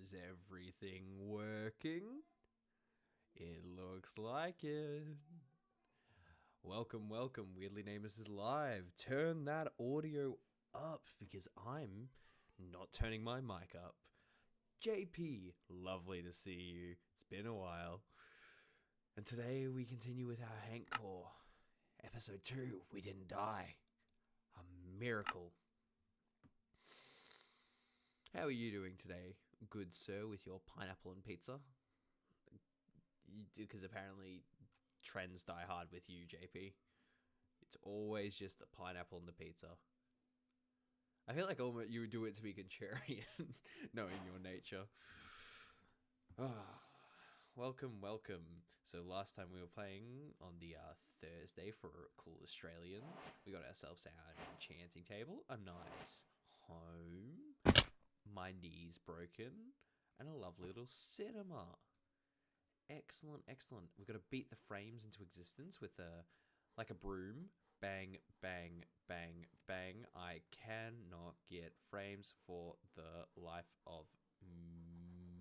Is everything working? It looks like it. Welcome, welcome. Weirdly Nameless is live. Turn that audio up because I'm not turning my mic up. JP, lovely to see you. It's been a while. And today we continue with our Hank Core. Episode 2, we didn't die. A miracle. How are you doing today, good sir, with your pineapple and pizza? You do, because apparently trends die hard with you, JP. It's always just the pineapple and the pizza. I feel like almost you would do it to be contrarian, knowing your nature. Welcome, welcome. So last time we were playing on the Thursday for Cool Australians, we got ourselves our enchanting table, a nice home, my knees broken, and a lovely little cinema. Excellent, excellent. We've got to beat the frames into existence with like a broom. Bang, bang, bang, bang. I cannot get frames for the life of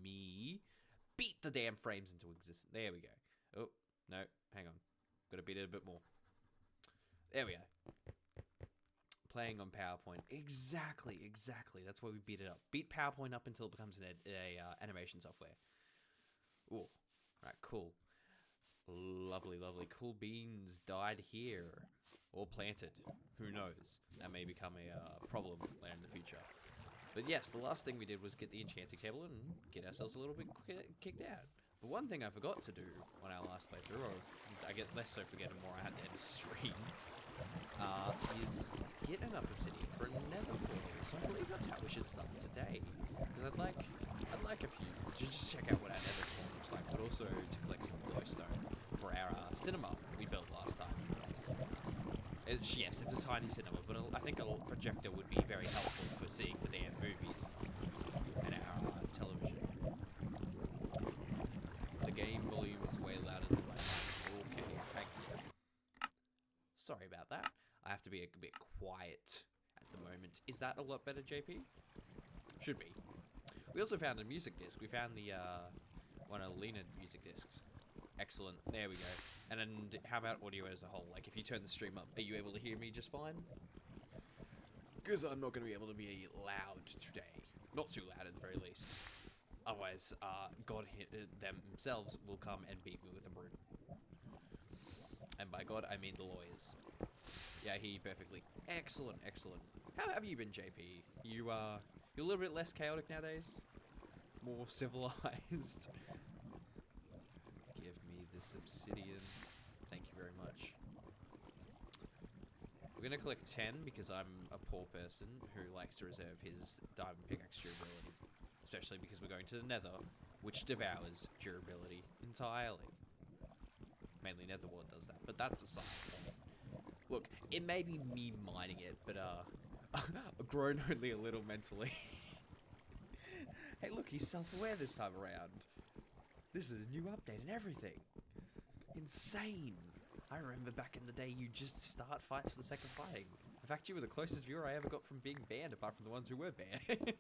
me. Beat the damn frames into existence. There we go. Oh, no, hang on. Got to beat it a bit more. There we go. Playing on PowerPoint. Exactly, exactly. That's why we beat it up. Beat PowerPoint up until it becomes an animation software. Ooh. Right, cool. Lovely, lovely. Cool beans died here. Or planted. Who knows? That may become a problem later in the future. But yes, the last thing we did was get the enchanting table and get ourselves a little bit kicked out. But one thing I forgot to do on our last playthrough, or I get less so forget the more I had to end the stream, is get enough obsidian for another portal. So I believe that's how we should start today. Because I'd like a few to just check out what our nether spawn looks like, but also to collect some glowstone for our cinema we built last time. Yes, it's a tiny cinema, but I think a projector would be very helpful for seeing the damn movies and our television. The game volume is way louder than my mic. Okay, thank you. Sorry about that. I have to be a bit quiet at the moment. Is that a lot better, JP? Should be. We also found a music disc. We found the one of Lena music discs. Excellent. There we go. And then how about audio as a whole? Like if you turn the stream up, are you able to hear me just fine? Because I'm not going to be able to be loud today. Not too loud at the very least. Otherwise, God themselves will come and beat me with a broom. And by God, I mean the lawyers. Yeah, I hear you perfectly. Excellent, excellent. How have you been, JP? You're a little bit less chaotic nowadays? More civilized? Give me this obsidian. Thank you very much. We're gonna collect 10 because I'm a poor person who likes to reserve his diamond pickaxe durability. Especially because we're going to the nether, which devours durability entirely. Mainly netherwart does that, but that's a side point. Look, it may be me mining it, but I've grown only a little mentally. Hey look, he's self-aware this time around. This is a new update and everything. Insane. I remember back in the day you just start fights for the sake of fighting. In fact, you were the closest viewer I ever got from being banned, apart from the ones who were banned.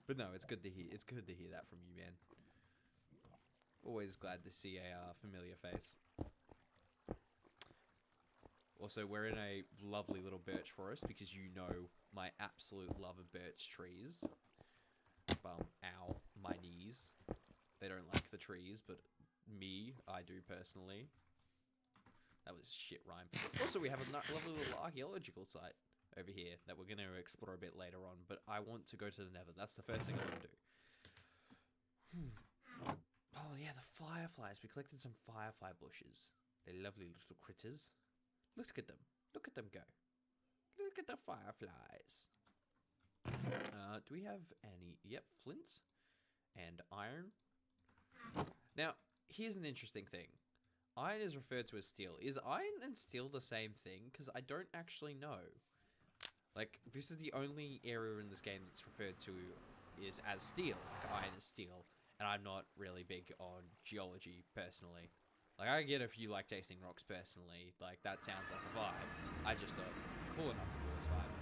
But no, it's good to hear. It's good to hear that from you, man. Always glad to see a familiar face. Also, we're in a lovely little birch forest because you know my absolute love of birch trees. Ow, my knees. They don't like the trees, but me, I do personally. That was shit rhyme. Also, we have a lovely little archaeological site over here that we're going to explore a bit later on, but I want to go to the nether. That's the first thing I want to do. Oh yeah, the fireflies. We collected some firefly bushes. They're lovely little critters. Look at them. Look at them go. Look at the fireflies. Do we have any? Yep, flints and iron. Now, here's an interesting thing. Iron is referred to as steel. Is iron and steel the same thing? Because I don't actually know. Like, this is the only area in this game that's referred to is as steel. Like, iron is steel. And I'm not really big on geology, personally. Like, I get if you like tasting rocks, personally. Like, that sounds like a vibe. I just thought, cool enough to call this vibe.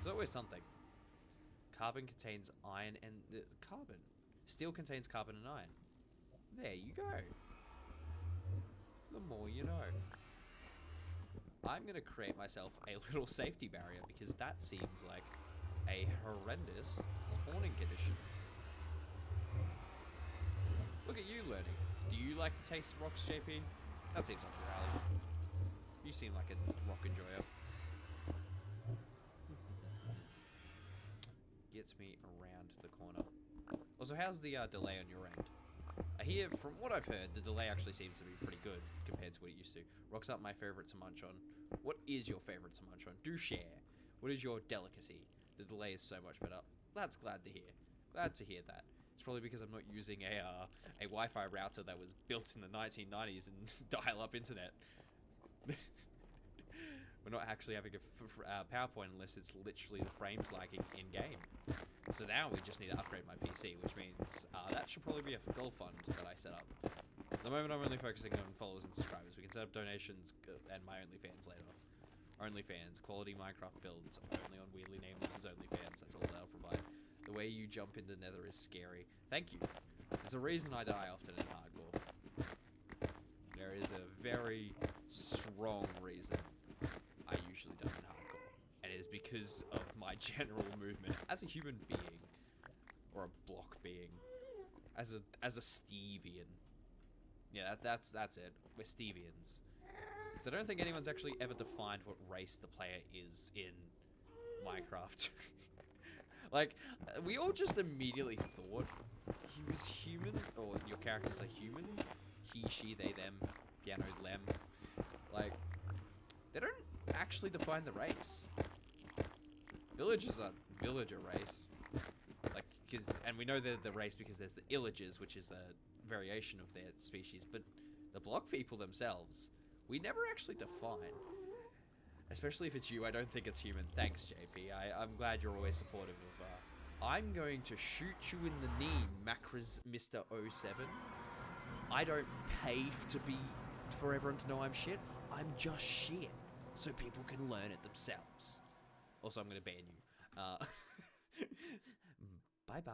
There's always something. Carbon contains iron and carbon. Steel contains carbon and iron. There you go. The more you know. I'm going to create myself a little safety barrier because that seems like a horrendous spawning condition. Look at you learning. Do you like the taste of rocks, JP? That seems like your alley. You seem like a rock enjoyer. Gets me around the corner. Also, how's the delay on your end? I hear, from what I've heard, the delay actually seems to be pretty good compared to what it used to. Rocks aren't my favorite to munch on. What is your favorite to munch on? Do share. What is your delicacy? The delay is so much better. That's glad to hear. Glad to hear that. It's probably because I'm not using a Wi-Fi router that was built in the 1990s and dial-up internet. We're not actually having a PowerPoint unless it's literally the frames lagging in-game. So now we just need to upgrade my PC, which means that should probably be a goal fund that I set up. At the moment, I'm only focusing on followers and subscribers. We can set up donations and my OnlyFans later. OnlyFans, quality Minecraft builds, only on Weirdly Nameless's OnlyFans. That's all they'll provide. The way you jump into Nether is scary. Thank you. There's a reason I die often in hardcore. There is a very strong reason I usually die in hardcore. And it is because of my general movement as a human being. Or a block being. As a Stevian. Yeah, that's it. We're Stevians. Because I don't think anyone's actually ever defined what race the player is in Minecraft. Like, we all just immediately thought he was human, or your characters are human. He, she, they, them, piano, lem. Like, they don't actually define the race. Villagers are villager race. Like, and we know they're the race because there's the illagers, which is a variation of their species, but the block people themselves, we never actually define. Especially if it's you, I don't think it's human. Thanks, JP. I'm glad you're always supportive of, I'm going to shoot you in the knee, Macros Mr. 07. I don't pay for everyone to know I'm shit. I'm just shit. So people can learn it themselves. Also, I'm going to ban you. Bye-bye.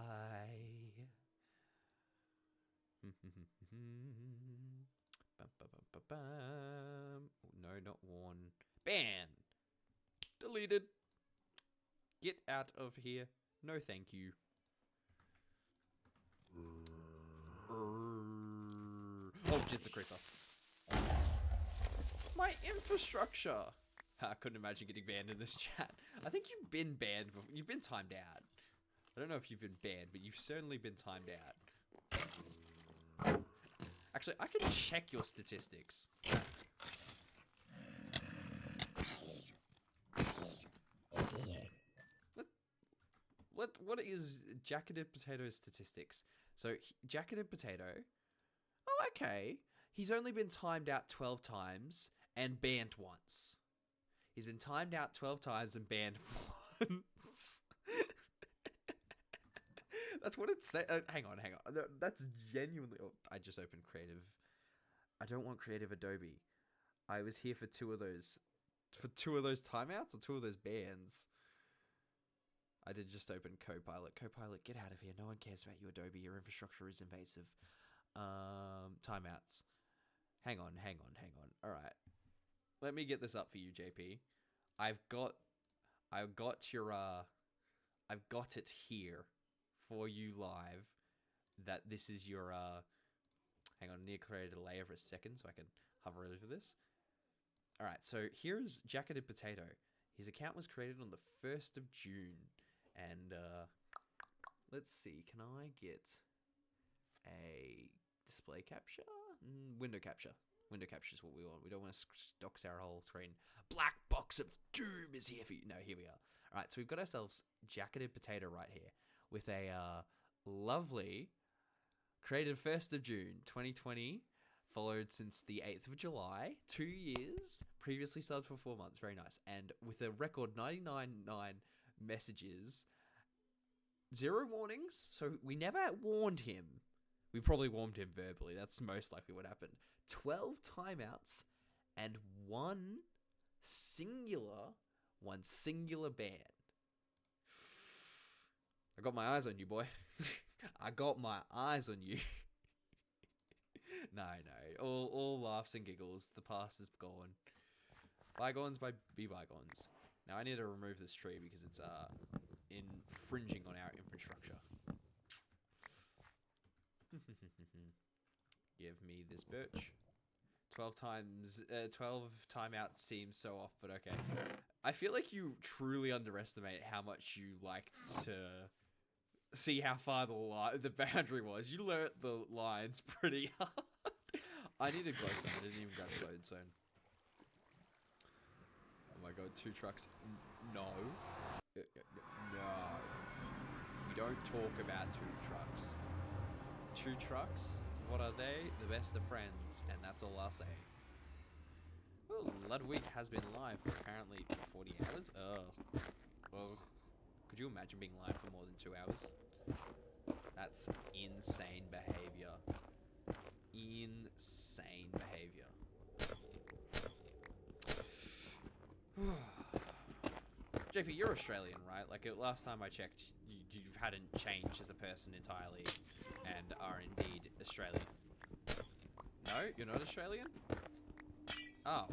No, not one. Ban! Deleted. Get out of here. No, thank you. Oh, just the creeper. My infrastructure. I couldn't imagine getting banned in this chat. I think you've been banned before. You've been timed out. I don't know if you've been banned, but you've certainly been timed out. Actually, I can check your statistics. What is Jacketed Potato's statistics? So, Jacketed Potato... Oh, okay. He's only been timed out 12 times and banned once. He's been timed out 12 times and banned once. That's what it says. Hang on. That's genuinely... Oh, I just opened Creative. I don't want Creative Adobe. I was here for two of those... For two of those timeouts or two of those bans. I did just open Copilot. Copilot, get out of here. No one cares about you, Adobe. Your infrastructure is invasive. Timeouts. Hang on. All right. Let me get this up for you, JP. I've got it here for you live. That this is your hang on, I need to create a layer for a second so I can hover over this. All right, so here's Jacketed Potato. His account was created on the 1st of June. And, let's see, can I get a display capture? Window capture. Window capture is what we want. We don't want to dox our whole screen. Black box of doom is here for you. No, here we are. All right, so we've got ourselves Jacketed Potato right here with a lovely created 1st of June 2020, followed since the 8th of July, 2 years, previously subbed for 4 months. Very nice. And with a record 99.9 messages, 0 warnings, so we never warned him. We probably warned him verbally. That's most likely what happened. 12 timeouts and one singular ban. I got my eyes on you, boy. I got my eyes on you. No. All laughs and giggles. The past is gone. Bygones be bygones. Now I need to remove this tree because it's infringing on our infrastructure. Give me this birch. 12 timeouts seems so off, but okay. I feel like you truly underestimate how much you liked to see how far the boundary was. You learnt the lines pretty hard. I need a glowstone. I didn't even grab a glowstone. Oh my god, 2 trucks. No. No. We don't talk about 2 trucks. 2 trucks? What are they? The best of friends, and that's all I'll say. Well, Ludwig has been live for apparently 40 hours. Ugh. Could you imagine being live for more than 2 hours? That's insane behavior. Insane behavior. JP, you're Australian, right? Like, last time I checked, you hadn't changed as a person entirely and are indeed Australian. No? You're not Australian? Oh.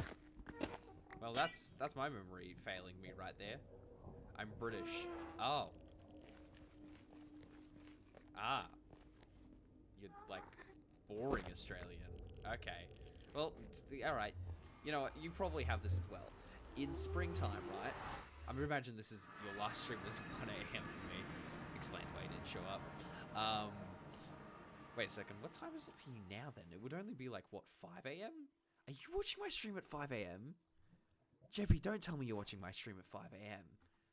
Well, that's my memory failing me right there. I'm British. Oh. Ah. You're, like, boring Australian. Okay. Well, alright. You know what? You probably have this as well. In springtime, right? I'm gonna imagine this is your last stream was 1 a.m. for me. Explains why you didn't show up. Wait a second. What time is it for you now then? It would only be like, what, 5 a.m.? Are you watching my stream at 5 a.m.? JP, don't tell me you're watching my stream at 5 a.m.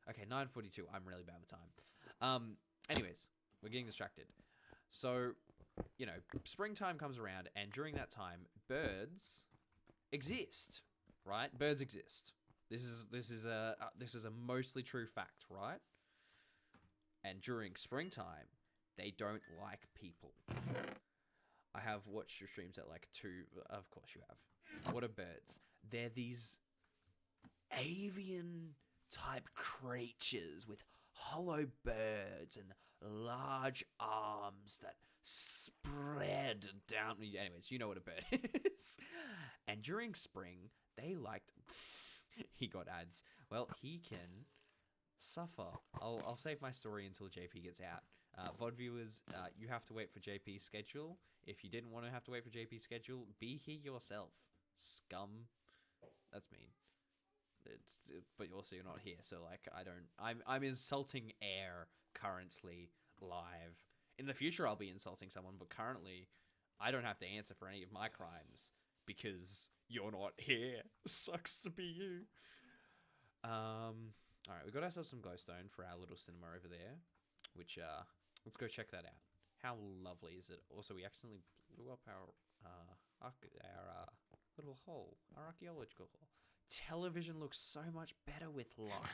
Okay, 9:42. I'm really bad with time. Anyways, we're getting distracted. So, you know, springtime comes around, and during that time, birds exist, right? Birds exist. This is a mostly true fact, right? And during springtime, they don't like people. I have watched your streams at like 2. Of course you have. What are birds? They're these avian type creatures with hollow birds and large arms that spread down. Anyways, you know what a bird is. And during spring, they liked... He got ads. Well, he can suffer. I'll save my story until JP gets out. VOD viewers, you have to wait for JP's schedule. If you didn't want to have to wait for JP's schedule, be here yourself. Scum. That's mean. But also you're not here, so like I'm insulting air currently live. In the future I'll be insulting someone, but currently I don't have to answer for any of my crimes because you're not here. Sucks to be you. Alright, we got ourselves some glowstone for our little cinema over there, which let's go check that out. How lovely is it? Also, we accidentally blew up our little hole, our archaeological hole. Television looks so much better with light.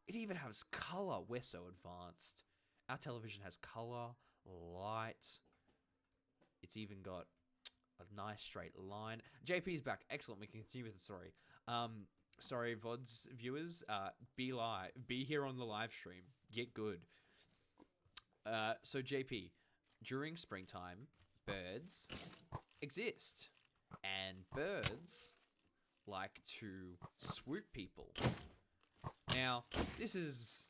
It even has color. We're so advanced. Our television has color, light. It's even got a nice straight line. JP's back. Excellent. We can continue with the story. Sorry, VOD's viewers. Be here on the live stream. Get good. So JP, during springtime, birds exist, and birds like to swoop people. Now, this is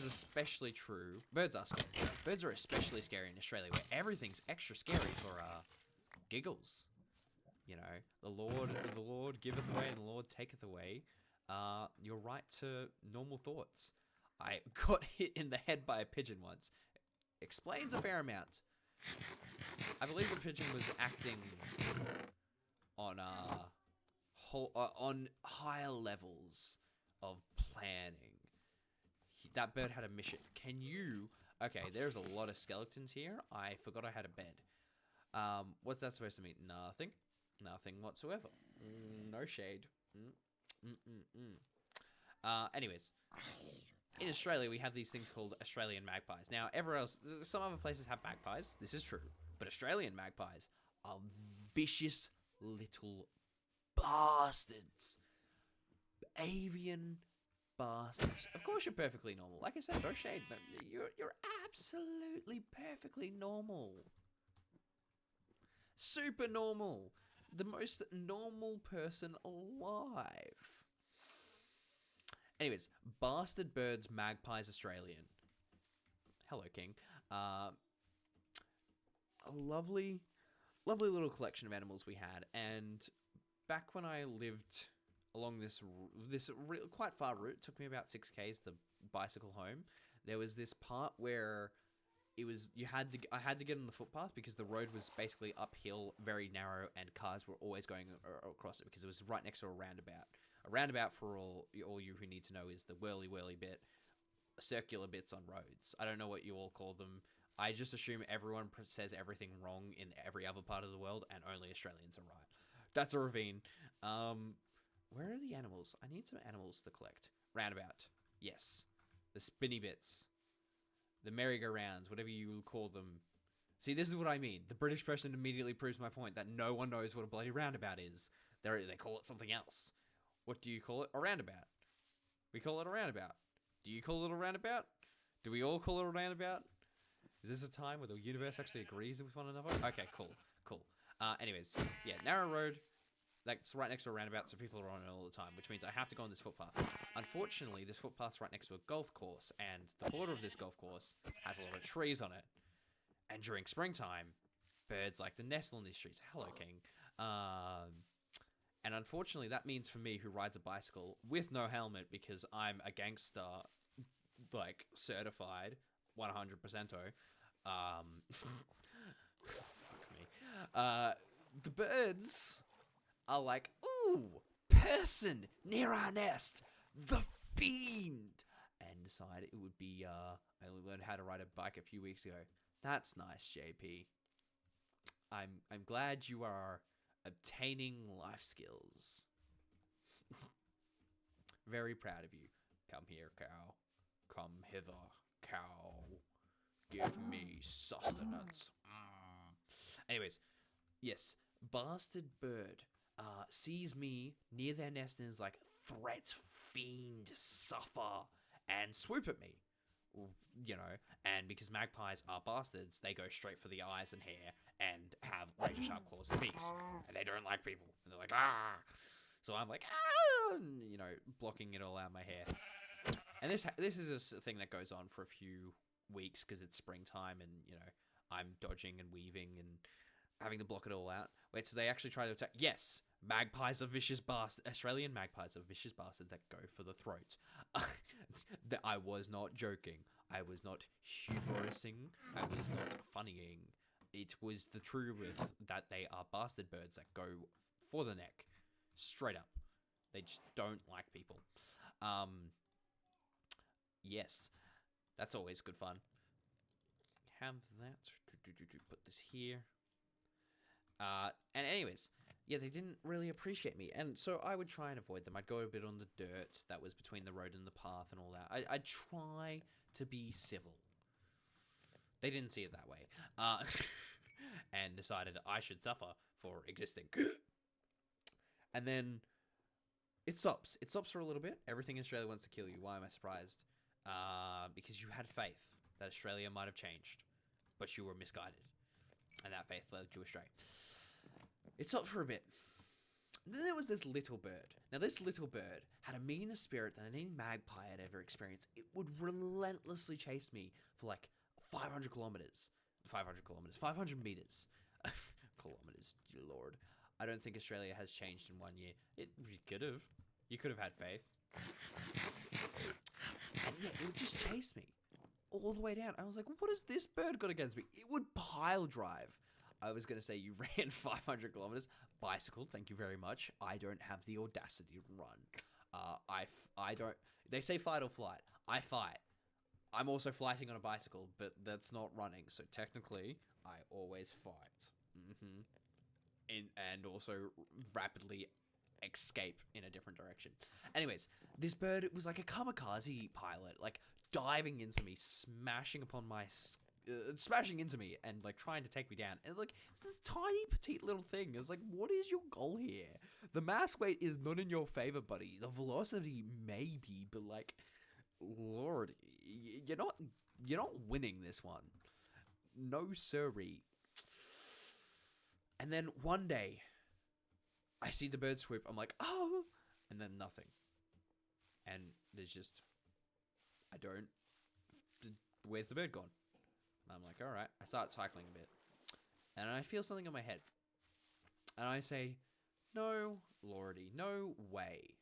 especially true. Birds are scary. Birds are especially scary in Australia, where everything's extra scary for giggles. You know, the Lord giveth away, and the Lord taketh away your right to normal thoughts. I got hit in the head by a pigeon once. Explains a fair amount. I believe the pigeon was acting on higher levels of planning. That bird had a mission. Can you... Okay, there's a lot of skeletons here. I forgot I had a bed. What's that supposed to mean? Nothing. Nothing whatsoever. No shade. Anyways. In Australia, we have these things called Australian magpies. Now, everywhere else... Some other places have magpies. This is true. But Australian magpies are vicious little bastards. Avian bastards. Of course you're perfectly normal. Like I said, no shade. No, you're absolutely perfectly normal. Super normal. The most normal person alive. Anyways, bastard birds, magpies, Australian. Hello, King. A lovely little collection of animals we had, and back when I lived along this quite far route, it took me about 6 k's to bicycle home. There was this part where I had to get on the footpath because the road was basically uphill, very narrow, and cars were always going across it because it was right next to a roundabout. A roundabout, for all you who need to know, is the whirly bit, circular bits on roads. I don't know what you all call them. I just assume everyone says everything wrong in every other part of the world, and only Australians are right. That's a ravine. Where are the animals? I need some animals to collect. Roundabout. Yes. The spinny bits. The merry-go-rounds, whatever you call them. See, this is what I mean. The British person immediately proves my point that no one knows what a bloody roundabout is. They call it something else. What do you call it? A roundabout. We call it a roundabout. Do you call it a roundabout? Do we all call it a roundabout? Is this a time where the universe actually agrees with one another? Okay, cool. Anyways, yeah, narrow road. That's right next to a roundabout, so people are on it all the time, which means I have to go on this footpath. Unfortunately, this footpath's right next to a golf course, and the border of this golf course has a lot of trees on it. And during springtime, birds like to nestle in these trees. Hello, King. And unfortunately, that means for me, who rides a bicycle with no helmet, because I'm a gangster, like, certified, 100%. Fuck me. The birds are like, ooh, person near our nest, the fiend, and decide it would be, I only learned how to ride a bike a few weeks ago. That's nice, JP. I'm glad you are obtaining life skills. Very proud of you. Come here, cow. Come hither, cow. Give me sustenance. Anyways, yes, bastard bird sees me near their nest and is like, threat, fiend, suffer, and swoop at me. You know, and because magpies are bastards, they go straight for the eyes and hair and have razor sharp claws and beaks, and they don't like people, and they're like, ah. So I'm like, ah, and, you know, blocking it all out of my hair. And this is a thing that goes on for a few weeks because it's springtime, and you know, I'm dodging and weaving and having to block it all out. Wait, so they actually try to attack? Yes, magpies are vicious bastards. Australian magpies are vicious bastards that go for the throat. I was not joking. I was not humorising. I was not funnying. It was the truth that they are bastard birds that go for the neck. Straight up. They just don't like people. Yes. That's always good fun. Have that. Put this here. And anyways, yeah, they didn't really appreciate me. And so I would try and avoid them. I'd go a bit on the dirt that was between the road and the path and all that. I'd try to be civil. They didn't see it that way. And decided I should suffer for existing. And then it stops. It stops for a little bit. Everything in Australia wants to kill you. Why am I surprised? Because you had faith that Australia might have changed, but you were misguided. And that faith led you astray. It stopped for a bit. Then there was this little bird. Now, this little bird had a meaner spirit than any magpie had ever experienced. It would relentlessly chase me for like 500 kilometers. 500 meters. Kilometers, dear Lord. I don't think Australia has changed in 1 year. It could have. You could have had faith. And yeah, it would just chase me all the way down. I was like, what has this bird got against me? It would pile drive. I was going to say you ran 500 kilometers. Bicycle, thank you very much. I don't have the audacity to run. I don't... They say fight or flight. I fight. I'm also flighting on a bicycle, but that's not running. So technically, I always fight. And also rapidly escape in a different direction. Anyways, this bird, it was like a kamikaze pilot, like diving into me, smashing into me and like trying to take me down. And like, it's this tiny petite little thing. It was like, what is your goal here? The mass weight is not in your favor, buddy. The velocity maybe, but like, Lord, you're not winning this one. No siree. And then one day, I see the bird swoop. I'm like, oh, and then nothing. And there's just, I don't. Where's the bird gone? I'm like, all right. I start cycling a bit, and I feel something on my head, and I say, no, Lordy, no way.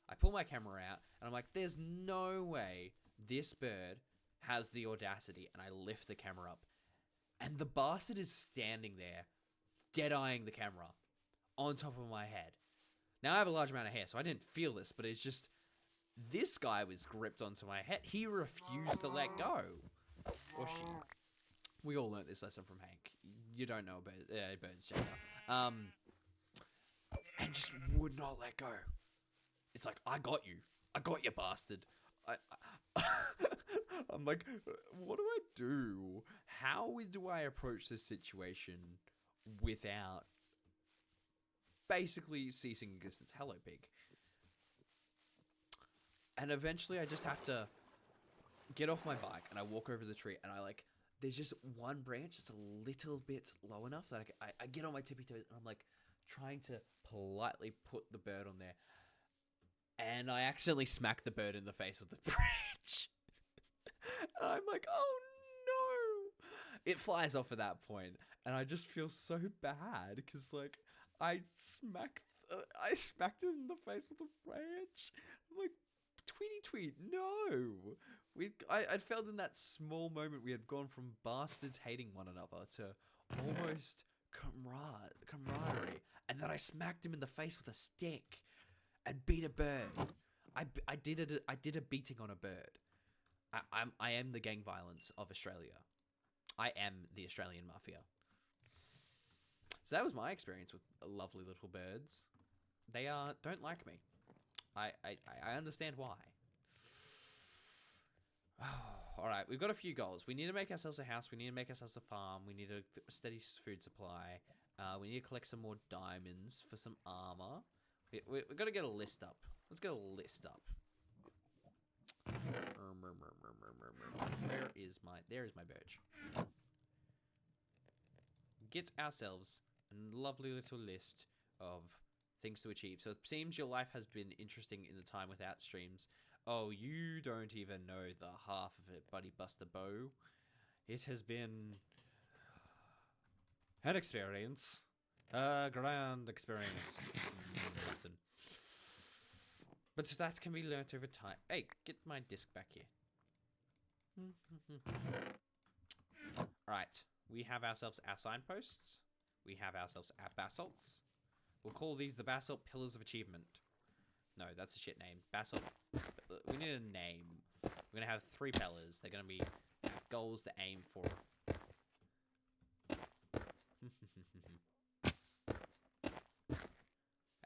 I pull my camera out, and I'm like, there's no way this bird has the audacity, and I lift the camera up, and the bastard is standing there, dead-eyeing the camera, on top of my head. Now, I have a large amount of hair, so I didn't feel this, but it's just, this guy was gripped onto my head. He refused to let go. Or she. We all learnt this lesson from Hank. You don't know birds gender. And just would not let go. It's like, I got you. I got you, bastard. I'm like, what do I do? How do I approach this situation without basically ceasing existence? Hello, pig. And eventually I just have to get off my bike and I walk over the tree and I like, there's just one branch that's a little bit low enough that I get on my tippy toes and I'm like trying to politely put the bird on there. And I accidentally smack the bird in the face with the branch. And I'm like, oh no. It flies off at that point, and I just feel so bad because like I smacked it in the face with a branch. I'm like, tweet, no. I felt in that small moment we had gone from bastards hating one another to almost camaraderie, and then I smacked him in the face with a stick and beat a bird. I did a beating on a bird. I am the gang violence of Australia. I am the Australian mafia. So that was my experience with lovely little birds. They don't like me. I understand why. All right, we've got a few goals. We need to make ourselves a house. We need to make ourselves a farm. We need a steady food supply. We need to collect some more diamonds for some armor. We've got to get a list up. Let's get a list up. There is my birch. Get ourselves a lovely little list of things to achieve. So it seems your life has been interesting in the time without streams. Oh, you don't even know the half of it, buddy Buster Bow. It has been an experience. A grand experience. But that can be learnt over time. Hey, get my disc back here. Alright, we have ourselves our signposts. We have ourselves our basalts. We'll call these the Basalt Pillars of Achievement. No, that's a shit name. Basalt. We need a name. We're going to have 3 pillars. They're going to be goals to aim for.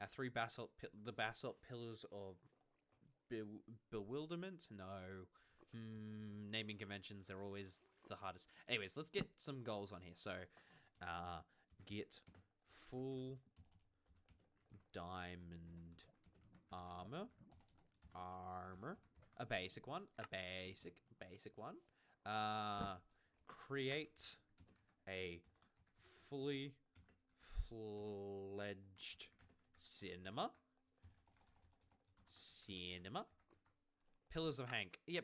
Our 3 basalt pillars of bewilderment. No. Naming conventions, they're always the hardest. Anyways, let's get some goals on here. So, get full diamond armor. A basic one. A basic one. Create a fully fledged cinema. Pillars of Hank. Yeah,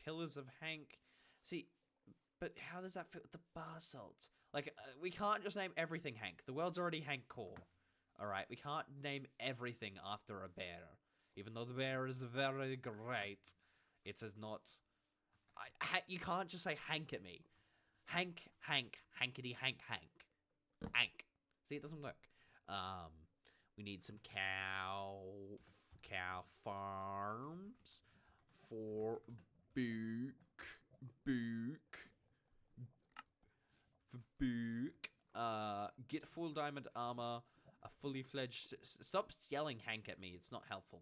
Pillars of Hank. See, but how does that fit with the basalt? Like, we can't just name everything Hank. The world's already Hank core. Alright, we can't name everything after a bear. Even though the bear is very great, it is not... you can't just say Hank at me. Hank, hankety, Hank. See, it doesn't work. We need some cow farms for get full diamond armor, a fully fledged... Stop yelling Hank at me, it's not helpful.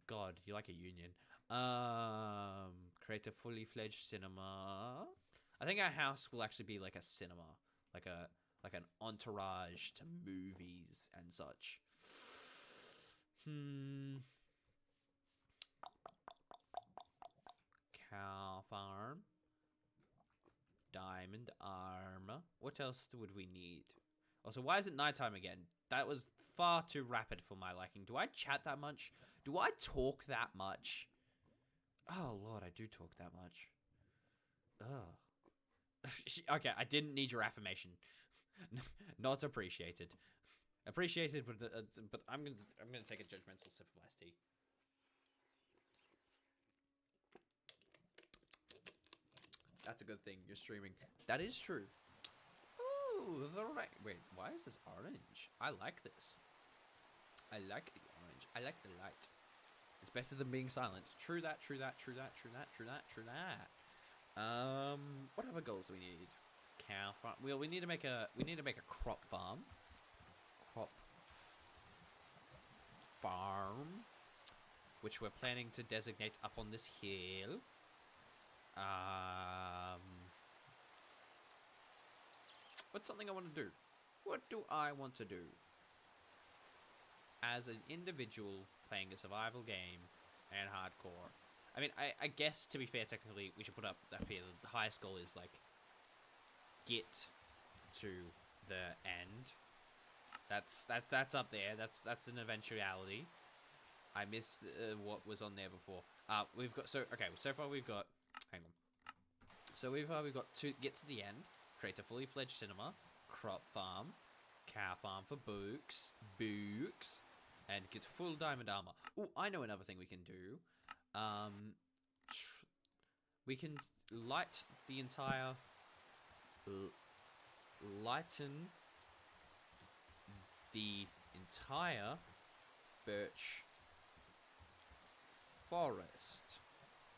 God, you're like a union. Create a fully fledged cinema. I think our house will actually be like a cinema. Like a like an entourage to movies and such. Cow farm. Diamond armor. What else would we need? Also, why is it nighttime again? That was far too rapid for my liking. Do I chat that much? Do I talk that much? Oh, Lord, I do talk that much. Ugh. Okay, I didn't need your affirmation. Not appreciated. Appreciated, but I'm gonna take a judgmental sip of iced tea. That's a good thing. You're streaming. That is true. Ooh, the right. Wait, why is this orange? I like this. I like the orange. I like the light. It's better than being silent. True that. True that. True that. True that. True that. True that. What other goals do we need? Cow farm. Well, we need to make a crop farm. Crop farm, which we're planning to designate up on this hill. What's something I want to do? What do I want to do? As an individual playing a survival game and hardcore. I mean, I guess, to be fair, technically, we should put up up here. The highest goal is, like, get to the end. That's up there. That's an eventuality. I missed what was on there before. We've got, so far we've got, hang on. So we've got to get to the end, create a fully fledged cinema, crop farm, cow farm for books, and get full diamond armor. Oh, I know another thing we can do. We can light the entire, lighten the entire birch forest,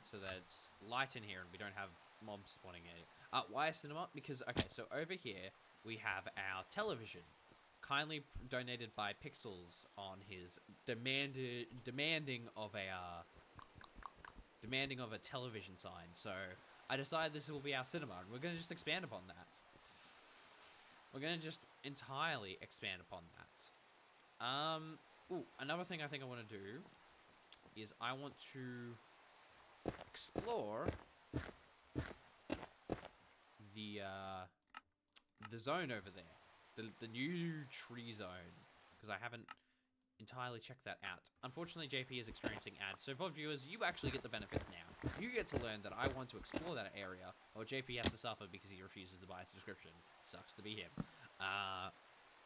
so that it's light in here and we don't have mobs spawning in it. Why a cinema? Because, okay, so over here we have our television, kindly donated by Pixels on his demanding of a television sign. So I decided this will be our cinema, and we're going to just expand upon that. We're going to just entirely expand upon that. Ooh, another thing I think I want to do is I want to explore the zone over there, the new tree zone, because I haven't entirely checked that out. Unfortunately, JP is experiencing ads, so for viewers, you actually get the benefit now. You get to learn that I want to explore that area, or JP has to suffer because he refuses to buy a subscription. Sucks to be him.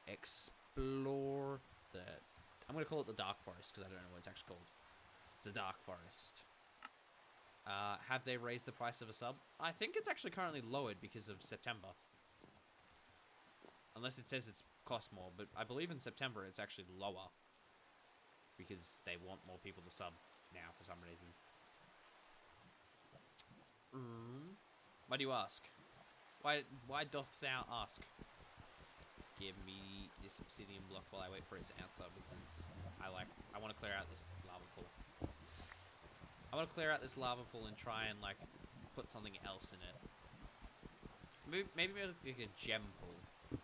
Explore the... I'm going to call it the Dark Forest, because I don't know what it's actually called. It's the Dark Forest. Have they raised the price of a sub? I think it's actually currently lowered because of September. Unless it says it's cost more, but I believe in September it's actually lower. Because they want more people to sub now for some reason. Why do you ask? Why doth thou ask? Give me this obsidian block while I wait for his answer, because I want to clear out this lava pool. I want to clear out this lava pool and try and, like, put something else in it. Maybe like a gem pool.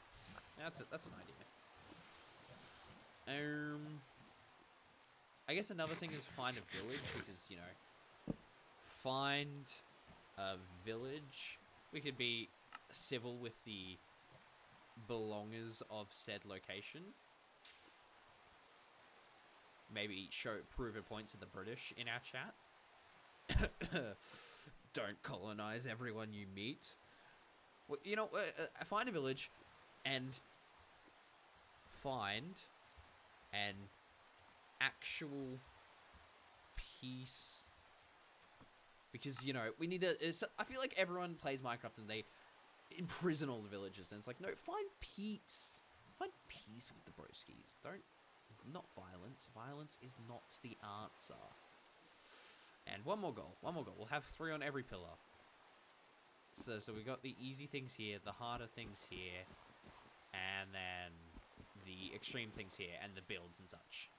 That's an idea. I guess another thing is find a village, because, you know, find a village. We could be civil with the belongers of said location. Maybe prove a point to the British in our chat. Don't colonize everyone you meet. Well, you know, find a village and find an actual peace, because, you know, we need to... I feel like everyone plays Minecraft and they imprison all the villagers, and it's like, no, find peace. Find peace with the broskies. Not violence. Violence is not the answer. And one more goal. We'll have 3 on every pillar. So we got the easy things here, the harder things here, and then the extreme things here, and the builds and such.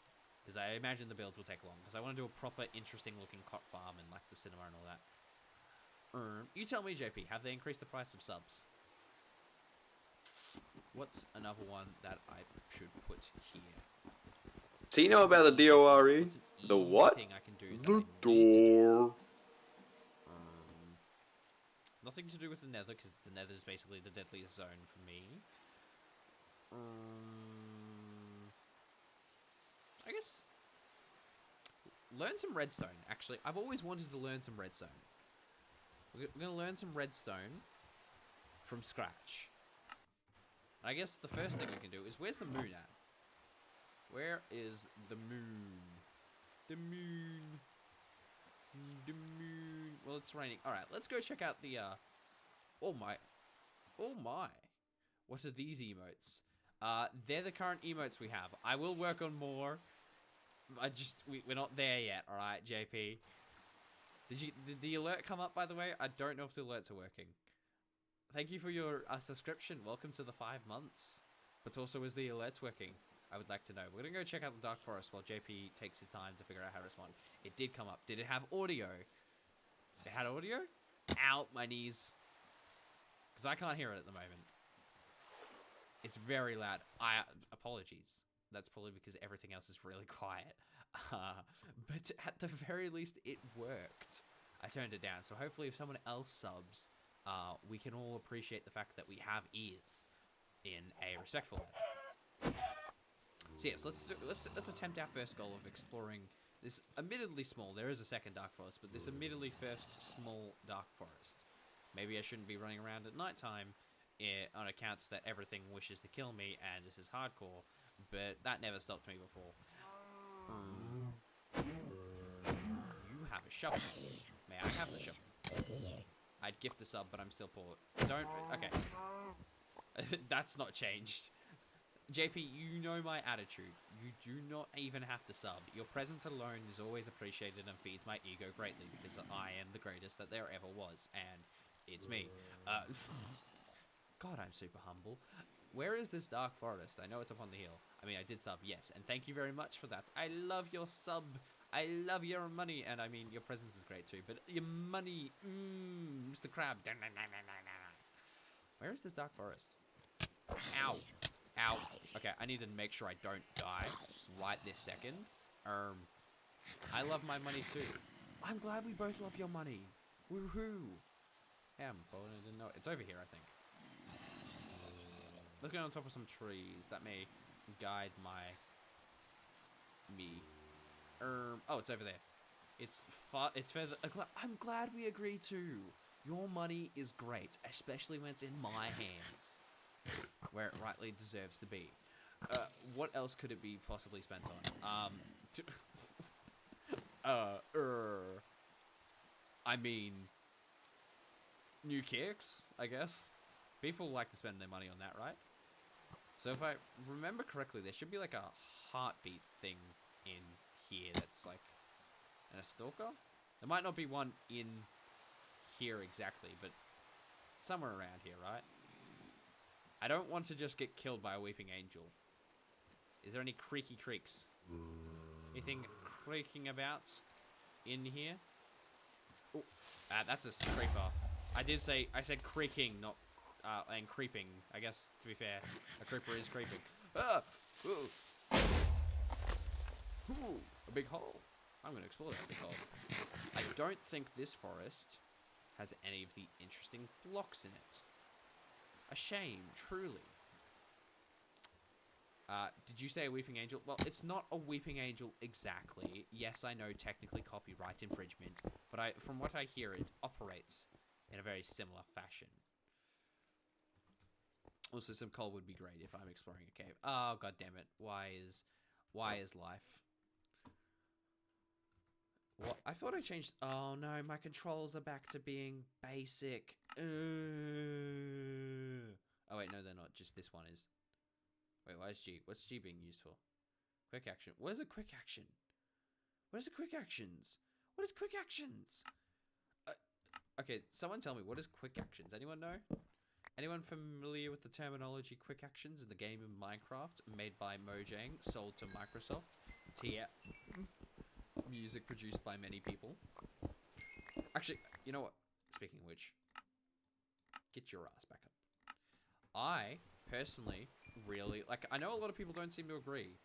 Because I imagine the builds will take long. Because I want to do a proper, interesting-looking cot farm and, like, the cinema and all that. You tell me, JP, have they increased the price of subs? What's another one that I should put here? So you know about the DORE? What's an The easy what? thing I can do that The I need to do? door. Nothing to do with the nether, because the nether is basically the deadliest zone for me. I guess learn some redstone. Actually, I've always wanted to learn some redstone. We're gonna learn some redstone from scratch. I guess the first thing we can do is, where's the moon at? Where is the moon? The moon. The moon. Well, it's raining. All right, let's go check out the. Oh my. Oh my. What are these emotes? They're the current emotes we have. I will work on more. We're not there yet. All right, JP. Did the alert come up, by the way? I don't know if the alerts are working. Thank you for your subscription. Welcome to the 5 months. But also, is the alerts working? I would like to know. We're going to go check out the Dark Forest while JP takes his time to figure out how to respond. It did come up. Did it have audio? It had audio? Ow, my knees. Because I can't hear it at the moment. It's very loud. Apologies. That's probably because everything else is really quiet. But at the very least, it worked. I turned it down. So hopefully if someone else subs, we can all appreciate the fact that we have ears in a respectful way. So yes, let's attempt our first goal of exploring this admittedly small. There is a second Dark Forest, but this admittedly first small Dark Forest. Maybe I shouldn't be running around at nighttime on accounts that everything wishes to kill me and this is hardcore, but that never stopped me before. You have a shovel. May I have the shovel? I'd gift the sub, but I'm still poor. Don't. Okay. That's not changed. JP, you know my attitude. You do not even have to sub. Your presence alone is always appreciated and feeds my ego greatly because I am the greatest that there ever was, and it's me. God, I'm super humble. Where is this Dark Forest? I know it's up on the hill. I mean, I did sub, yes, and thank you very much for that. I love your sub. I love your money, and I mean, your presence is great too, but your money, Mr. Crab. Where is this Dark Forest? Ow. Ow. Okay, I need to make sure I don't die right this second. I love my money too. I'm glad we both love your money. Woohoo. Damn, I didn't know. It's over here, I think. Looking on top of some trees. That may guide me. Oh, it's over there. It's further. I'm glad we agreed to. Your money is great, especially when it's in my hands. Where it rightly deserves to be. What else could it be possibly spent on? I mean, new kicks, I guess. People like to spend their money on that, right? So if I remember correctly, there should be like a heartbeat thing in here that's like... And a stalker? There might not be one in here exactly, but somewhere around here, right? I don't want to just get killed by a weeping angel. Is there any creaky creaks? Anything creaking about in here? Oh, that's a creeper. I said creaking, not and creeping. I guess, to be fair, a creeper is creeping. Ah! Ooh. Ooh, a big hole. I'm going to explore that big hole. I don't think this forest has any of the interesting blocks in it. A shame, truly. Did you say a weeping angel? Well, it's not a weeping angel exactly. Yes, I know technically copyright infringement, but from what I hear, it operates in a very similar fashion. Also, some coal would be great if I'm exploring a cave. Oh, god damn it. Why is life? What? I thought I changed... Oh no, my controls are back to being basic. Oh wait, no they're not. Just this one is. Wait, why is G? What's G being used for? Quick action. What is a quick action? What is a quick actions? What is quick actions? Okay, someone tell me, what is quick actions? Anyone know? Anyone familiar with the terminology quick actions in the game of Minecraft made by Mojang, sold to Microsoft? Music produced by many people. Actually, you know what? Speaking of which, get your ass back up. I personally really like. I know a lot of people don't seem to agree,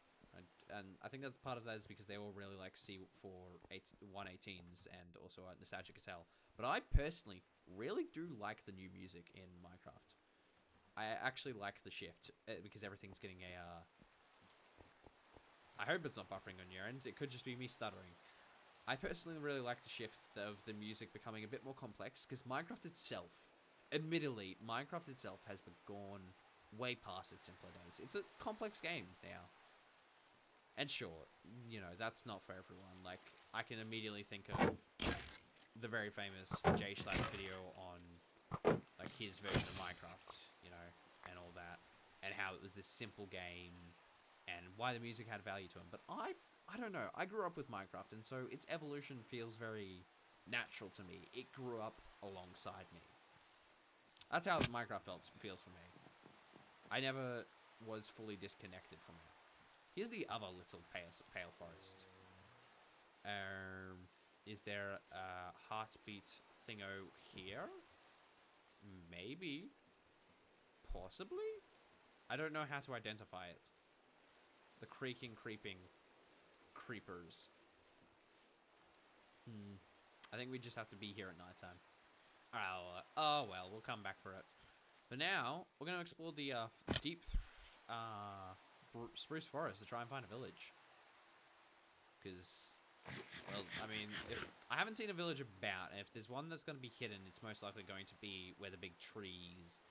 and I think that part of that is because they all really like C118s and also are nostalgic as hell. But I personally really do like the new music in Minecraft. I actually like the shift because everything's getting a. I hope it's not buffering on your end. It could just be me stuttering. I personally really like the shift of the music becoming a bit more complex because Minecraft itself, admittedly, Minecraft itself has gone way past its simpler days. It's a complex game now. And sure, you know, that's not for everyone. Like, I can immediately think of the very famous Jay Schlatt video on, like, his version of Minecraft, you know, and all that. And how it was this simple game and why the music had value to him. But I don't know. I grew up with Minecraft, and so its evolution feels very natural to me. It grew up alongside me. That's how Minecraft feels for me. I never was fully disconnected from it. Here's the other little pale forest. Is there a heartbeat thingo here? Maybe. Possibly? I don't know how to identify it. The creaking, creeping creepers. I think we just have to be here at nighttime. Oh well, we'll come back for it. For now, we're going to explore the deep spruce forest to try and find a village. Because, well, I mean, I haven't seen a village about, and if there's one that's going to be hidden, it's most likely going to be where the big trees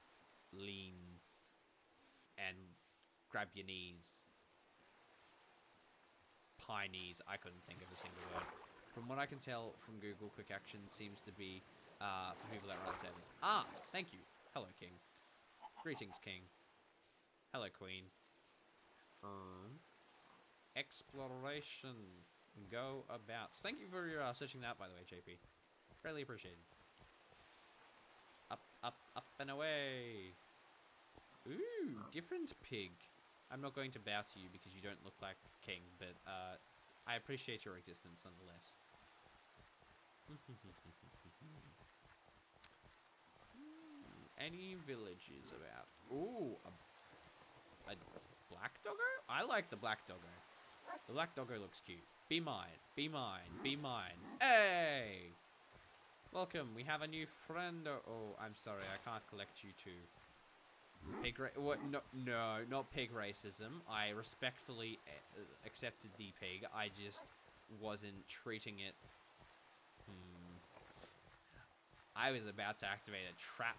lean and grab your knees. Pie knees, I couldn't think of a single word. From what I can tell from Google, quick action seems to be for people that run servers. Ah, thank you. Hello, King. Greetings, King. Hello, Queen. Exploration. Go about. Thank you for searching that, by the way, JP. Greatly appreciated. Up, up, up and away. Ooh, different pig. I'm not going to bow to you because you don't look like King, but I appreciate your existence nonetheless. Any villages about? Ooh, a black doggo? I like the black doggo. The black doggo looks cute. Be mine, be mine, be mine. Hey! Welcome, we have a new friend. Oh, I'm sorry, I can't collect you two. Pig what? No, not pig racism. I respectfully accepted the pig. I just wasn't treating it. I was about to activate a trap.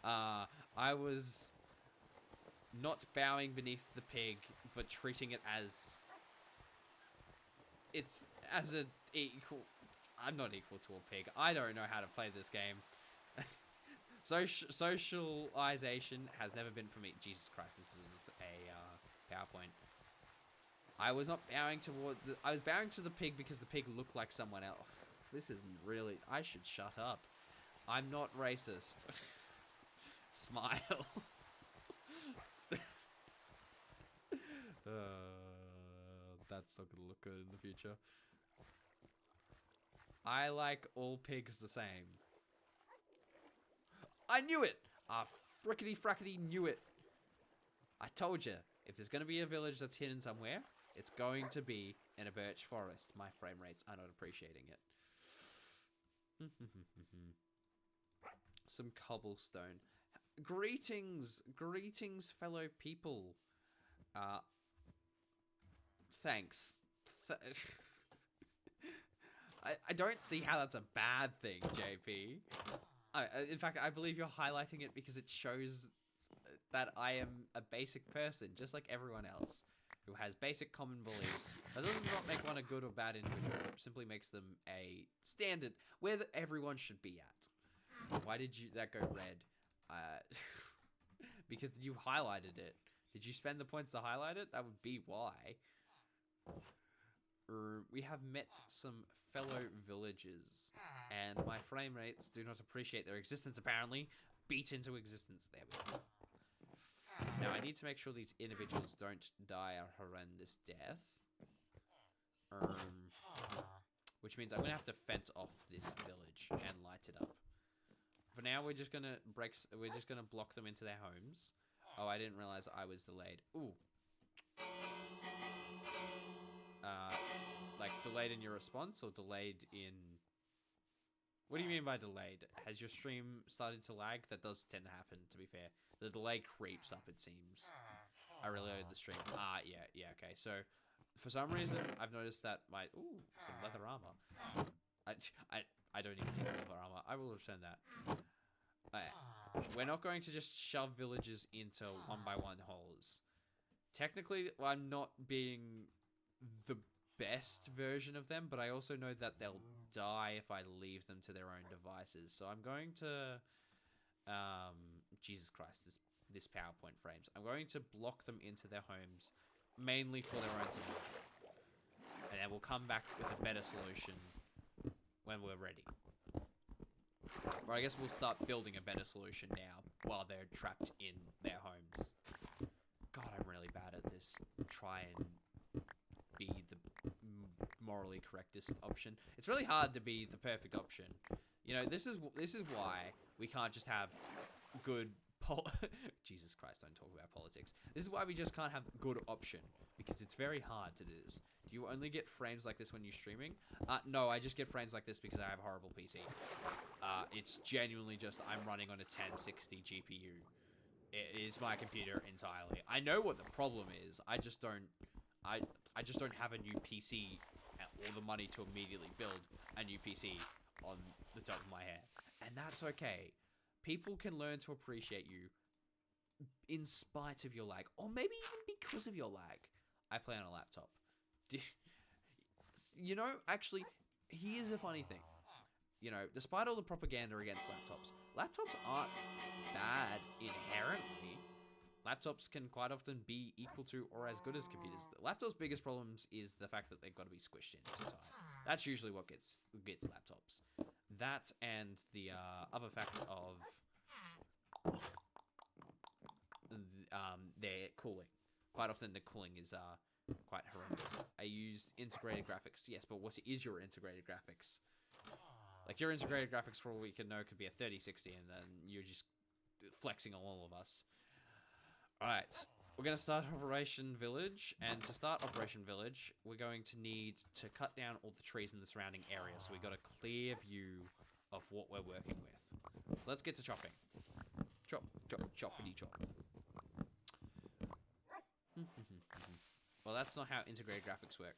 I was not bowing beneath the pig, but treating it as a equal. I'm not equal to a pig. I don't know how to play this game. Socialization has never been for me. Jesus Christ, this is a PowerPoint. I was not bowing toward I was bowing to the pig because the pig looked like someone else. This isn't really. I should shut up. I'm not racist. Smile. That's not gonna look good in the future. I like all pigs the same. I knew it! I frickety frackety knew it. I told you, if there's going to be a village that's hidden somewhere, it's going to be in a birch forest. My frame rates are not appreciating it. Some cobblestone. Greetings, greetings, fellow people. Thanks. I don't see how that's a bad thing, JP. In fact, I believe you're highlighting it because it shows that I am a basic person, just like everyone else, who has basic common beliefs. That does not make one a good or bad individual. It simply makes them a standard where everyone should be at. Why did that go red? Because you highlighted it. Did you spend the points to highlight it? That would be why. We have met some fellow villagers, and my frame rates do not appreciate their existence, apparently. Beat into existence. There we go. Now, I need to make sure these individuals don't die a horrendous death. Which means I'm going to have to fence off this village and light it up. For now, we're just gonna we're just gonna block them into their homes. Oh, I didn't realize I was delayed. Ooh. Like delayed in your response or delayed in... What do you mean by delayed? Has your stream started to lag? That does tend to happen, to be fair. The delay creeps up, it seems. I reloaded the stream. Yeah, okay. So, for some reason, I've noticed that my... Ooh, some leather armor. I don't even need leather armor. I will return that. We're not going to just shove villages into one-by-one holes. Technically, I'm not being the best version of them, but I also know that they'll die if I leave them to their own devices. So I'm going to... Jesus Christ, this PowerPoint frames. I'm going to block them into their homes, mainly for their own survival. And then we'll come back with a better solution when we're ready. Or I guess we'll start building a better solution now while they're trapped in their homes. God, I'm really bad at this. Try and be the morally correctest option. It's really hard to be the perfect option. You know, this is why we can't just have good Jesus Christ, don't talk about politics. This is why we just can't have good option, because it's very hard to do this. Do you only get frames like this when you're streaming? No, I just get frames like this because I have a horrible PC. It's genuinely just I'm running on a 1060 GPU. It is my computer entirely. I know what the problem is. I just don't have a new PC or the money to immediately build a new PC on the top of my head. And that's okay. People can learn to appreciate you in spite of your lag, or maybe even because of your lag. I play on a laptop. You know, actually, here's a funny thing. You know, despite all the propaganda against laptops aren't bad inherently. Laptops can quite often be equal to or as good as computers. The laptop's biggest problems is the fact that they've got to be squished in too tight. That's usually what gets laptops. That and the other fact of their cooling. Quite often the cooling is quite horrendous. I used integrated graphics. Yes, but what is your integrated graphics? Like, your integrated graphics, for all we can know, could be a 3060, and then you're just flexing on all of us. Alright, we're going to start Operation Village, and to start Operation Village, we're going to need to cut down all the trees in the surrounding area, so we've got a clear view of what we're working with. Let's get to chopping. Chop, chop, choppity chop. Well, that's not how integrated graphics work.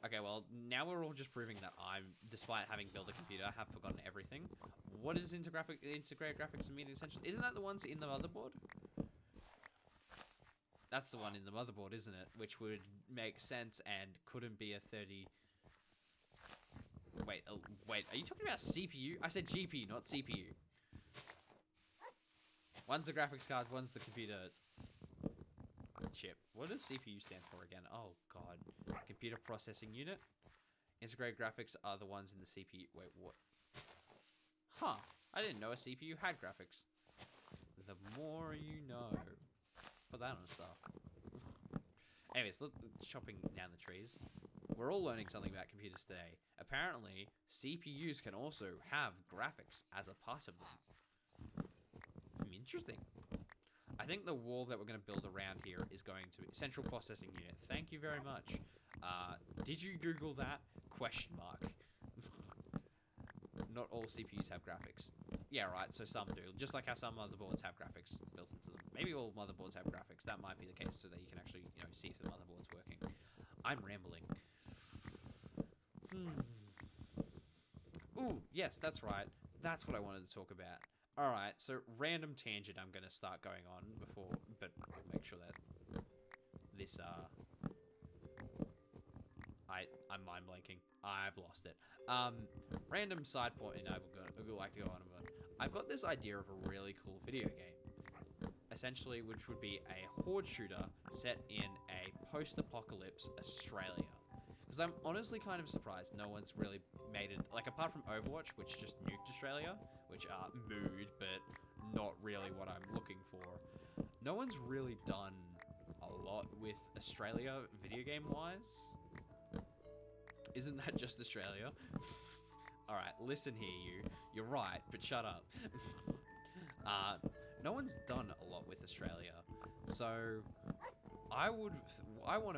Okay, well, now we're all just proving that despite having built a computer, I have forgotten everything. What does integrated graphics mean essentially? Isn't that the ones in the motherboard? That's the one in the motherboard, isn't it? Which would make sense and couldn't be a 30... Wait, are you talking about CPU? I said GPU, not CPU. One's the graphics card, one's the computer chip. What does CPU stand for again? Oh, God. Computer processing unit. Integrated graphics are the ones in the CPU. Wait, what? Huh. I didn't know a CPU had graphics. The more you know. Put that on a star. Anyways, chopping down the trees. We're all learning something about computers today. Apparently, CPUs can also have graphics as a part of them. Interesting. I think the wall that we're going to build around here is going to be central processing unit. Thank you very much. Did you Google that? Question mark. Not all CPUs have graphics. Yeah, right, so some do. Just like how some motherboards have graphics built into them. Maybe all motherboards have graphics. That might be the case so that you can actually, you know, see if the motherboard's working. I'm rambling. Ooh, yes, that's right. That's what I wanted to talk about. Alright, so random tangent I'm going to start going on before, but we'll make sure that this, I'm mind blanking. I've lost it. Random side point I would like to go on about. I've got this idea of a really cool video game. Essentially, which would be a horde shooter set in a post-apocalypse Australia. Because I'm honestly kind of surprised no one's really made it, like, apart from Overwatch, which just nuked Australia, which mood, but not really what I'm looking for. No one's really done a lot with Australia video game wise. Isn't that just Australia? Alright, listen here, you. You're right, but shut up. No one's done a lot with Australia. So, I want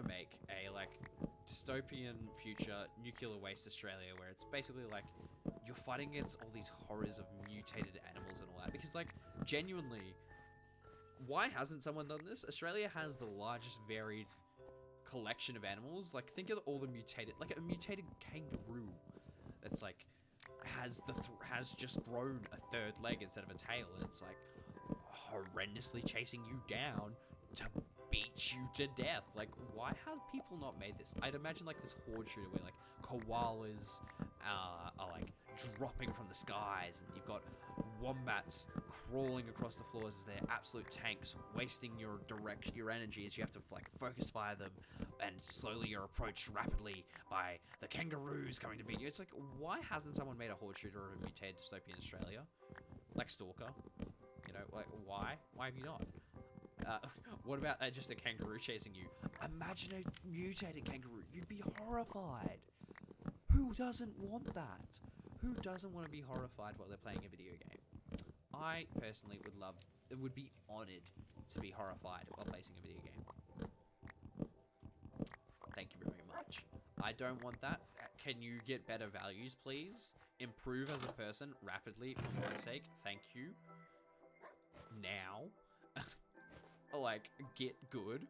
to make a, like, dystopian future nuclear waste Australia where it's basically like you're fighting against all these horrors of mutated animals and all that. Because, like, genuinely, why hasn't someone done this? Australia has the largest varied collection of animals. Like, think of all the mutated, like a mutated kangaroo that's like has just grown a third leg instead of a tail, and it's like horrendously chasing you down to beat you to death. Like, why have people not made this? I'd imagine like this horde shooter where like koalas are like dropping from the skies, and you've got wombats crawling across the floors as they're absolute tanks, wasting your energy as you have to like focus fire them, and slowly you're approached rapidly by the kangaroos coming to beat you. It's like, why hasn't someone made a horde shooter of a mutated dystopian Australia? Like Stalker? You know, like, why? Why have you not? What about just a kangaroo chasing you? Imagine a mutated kangaroo. You'd be horrified. Who doesn't want that? Who doesn't want to be horrified while they're playing a video game? I personally would be honored to be horrified while playing a video game. Thank you very much. I don't want that. Can you get better values, please? Improve as a person rapidly, for my sake. Thank you. Now. Like, get good.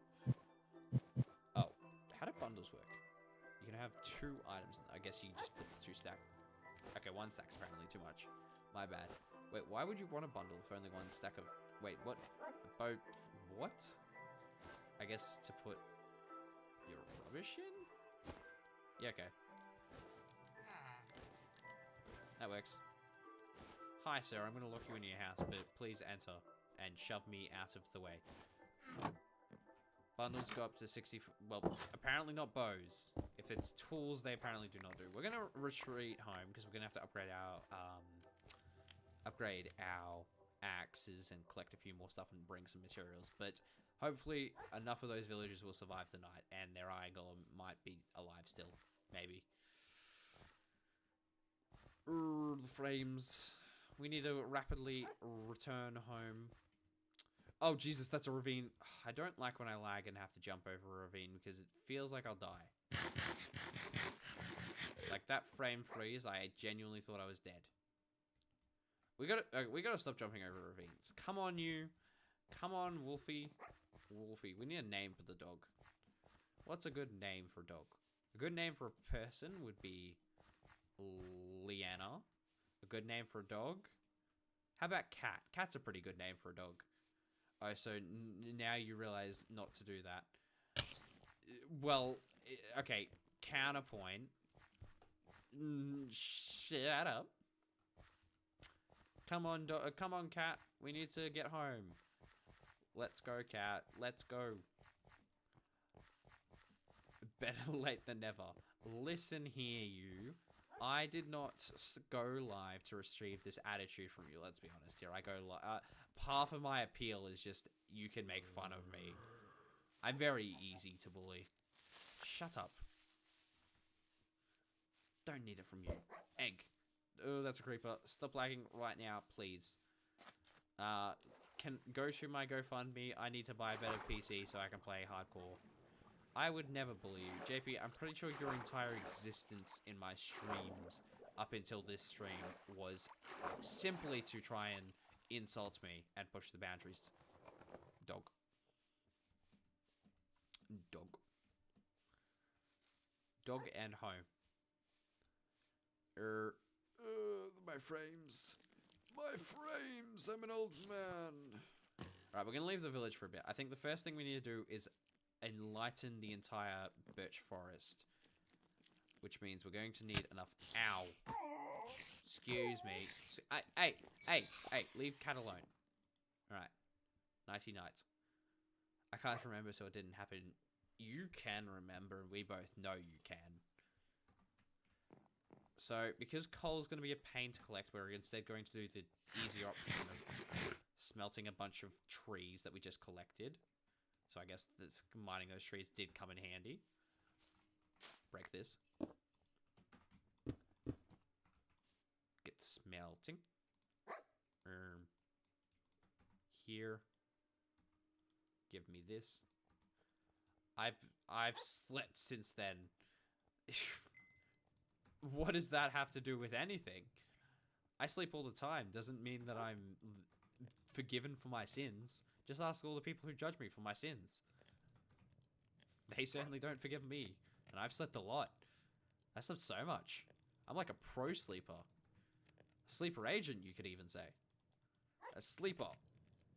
Oh, how do bundles work? You can have 2 items. I guess you just put 2 stack. Okay, 1 stack's apparently too much. My bad. Wait, why would you want a bundle if only 1 stack of... Wait, what? About... What? I guess to put your rubbish in? Yeah, okay. That works. Hi, sir. I'm going to lock you in your house, but please enter and shove me out of the way. Bundles go up to 60... Well, apparently not bows. If it's tools, they apparently do not do. We're going to retreat home because we're going to have to upgrade our axes and collect a few more stuff and bring some materials. But hopefully enough of those villagers will survive the night and their iron golem might be alive still. Maybe. The frames. We need to rapidly return home. Oh, Jesus, that's a ravine. I don't like when I lag and have to jump over a ravine because it feels like I'll die. Like, that frame freeze, I genuinely thought I was dead. We gotta stop jumping over ravines. Come on, you. Come on, Wolfie. Wolfie. We need a name for the dog. What's a good name for a dog? A good name for a person would be Leanna. A good name for a dog? How about cat? Cat's a pretty good name for a dog. Oh, so now you realize not to do that. Well, okay, counterpoint. Shut up. Come on, come on, cat. We need to get home. Let's go, cat. Let's go. Better late than never. Listen here, you. I did not go live to receive this attitude from you. Let's be honest here. I go live. Half of my appeal is just you can make fun of me. I'm very easy to bully. Shut up. Don't need it from you. Egg. Oh, that's a creeper. Stop lagging right now, please. Can go to my GoFundMe. I need to buy a better PC so I can play hardcore. I would never bully you. JP, I'm pretty sure your entire existence in my streams up until this stream was simply to try and insult me and push the boundaries. Dog. Dog. Dog and home. My frames. My frames. I'm an old man. Alright, we're going to leave the village for a bit. I think the first thing we need to do is enlighten the entire birch forest. Which means we're going to need enough... Ow. Excuse me. Hey, leave cat alone. Alright. Nighty night. I can't remember, so it didn't happen. You can remember. We both know you can. So, because coal's going to be a pain to collect, we're instead going to do the easier option of smelting a bunch of trees that we just collected. So I guess this, mining those trees did come in handy. Break this. Smelting. Here. Give me this. I've slept since then. What does that have to do with anything? I sleep all the time. Doesn't mean that I'm forgiven for my sins. Just ask all the people who judge me for my sins. They certainly don't forgive me. And I've slept a lot. I've slept so much. I'm like a pro sleeper. A sleeper agent, you could even say. A sleeper.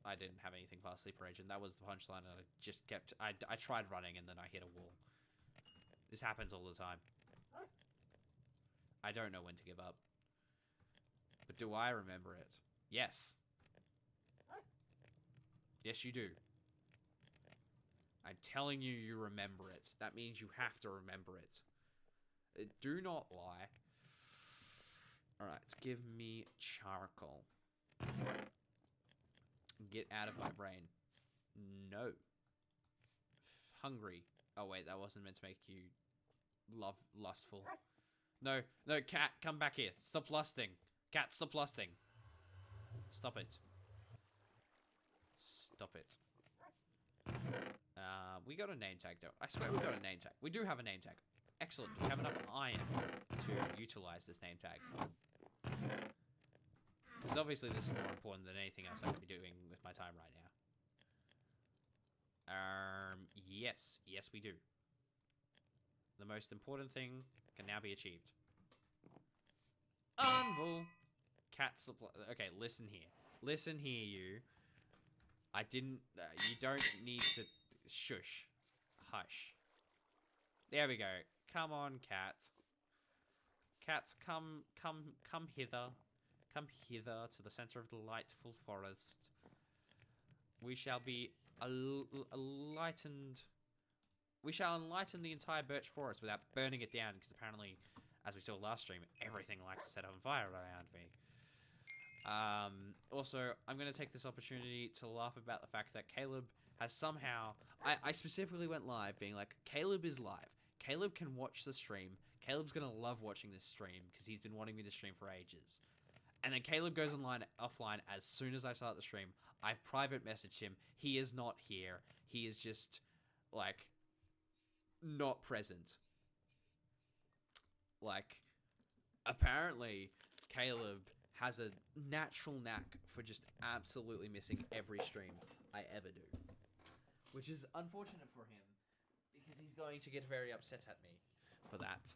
I didn't have anything past sleeper agent. That was the punchline, and I just kept... I tried running, and then I hit a wall. This happens all the time. I don't know when to give up. But do I remember it? Yes. Yes, you do. I'm telling you, you remember it. That means you have to remember it. Do not lie. Alright, give me charcoal. Get out of my brain. No. Hungry. Oh, wait, that wasn't meant to make you lustful. No, no, cat, come back here. Stop lusting. Cat, stop lusting. Stop it. Stop it. We got a name tag, though. I swear we got a name tag. We do have a name tag. Excellent. We have enough iron to utilize this name tag. Because obviously this is more important than anything else I could be doing with my time right now. Yes. Yes, we do. The most important thing can now be achieved. Unvul. Cat supply. Okay, listen here. Listen here, you. I didn't... you don't need to... Shush. Hush. There we go. Come on, cat. Cats, come hither. Come hither to the center of the delightful forest. We shall be enlightened. We shall enlighten the entire birch forest without burning it down, because apparently, as we saw last stream, everything likes to set on fire around me. Also, I'm going to take this opportunity to laugh about the fact that Caleb has somehow... I specifically went live being like, Caleb is live. Caleb can watch the stream. Caleb's going to love watching this stream because he's been wanting me to stream for ages. And then Caleb goes offline as soon as I start the stream. I've private messaged him. He is not here. He is just, like, not present. Like, apparently, Caleb has a natural knack for just absolutely missing every stream I ever do. Which is unfortunate for him, because he's going to get very upset at me for that.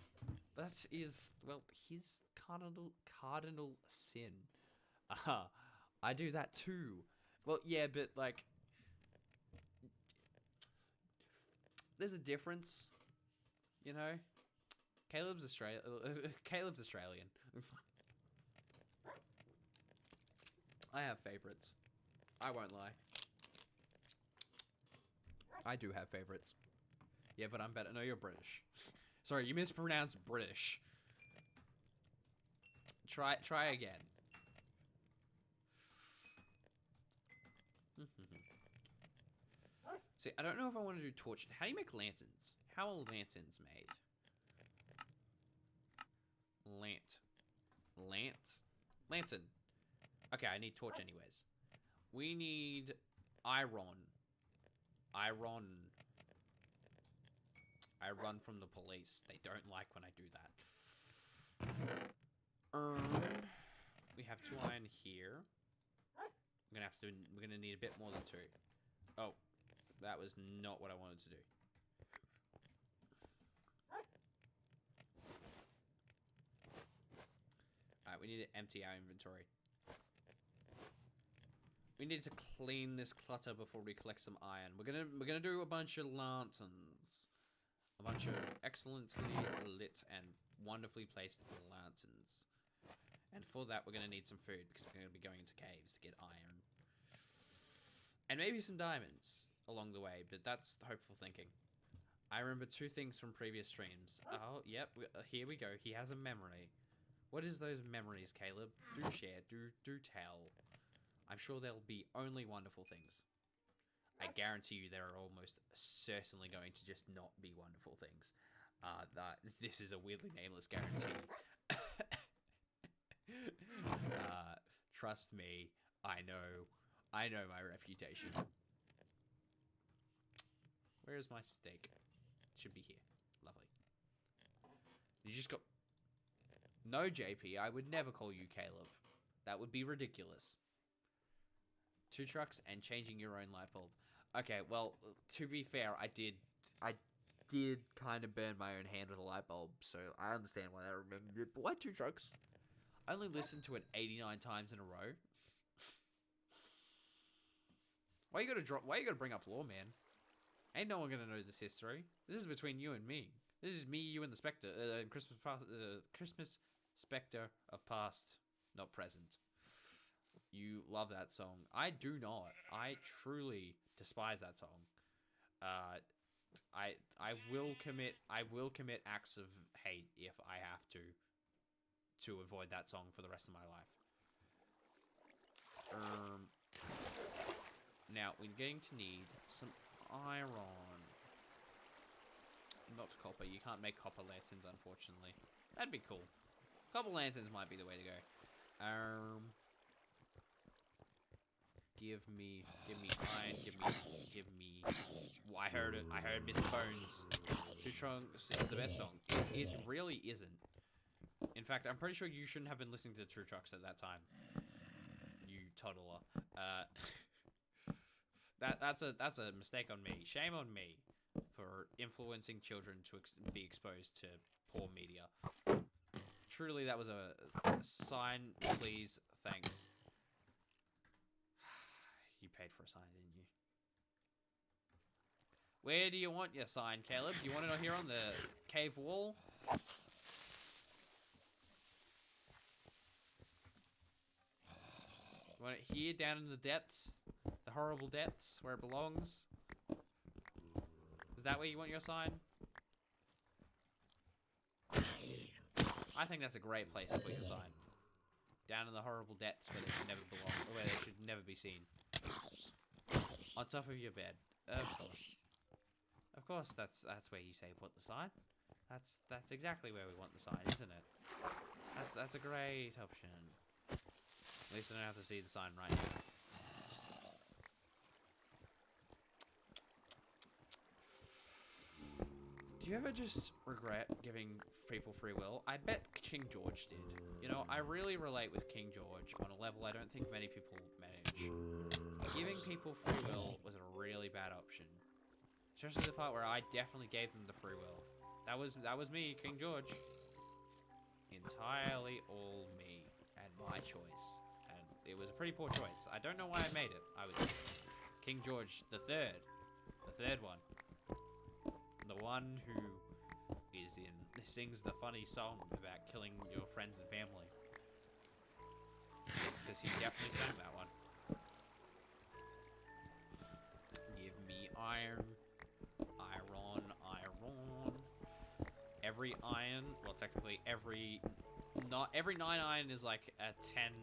That is, well, his cardinal sin. I do that too. Well, yeah, but, like, there's a difference, you know? Caleb's Australian. I have favorites. I won't lie. I do have favorites. Yeah, but I'm better. No, you're British. Sorry, you mispronounced British. Try again. See, I don't know if I want to do torch. How do you make lanterns? How are lanterns made? Lantern. Okay, I need torch anyways. We need iron. I run from the police. They don't like when I do that. We have 2 iron here. We're gonna need a bit more than 2. Oh, that was not what I wanted to do. Alright, we need to empty our inventory. We need to clean this clutter before we collect some iron. We're gonna do a bunch of lanterns. A bunch of excellently lit and wonderfully placed lanterns. And for that, we're gonna need some food, because we're gonna be going into caves to get iron. And maybe some diamonds along the way, but that's hopeful thinking. I remember 2 things from previous streams. Oh, yep, here we go. He has a memory. What is those memories, Caleb? Do share, do tell. I'm sure there'll be only wonderful things. I guarantee you there are almost certainly going to just not be wonderful things. This is a weirdly nameless guarantee. Trust me, I know my reputation. Where is my steak? It should be here. Lovely. You just got... No, JP, I would never call you Caleb. That would be ridiculous. 2 trucks and changing your own light bulb. Okay, well, to be fair, I did kind of burn my own hand with a light bulb, so I understand why I remembered it. But why 2 trucks? I only listened to it 89 times in a row. Why you gotta bring up lore, man? Ain't no one gonna know this history. This is between you and me. This is me, you, and the Spectre. Christmas Spectre of past, not present. You love that song. I do not. I truly despise that song. I will commit acts of hate if I have to avoid that song for the rest of my life. Now we're going to need some iron. Not copper. You can't make copper lanterns, unfortunately. That'd be cool. Copper lanterns might be the way to go. Give me iron. Give me. Well, I heard it. I heard Mr. Bones. Too Strong is the best song. It really isn't. In fact, I'm pretty sure you shouldn't have been listening to True Trucks at that time. You toddler. That's a mistake on me. Shame on me for influencing children to be exposed to poor media. Truly, that was a sign. Please, thanks. You paid for a sign, didn't you? Where do you want your sign, Caleb? Do you want it here on the cave wall? You want it here, down in the depths? The horrible depths, where it belongs? Is that where you want your sign? I think that's a great place to put your sign. Down in the horrible depths where they should never belong, or where they should never be seen. On top of your bed. Of course. Of course, that's where you say put the sign. That's exactly where we want the sign, isn't it? That's a great option. At least I don't have to see the sign right now. Do you ever just regret giving people free will? I bet King George did. You know, I really relate with King George on a level I don't think many people manage. Giving people free will was a really bad option. Especially the part where I definitely gave them the free will. That was me, King George. Entirely all me and my choice. And it was a pretty poor choice. I don't know why I made it. I was King George the third. The third one. The one who sings the funny song about killing your friends and family. Yes, because he definitely sang that one. Give me iron. Iron. Every iron, well, technically every 9 iron is like a 10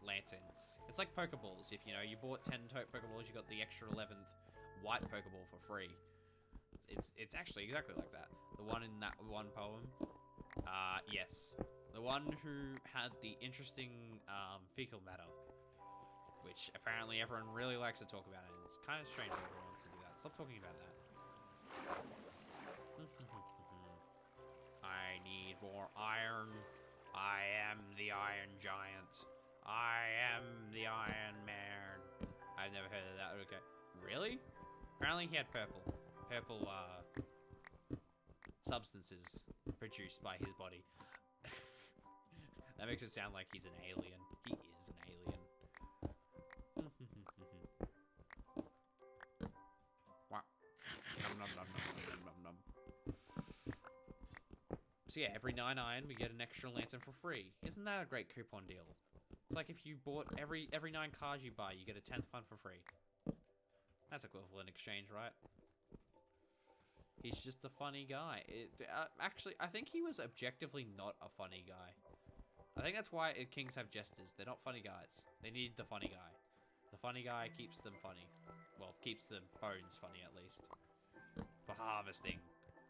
lanterns. It's like Pokeballs. If you bought 10 Pokeballs, you got the extra 11th white Pokeball for free. It's actually exactly like that. The one in that one poem. Yes. The one who had the interesting fecal matter. Which apparently everyone really likes to talk about, and it's kind of strange that everyone wants to do that. Stop talking about that. I need more iron. I am the Iron Giant. I am the Iron Man. I've never heard of that. Okay. Really? Apparently he had purple substances produced by his body. That makes it sound like he's an alien. He is an alien. So yeah, every 9 iron we get an extra lantern for free. Isn't that a great coupon deal? It's like if you bought every 9 cars you buy, you get a 10th one for free. That's equivalent exchange, right? He's just a funny guy. Actually, I think he was objectively not a funny guy. I think that's why kings have jesters. They're not funny guys. They need the funny guy. The funny guy keeps them funny. Well, keeps the bones funny at least. For harvesting.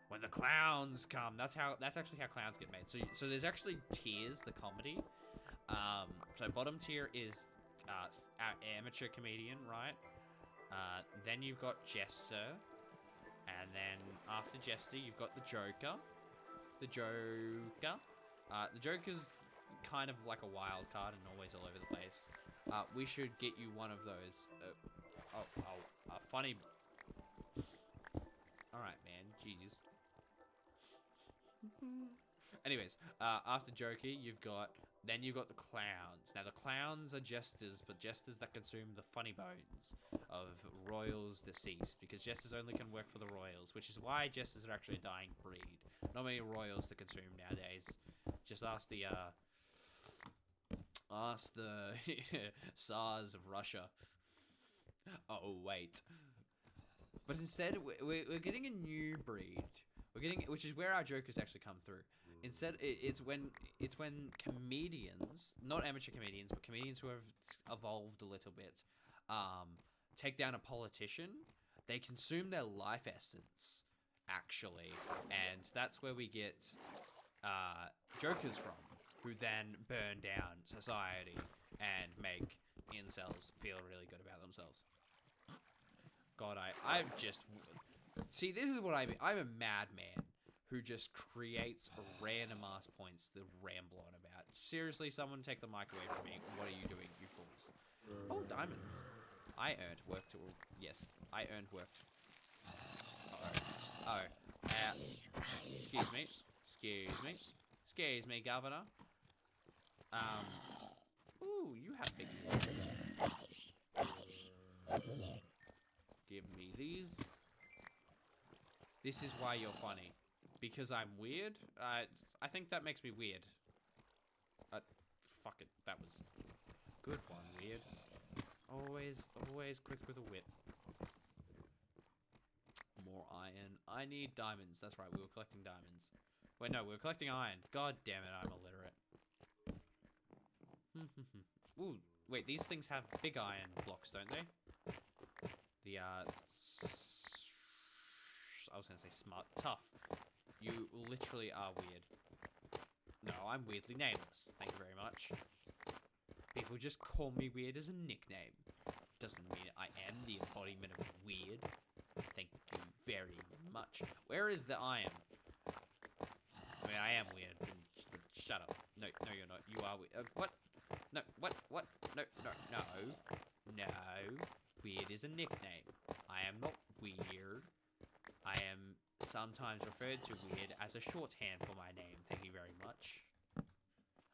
When the clowns come, that's actually how clowns get made. So there's actually Tears, the comedy. So bottom tier is our amateur comedian, right? Then you've got Jester, and then after Jester, you've got the Joker. The Joker's kind of like a wild card and always all over the place. We should get you one of those. Funny. All right, man. Jeez. Anyways, after Joker, you've got the clowns. Now the clowns are jesters, but jesters that consume the funny bones of royals deceased, because jesters only can work for the royals, which is why jesters are actually a dying breed. Not many royals to consume nowadays. Just ask the Tsars of Russia. Oh wait, but instead we're getting a new breed. Which is where our jokers actually come through. Instead, it's when comedians, not amateur comedians, but comedians who have evolved a little bit, take down a politician. They consume their life essence, actually, and that's where we get jokers from, who then burn down society and make incels feel really good about themselves. God, I'm just... See, this is what I mean. I'm a madman who just creates random ass points to ramble on about. Seriously, someone take the mic away from me. What are you doing, you fools? Oh, diamonds. I earned work to... Yes, I earned work. Excuse me. Excuse me, Governor. Ooh, you have big ears. Give me these. This is why you're funny. Because I'm weird? I think that makes me weird. Fuck it. That was a good one, weird. Always quick with a wit. More iron. I need diamonds. That's right, we were collecting diamonds. Wait, no, we were collecting iron. God damn it, I'm illiterate. Ooh, wait, these things have big iron blocks, don't they? The, I was gonna say smart. Tough. You literally are weird. No, I'm weirdly nameless. Thank you very much. People just call me weird as a nickname. Doesn't mean I am the embodiment of weird. Thank you very much. Where is the iron? I mean, I am weird. Shut up. No, you're not. You are weird. What? No, what? No. Weird is a nickname. I am not weird. I am sometimes referred to weird as a shorthand for my name. Thank you very much.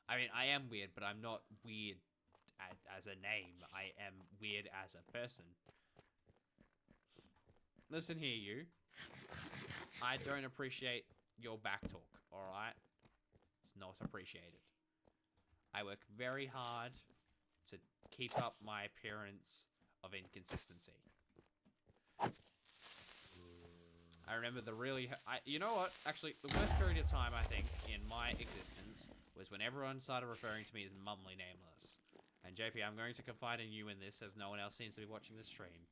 I mean, I am weird, but I'm not weird as a name. I am weird as a person. Listen here, you. I don't appreciate your back talk, alright? It's not appreciated. I work very hard to keep up my appearance of inconsistency. I remember the really... you know what? Actually, the worst period of time, I think, in my existence was when everyone started referring to me as Mumly Nameless. And JP, I'm going to confide in you in this, as no one else seems to be watching the stream.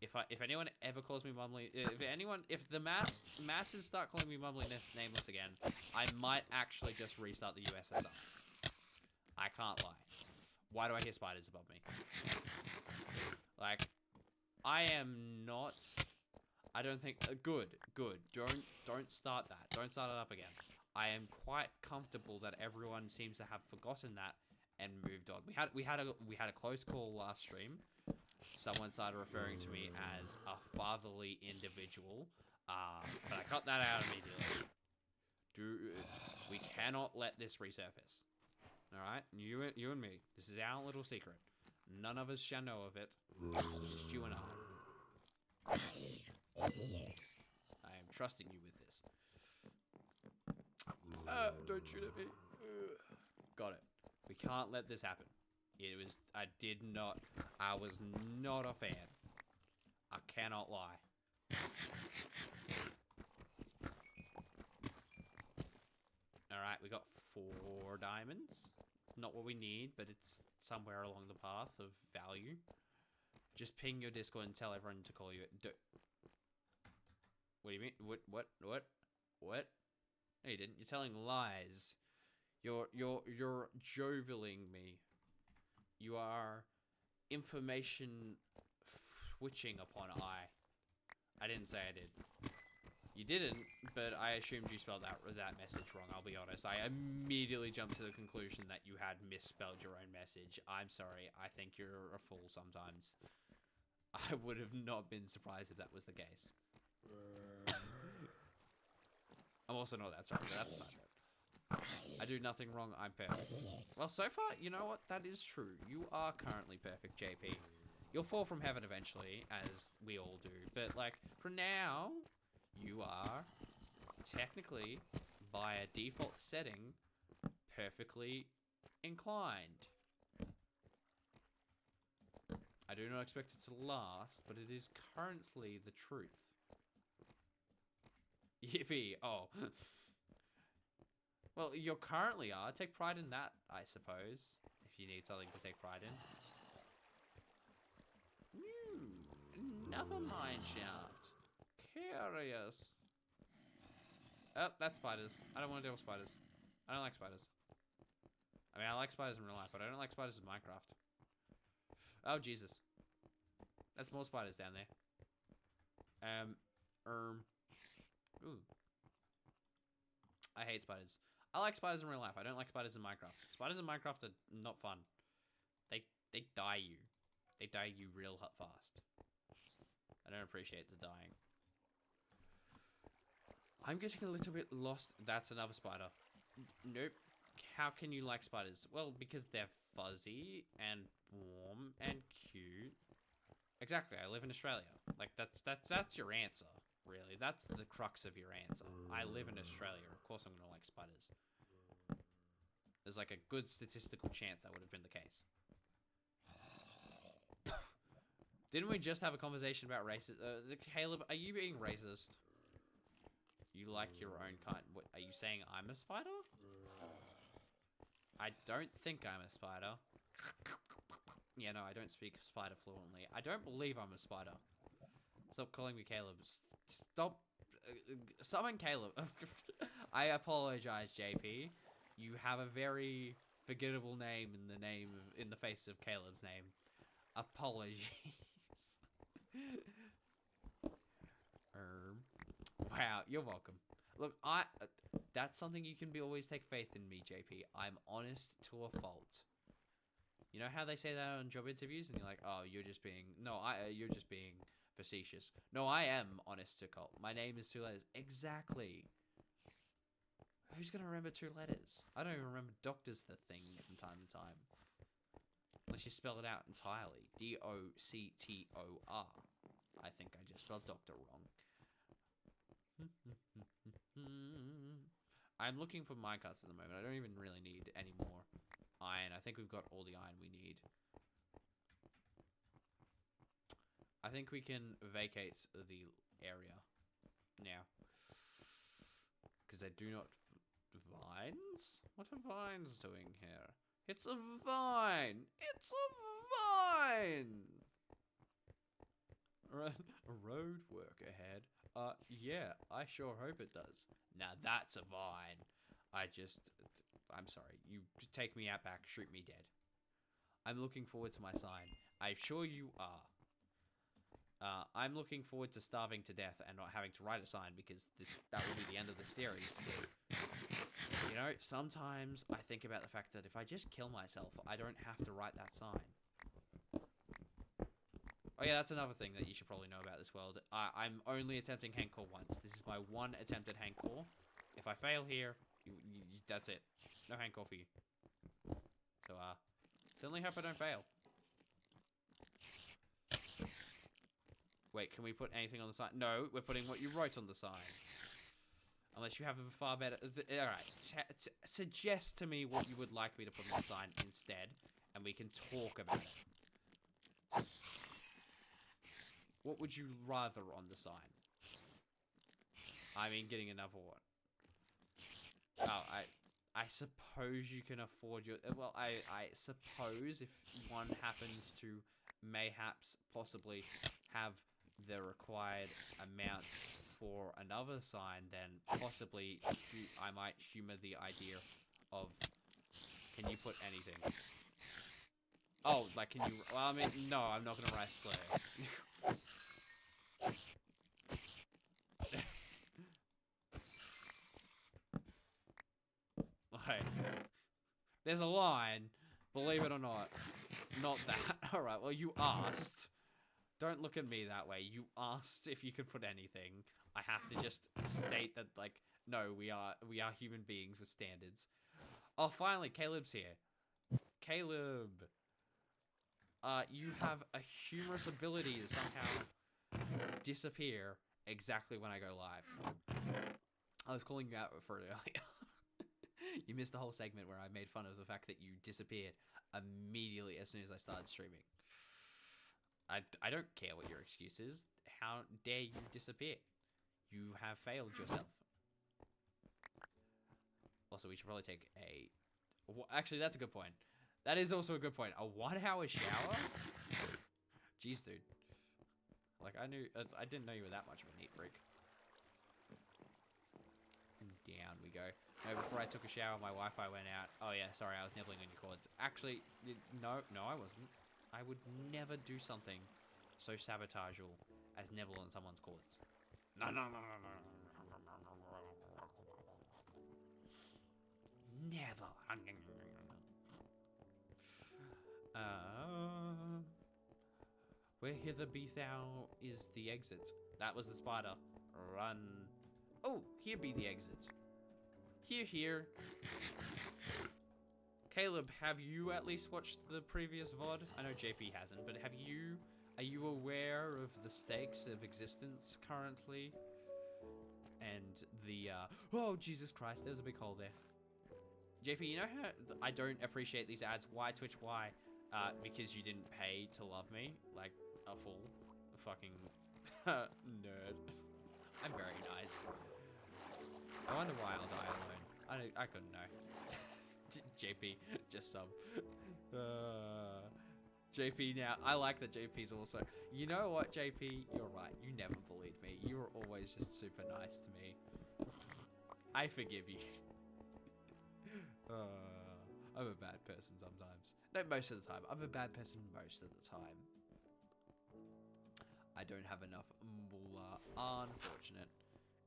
If anyone ever calls me Mumly... If the masses start calling me Mumly Nameless again, I might actually just restart the USSR. I can't lie. Why do I hear spiders above me? Like, I am not... I don't think... Good. Don't start that. Don't start it up again. I am quite comfortable that everyone seems to have forgotten that and moved on. We had a close call last stream. Someone started referring to me as a fatherly individual, but I cut that out immediately. We cannot let this resurface. Alright? You and me. This is our little secret. None of us shall know of it. Just you and I. I am trusting you with this. Don't shoot at me. Got it. We can't let this happen. I was not a fan. I cannot lie. Alright, we got 4 diamonds. Not what we need, but it's somewhere along the path of value. Just ping your Discord and tell everyone to call you. What do you mean? What? No, you didn't. You're telling lies. You're jovialing me. You are information switching upon I. I didn't say I did. You didn't, but I assumed you spelled that message wrong, I'll be honest. I immediately jumped to the conclusion that you had misspelled your own message. I'm sorry, I think you're a fool sometimes. I would have not been surprised if that was the case. I'm also not that sorry, but that's a side note. I do nothing wrong, I'm perfect. Well, so far, you know what? That is true. You are currently perfect, JP. You'll fall from heaven eventually, as we all do. But, like, for now, you are, technically, by a default setting, perfectly inclined. I do not expect it to last, but it is currently the truth. Yippee. Oh. Well, you currently are. Take pride in that, I suppose. If you need something to take pride in. Another mine shaft. Curious. Oh, that's spiders. I don't want to deal with spiders. I don't like spiders. I mean, I like spiders in real life, but I don't like spiders in Minecraft. Oh, Jesus. That's more spiders down there. Ooh. I hate spiders. I like spiders in real life. I don't like spiders in Minecraft. Spiders in Minecraft are not fun. They die you. They die you real fast. I don't appreciate the dying. I'm getting a little bit lost. That's another spider. Nope. How can you like spiders? Well, because they're fuzzy and warm and cute. Exactly. I live in Australia. Like that's your answer, really. That's the crux of your answer. I live in Australia. Of course I'm going to like spiders. There's like a good statistical chance that would have been the case. Didn't we just have a conversation about racist? Caleb, are you being racist? You like your own kind. What, are you saying I'm a spider? I don't think I'm a spider. Yeah, no, I don't speak spider fluently. I don't believe I'm a spider. Stop calling me Caleb. Stop. Summon Caleb. I apologize, JP. You have a very forgettable name in the face of Caleb's name. Apologies. Wow, you're welcome. Look, that's something you can always take faith in me, JP. I'm honest to a fault. You know how they say that on job interviews, and you're like, "Oh, you're just being you're just being facetious." No, I am honest to cult. My name is 2 letters. Exactly. Who's gonna remember 2 letters? I don't even remember doctor's the thing from time to time. Unless you spell it out entirely. D-O-C-T-O-R. I think I just spelled doctor wrong. I'm looking for minecarts at the moment. I don't even really need any more iron. I think we've got all the iron we need. I think we can vacate the area now. Because I do not... Vines? What are vines doing here? It's a vine! It's a vine! A road work ahead. Yeah, I sure hope it does. Now that's a vine. I'm sorry. You take me out back, shoot me dead. I'm looking forward to my sign. I'm sure you are. I'm looking forward to starving to death and not having to write a sign because that will be the end of the series. You know, sometimes I think about the fact that if I just kill myself, I don't have to write that sign. Oh yeah, that's another thing that you should probably know about this world. I'm only attempting Handcore once. This is my one attempt at Handcore. If I fail here, that's it. No Handcore for you. So, certainly hope I don't fail. Wait, can we put anything on the sign? No, we're putting what you wrote on the sign. Unless you have a far better... Alright, suggest to me what you would like me to put on the sign instead, and we can talk about it. What would you rather on the sign? I mean, getting another one. Oh, I suppose you can afford your... Well, I suppose if one happens to mayhaps possibly have the required amount for another sign, then possibly I might humor the idea of... Can you put anything? Oh, like, can you... Well, I mean, no, I'm not gonna write slow. Like, there's a line, believe it or not. Not that. Alright, well, you asked. Don't look at me that way. You asked if you could put anything. I have to just state that, like, no, we are human beings with standards. Oh, finally, Caleb's here. Caleb. You have a humorous ability to somehow disappear exactly when I go live. I was calling you out for it earlier. You missed the whole segment where I made fun of the fact that you disappeared immediately as soon as I started streaming. I don't care what your excuse is. How dare you disappear? You have failed yourself. Also, we should probably take a... Actually, that's a good point. That is also a good point. A 1 hour shower? Jeez, dude. Like, I didn't know you were that much of a neat freak. Down we go. No, before I took a shower, my Wi-Fi went out. Oh yeah, sorry, I was nibbling on your cords. Actually, no, I wasn't. I would never do something so sabotageal as nibble on someone's cords. No. Never. Where hither be thou is the exit. That was the spider. Run. Oh, here be the exit. Here. Caleb, have you at least watched the previous VOD? I know JP hasn't, but are you aware of the stakes of existence currently? And the, oh, Jesus Christ, there's a big hole there. JP, you know how I don't appreciate these ads? Why, Twitch, why? Because you didn't pay to love me, like a fool. A fucking nerd. I'm very nice. I wonder why I'll die alone. I couldn't know. JP, just sub. JP now. I like that JP's also... You know what, JP? You're right. You never bullied me. You were always just super nice to me. I forgive you. I'm a bad person sometimes. No, most of the time. I'm a bad person most of the time. I don't have enough moolah. Unfortunate.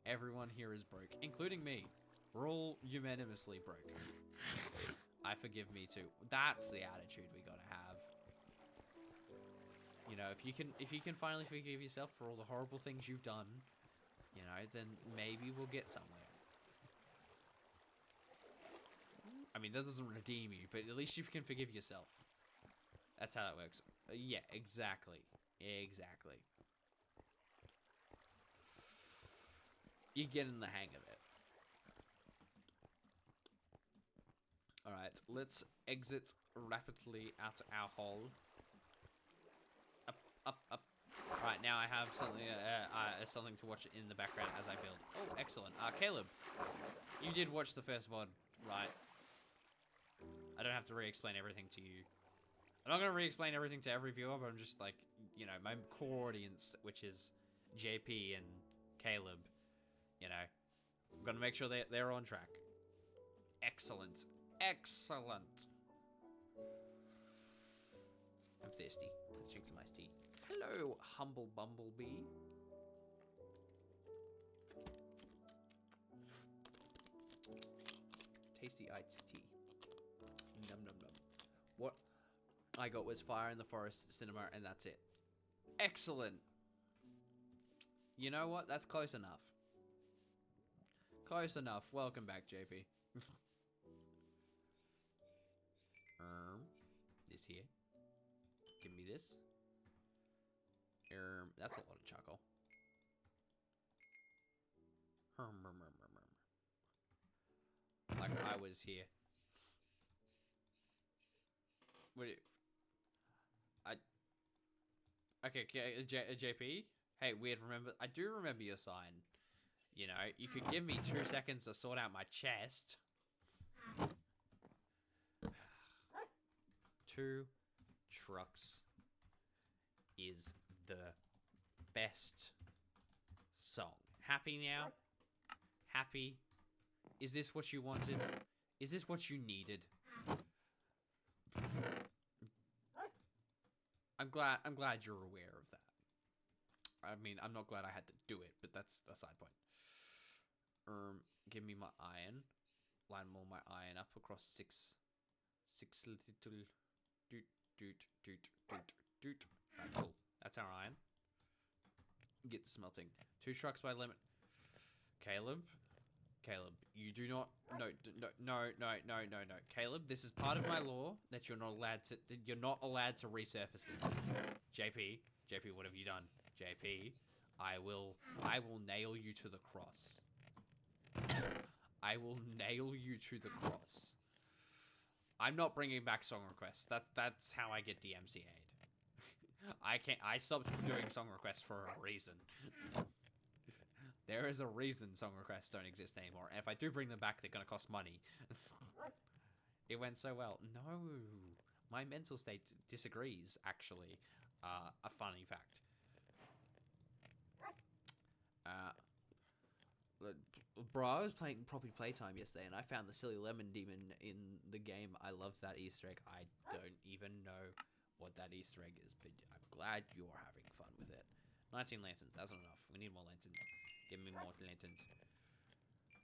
Everyone here is broke, including me. We're all unanimously broke. I forgive me too. That's the attitude we gotta have. You know, if you can finally forgive yourself for all the horrible things you've done, you know, then maybe we'll get somewhere. I mean, that doesn't redeem you, but at least you can forgive yourself. That's how it works. Yeah, exactly. Exactly. You're getting the hang of it. Alright, let's exit rapidly out our hole. Up. Alright, now I have something to watch in the background as I build. Oh, excellent. Caleb, you did watch the first VOD, right? I don't have to re-explain everything to you. I'm not going to re-explain everything to every viewer, but I'm just like, you know, my core audience, which is JP and Caleb, you know, I'm going to make sure they're on track. Excellent. Excellent. I'm thirsty. Let's drink some iced tea. Hello, humble bumblebee. Tasty iced tea. Num num num. What I got was Fire in the Forest Cinema, and that's it. Excellent. You know what? That's close enough. Close enough. Welcome back, JP. This here. Give me this. That's a lot of charcoal. Like I was here. What? Okay, JP. Hey, weird. I do remember your sign. You know, you could give me 2 seconds to sort out my chest. 2 trucks is the best song. Happy now? Happy? Is this what you wanted? Is this what you needed? I'm glad you're aware of that. I mean, I'm not glad I had to do it, but that's a side point. Give me my iron. Line all my iron up across six little doot. Right, cool. That's our iron. Get the smelting. 2 trucks by limit. Caleb, you do not. No. Caleb, this is part of my law that you're not allowed to resurface this. JP, what have you done? JP, I will nail you to the cross. I will nail you to the cross. I'm not bringing back song requests. That's how I get DMCA'd. I stopped doing song requests for a reason. There is a reason song requests don't exist anymore. And if I do bring them back, they're gonna cost money. It went so well. No, my mental state disagrees. Actually, a funny fact. Bro, I was playing Property Playtime yesterday, and I found the silly lemon demon in the game. I love that Easter egg. I don't even know what that Easter egg is, but I'm glad you're having fun with it. 19 lanterns. That's not enough. We need more lanterns. Give me more lanterns.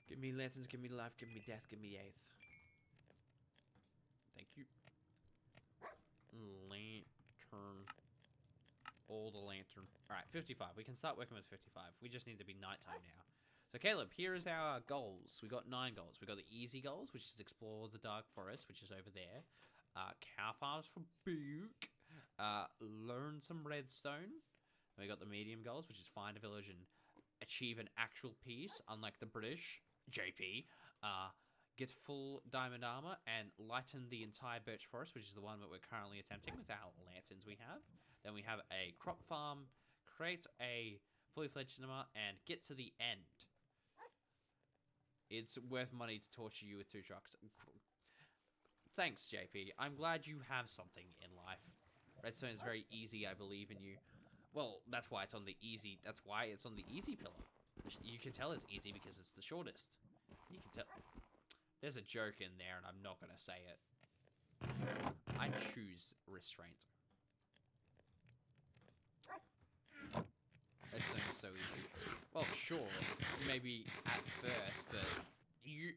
Give me lanterns. Give me life. Give me death. Give me eighth. Thank you. Lantern. All the lantern. Alright, 55. We can start working with 55. We just need to be nighttime now. So Caleb, here is our goals. We got 9 goals. We got the easy goals, which is explore the dark forest, which is over there. Cow farms for Buke. Learn some redstone. We got the medium goals, which is find a village and achieve an actual peace, unlike the British. JP. Get full diamond armor and lighten the entire birch forest, which is the one that we're currently attempting with our lanterns we have. Then we have a crop farm, create a fully fledged cinema, and get to the end. It's worth money to torture you with 2 trucks. Thanks, JP. I'm glad you have something in life. Redstone is very easy. I believe in you. Well, that's why it's on the easy. That's why it's on the easy pillar. You can tell it's easy because it's the shortest. You can tell. There's a joke in there, and I'm not gonna say it. I choose restraint. Redstone is so easy. Well, sure, maybe at first, but you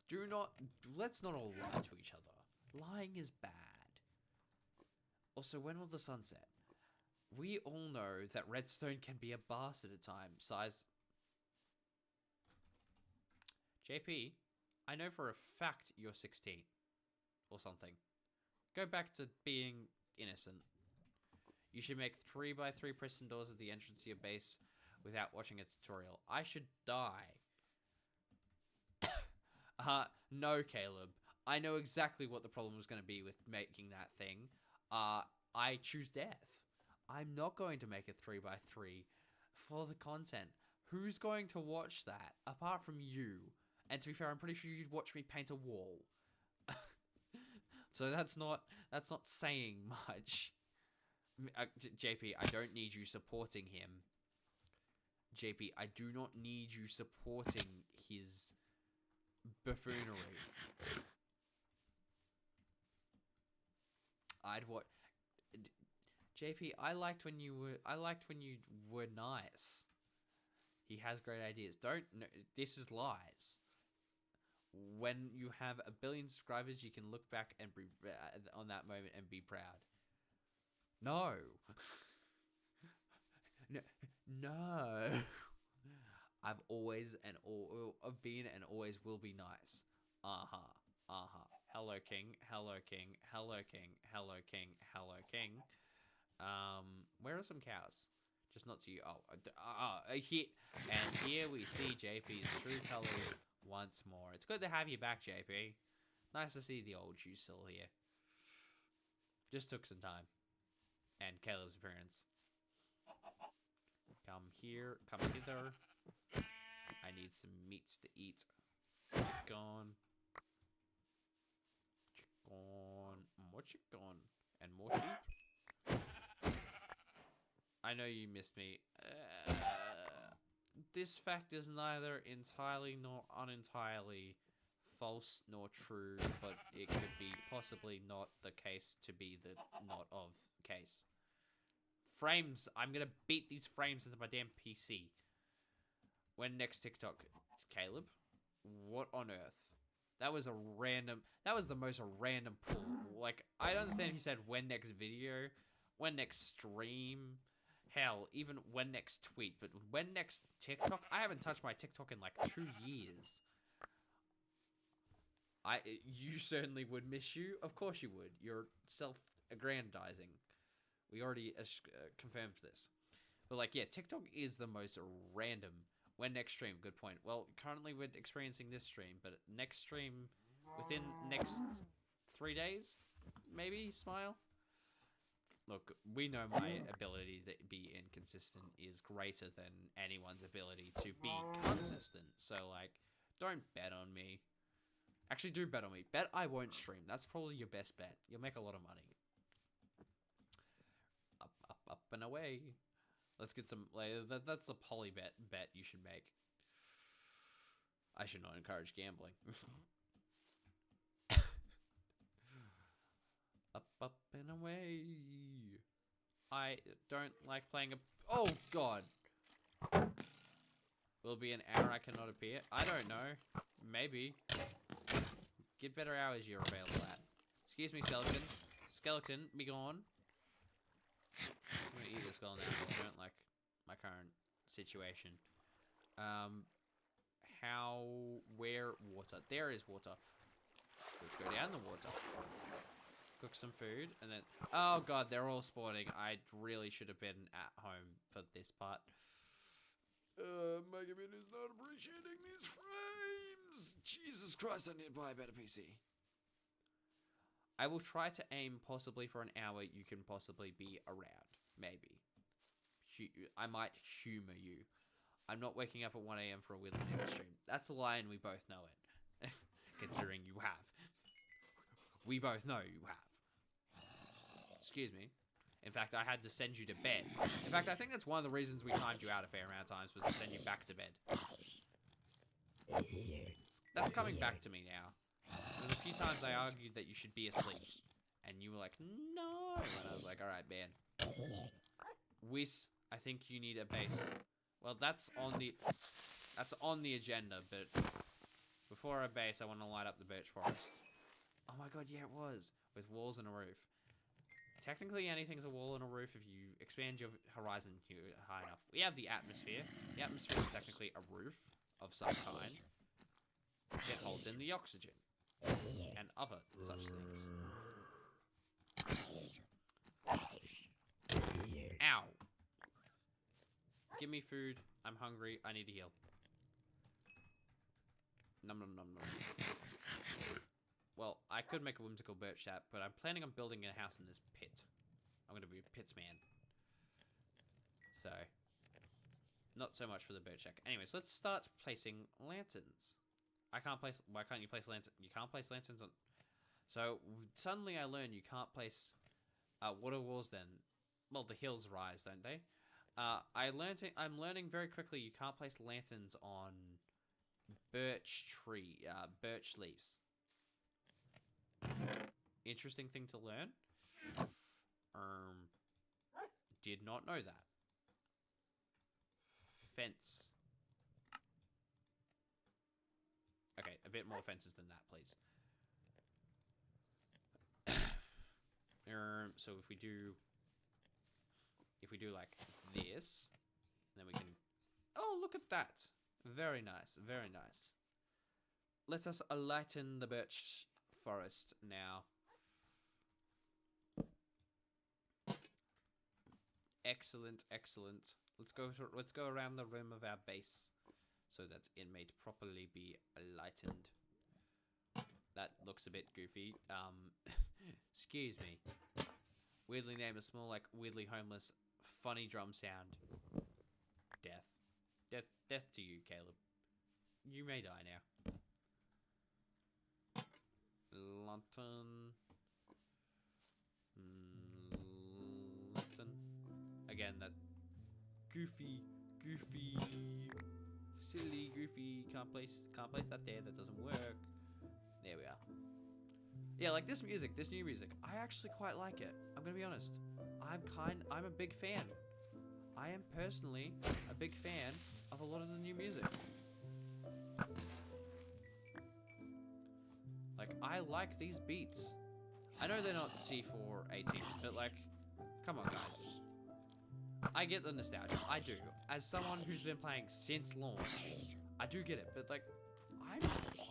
do not. Let's not all lie to each other. Lying is bad. Also, when will the sun set? We all know that redstone can be a bastard at times. Size. JP, I know for a fact you're 16 or something. Go back to being innocent. You should make 3x3 prison doors at the entrance to your base without watching a tutorial. I should die. No, Caleb. I know exactly what the problem was going to be with making that thing. I choose death. I'm not going to make a 3x3 for the content. Who's going to watch that apart from you? And to be fair, I'm pretty sure you'd watch me paint a wall. So that's not saying much. JP, I don't need you supporting him. JP, I do not need you supporting his buffoonery. I'd what? JP, I liked when you were nice. He has great ideas. Don't. No, this is lies. When you have 1 billion subscribers, you can look back and be on that moment and be proud. No. No. I've always been and always will be nice. Hello, King. Hello, King. Hello, King. Hello, King. Hello, King. Where are some cows? Just not to you. Here. And here we see JP's true colors once more. It's good to have you back, JP. Nice to see the old you still here. Just took some time. And Caleb's appearance. Come here. Come hither. I need some meats to eat. Chicken. More chicken. And more sheep. I know you missed me. This fact is neither entirely nor unentirely false nor true, but it could be possibly not the case to be the not of case. Frames. I'm gonna beat these frames into my damn PC. When next TikTok, Caleb? What on earth? That was a random. That was the most random pull. Like, I don't understand if he said when next video, when next stream, hell, even when next tweet. But when next TikTok? I haven't touched my TikTok in like 2 years. You certainly would miss you. Of course you would. You're self-aggrandizing. We already confirmed this. But like, yeah, TikTok is the most random. When next stream? Good point. Well, currently we're experiencing this stream, but next stream within next 3 days, maybe. Smile. Look, we know my ability to be inconsistent is greater than anyone's ability to be consistent. So like, don't bet on me. Actually, do bet on me. Bet I won't stream. That's probably your best bet. You'll make a lot of money. Up, up, up and away. Let's get some. Like, that's the poly bet you should make. I should not encourage gambling. Up, up and away. I don't like playing a. Oh God. Will it be an hour I cannot appear? I don't know. Maybe. Get better hours you're available at. Excuse me, skeleton. Skeleton, be gone. I'm gonna eat this skeleton now. I don't like my current situation. Where water? There is water. Let's go down the water. Cook some food, and then... Oh God, they're all spawning. I really should have been at home for this part. My computer's not appreciating these frames. Jesus Christ, I need to buy a better PC. I will try to aim possibly for an hour you can possibly be around. Maybe. I might humor you. I'm not waking up at 1 AM for a Wheelie Neighbor stream. That's a lie and we both know it. Considering you have. We both know you have. Excuse me. In fact, I had to send you to bed. In fact, I think that's one of the reasons we timed you out a fair amount of times, was to send you back to bed. That's coming back to me now. There's a few times I argued that you should be asleep. And you were like, no. And I was like, alright, man. Whis, I think you need a base. Well, that's on the agenda, but before a base, I want to light up the birch forest. Oh my God, yeah, it was. With walls and a roof. Technically, anything's a wall and a roof if you expand your horizon high enough. We have the atmosphere. The atmosphere is technically a roof of some kind. It holds in the oxygen. And other such things. Ow. Give me food. I'm hungry. I need to heal. Nom nom nom nom. Well, I could make a whimsical birch chat, but I'm planning on building a house in this pit. I'm going to be a pits man. So, not so much for the birch shack. Anyways, let's start placing lanterns. I can't place... Why can't you place lanterns? You can't place lanterns on... So, suddenly I learned you can't place water walls then. Well, the hills rise, don't they? I'm learning very quickly you can't place lanterns on birch leaves. Interesting thing to learn. Did not know that. Fence. Okay, a bit more fences than that, please. So if we do like this, then we can... Oh, look at that. Very nice, very nice. Let us lighten the birch forest now. Excellent, excellent. Let's go around the rim of our base so that it may properly be lightened. That looks a bit goofy. Excuse me. Weirdly named a small, like, weirdly homeless, funny drum sound. Death. Death to you, Caleb. You may die now. Lantern. Lantern. Again, that goofy, silly, goofy. Can't place that there. That doesn't work. There we are. Yeah, like this music, this new music, I actually quite like it. I'm gonna be honest. I'm a big fan. I am personally a big fan of a lot of the new music. Like, I like these beats. I know they're not C418, but like, come on guys. I get the nostalgia, I do. As someone who's been playing since launch, I do get it, but like, I'm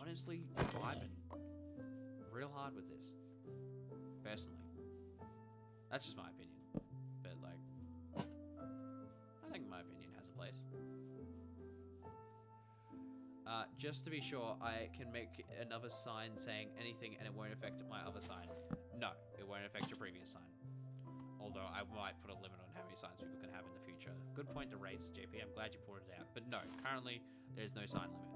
honestly vibing real hard with this, personally. That's just my opinion, but like, I think my opinion has a place. Just to be sure, I can make another sign saying anything and it won't affect my other sign. No, it won't affect your previous sign. Although I might put a limit on how many signs people can have in the future. Good point to raise, JP. I'm glad you pointed it out. But no, currently, there's no sign limit.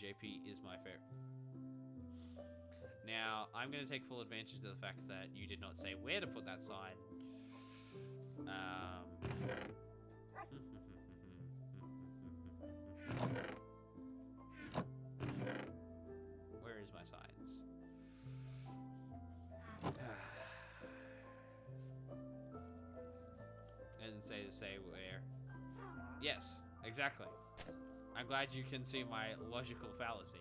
JP is my favorite. Now, I'm going to take full advantage of the fact that you did not say where to put that sign. Where is my signs? And say where. Yes, exactly. I'm glad you can see my logical fallacy.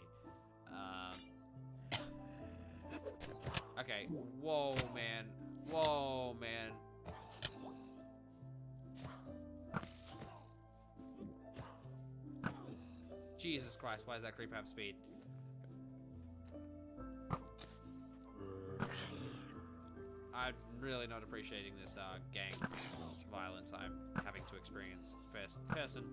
Okay, whoa, man. Whoa, man. Jesus Christ, why does that creep have speed? I'm really not appreciating this gang violence I'm having to experience first person.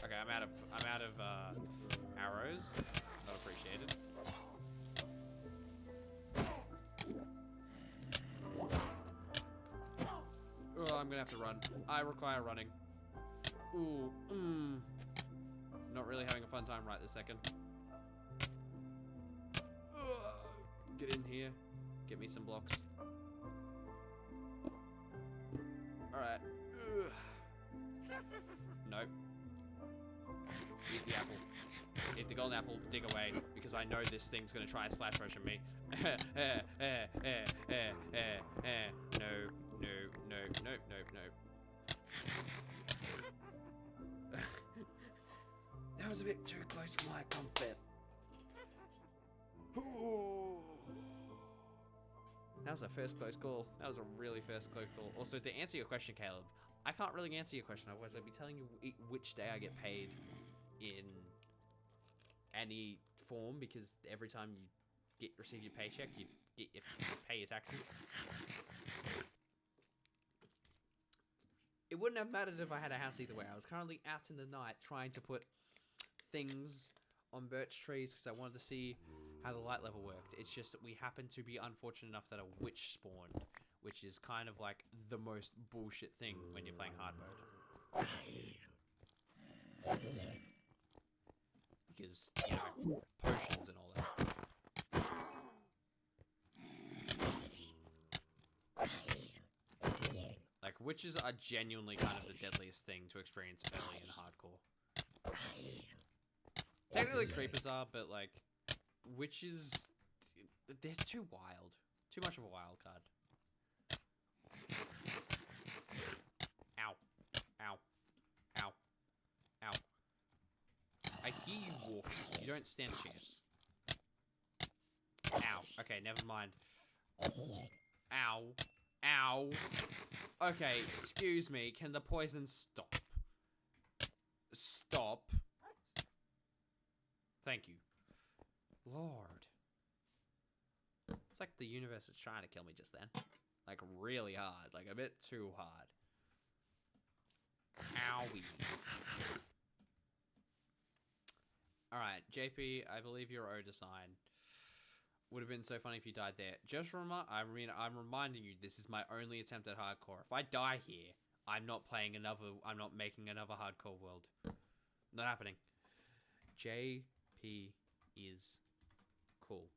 Okay, I'm out of arrows. Not appreciated. Oh, I'm gonna have to run. I require running. Ooh, not really having a fun time right this second. Get in here. Get me some blocks. Alright. Nope. Eat the apple. Eat the golden apple, dig away, because I know this thing's gonna try and splash motion me. No, no. That was a bit too close for my comfort. That was our first close call. That was a really first close call. Also, to answer your question, Caleb, I can't really answer your question, otherwise I'd be telling you which day I get paid in any form, because every time you receive your paycheck, you pay your taxes. It wouldn't have mattered if I had a house either way. I was currently out in the night trying to put things on birch trees because I wanted to see how the light level worked. It's just that we happened to be unfortunate enough that a witch spawned, which is kind of like the most bullshit thing when you're playing hard mode. Because, you know, potions and all that. Like, witches are genuinely kind of the deadliest thing to experience early in hardcore. Technically creepers are, but like, witches, they're too wild. Too much of a wild card. Ow. Ow. Ow. Ow. I hear you walking. You don't stand a chance. Ow. Okay, never mind. Ow. Ow. Okay, excuse me. Can the poison stop? Stop. Thank you. Lord. It's like the universe is trying to kill me just then. Like, really hard. Like, a bit too hard. Owie. Alright, JP, I believe your O design would have been so funny if you died there. Just I'm reminding you, this is my only attempt at hardcore. If I die here, I'm not making another hardcore world. Not happening. JP is Cool.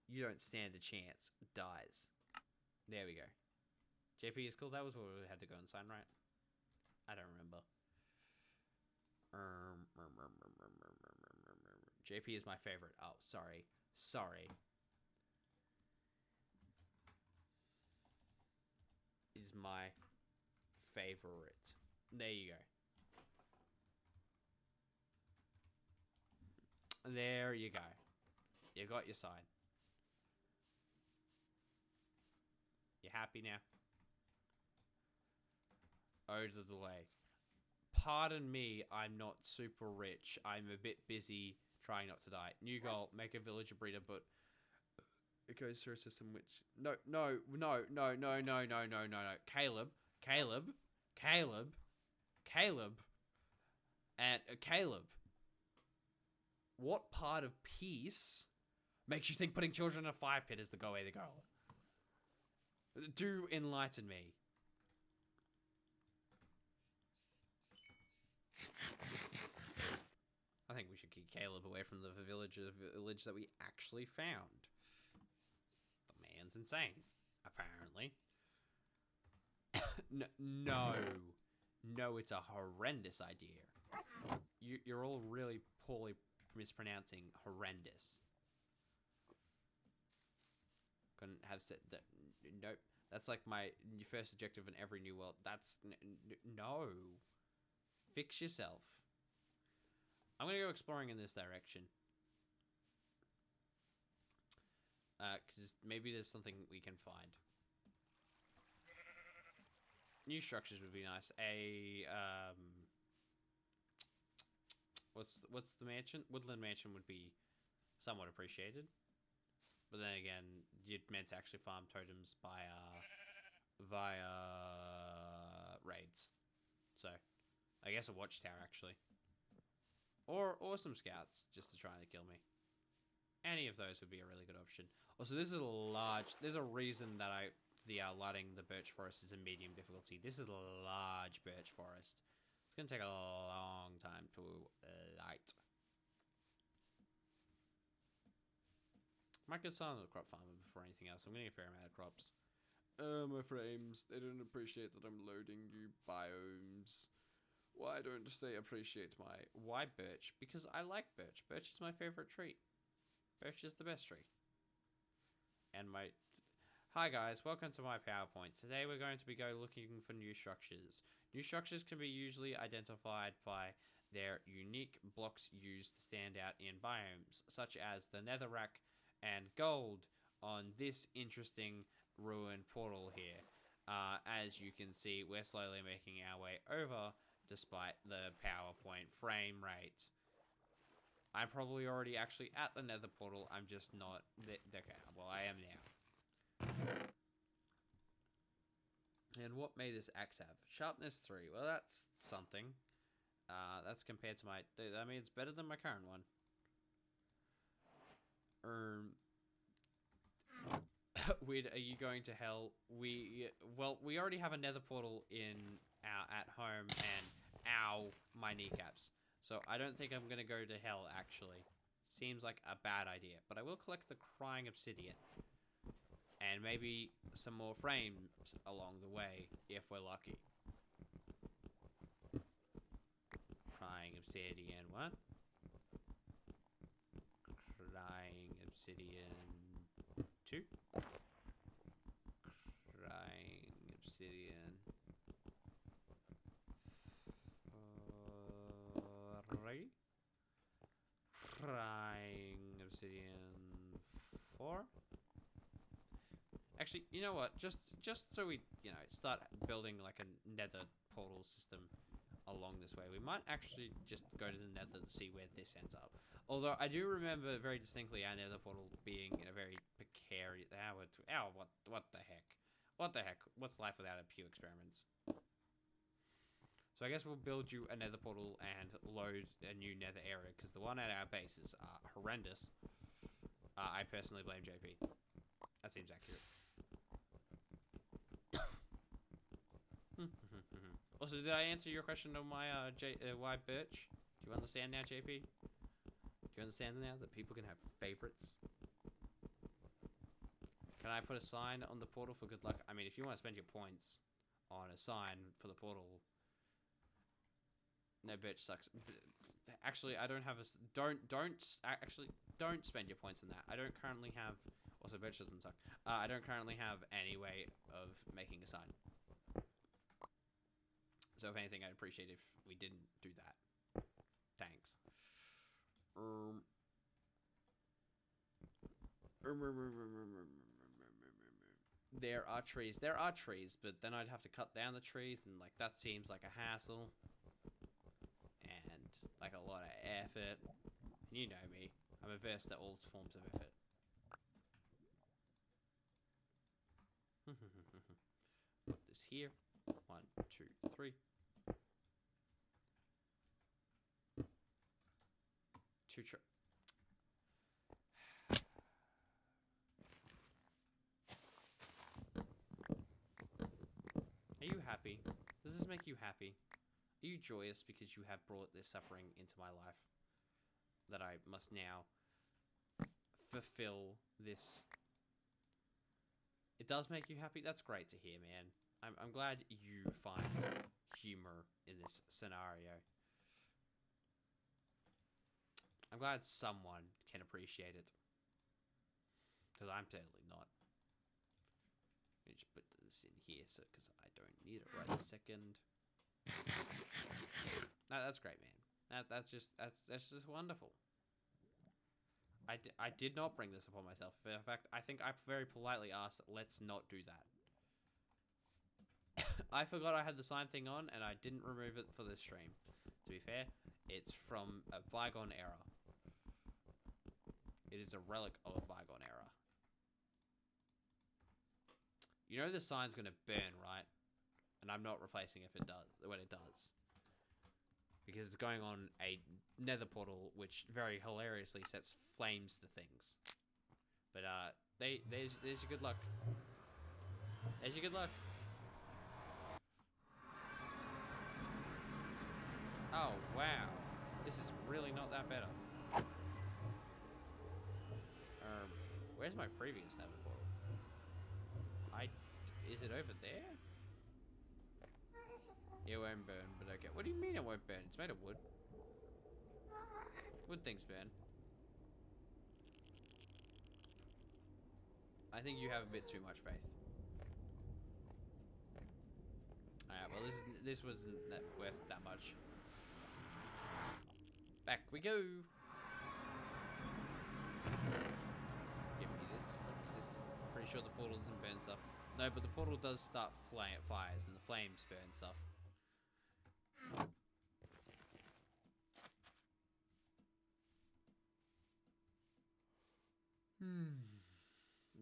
You don't stand a chance. Dies. There we go. JP is cool. That was what we had to go and sign, right? I don't remember. JP is my favorite. Oh, sorry. Sorry. Is my favorite. There you go. There you go. You got your sign. You happy now? Oh, the delay. Pardon me, I'm not super rich. I'm a bit busy trying not to die. New goal, make a villager breeder, but it goes through a system which... No. Caleb. And Caleb. What part of peace makes you think putting children in a fire pit is the way to go? Do enlighten me. I think we should keep Caleb away from the village that we actually found. The man's insane, apparently. No, it's a horrendous idea. You're all really poorly mispronouncing horrendous. Couldn't have said that. Nope. That's like my first objective in every new world. That's no. Fix yourself. I'm gonna go exploring in this direction. Because maybe there's something we can find. New structures would be nice. What's the mansion? Woodland mansion would be somewhat appreciated. But then again, you'd meant to actually farm totems via raids. So, I guess a watchtower actually. Or some scouts just to try and kill me. Any of those would be a really good option. Also, this is a large... There's a reason that lighting the birch forest is a medium difficulty. This is a large birch forest. It's going to take a long time to light. Might get started on the crop farmer before anything else. I'm getting a fair amount of crops. My frames, they don't appreciate that I'm loading new biomes. Why don't they appreciate my... Why birch? Because I like birch. Birch is my favorite tree. Birch is the best tree. And my... Hi guys, welcome to my PowerPoint. Today we're going to be looking for new structures. New structures can be usually identified by their unique blocks used to stand out in biomes, such as the netherrack and gold on this interesting ruined portal here. As you can see, we're slowly making our way over despite the PowerPoint frame rate. I'm probably already actually at the nether portal. I'm just not... Okay, well, I am now. And what may this axe have? Sharpness 3. Well, that's something. That's compared to my... I mean, it's better than my current one. Are you going to hell? We already have a nether portal at home, and my kneecaps. So I don't think I'm gonna go to hell, actually. Seems like a bad idea. But I will collect the crying obsidian. And maybe some more frames along the way, if we're lucky. Crying obsidian, what? Crying obsidian 2. Crying obsidian 3. Crying obsidian 4. Actually, you know what? Just so we, start building like a nether portal system along this way, we might actually just go to the nether to see where this ends up. Although I do remember very distinctly our nether portal being in a very precarious... what the heck? What the heck? What's life without a few experiments? So I guess we'll build you a nether portal and load a new nether area, because the one at our base is horrendous. I personally blame JP. That seems accurate. Also, did I answer your question on my why birch? Do you understand now, JP? Do you understand now that people can have favorites? Can I put a sign on the portal for good luck? I mean, if you want to spend your points on a sign for the portal, no, bitch sucks. Actually, I don't have a. Don't spend your points on that. I don't currently have. Also, bitch doesn't suck. I don't currently have any way of making a sign. So if anything, I'd appreciate if we didn't do that. Thanks. There are trees. There are trees, but then I'd have to cut down the trees, and like that seems like a hassle. And like a lot of effort. And you know me. I'm averse to all forms of effort. Put this here. 1, 2, 3. 2 Are you happy? Does this make you happy? Are you joyous because you have brought this suffering into my life? That I must now fulfill this. It does make you happy? That's great to hear, man. I'm glad you find humor in this scenario. I'm glad someone can appreciate it. Because I'm certainly not. Let me just put this in here so because I don't need it right this second. No, that's great, man. That's just wonderful. I did not bring this upon myself. In fact, I think I very politely asked, let's not do that. I forgot I had the sign thing on, and I didn't remove it for this stream. To be fair, it's from a bygone era. It is a relic of a bygone era. You know the sign's gonna burn, right? And I'm not replacing it if it does, when it does. Because it's going on a nether portal, which very hilariously sets flames to things. But there's your good luck. There's your good luck. Oh wow, this is really not that better. Where's my previous nether portal? Is it over there? It won't burn, but okay. What do you mean it won't burn? It's made of wood. Wood things burn. I think you have a bit too much faith. Alright, well this wasn't worth that much. Back we go. Give me this. Pretty sure the portal doesn't burn stuff. No, but the portal does start fires and the flames burn stuff.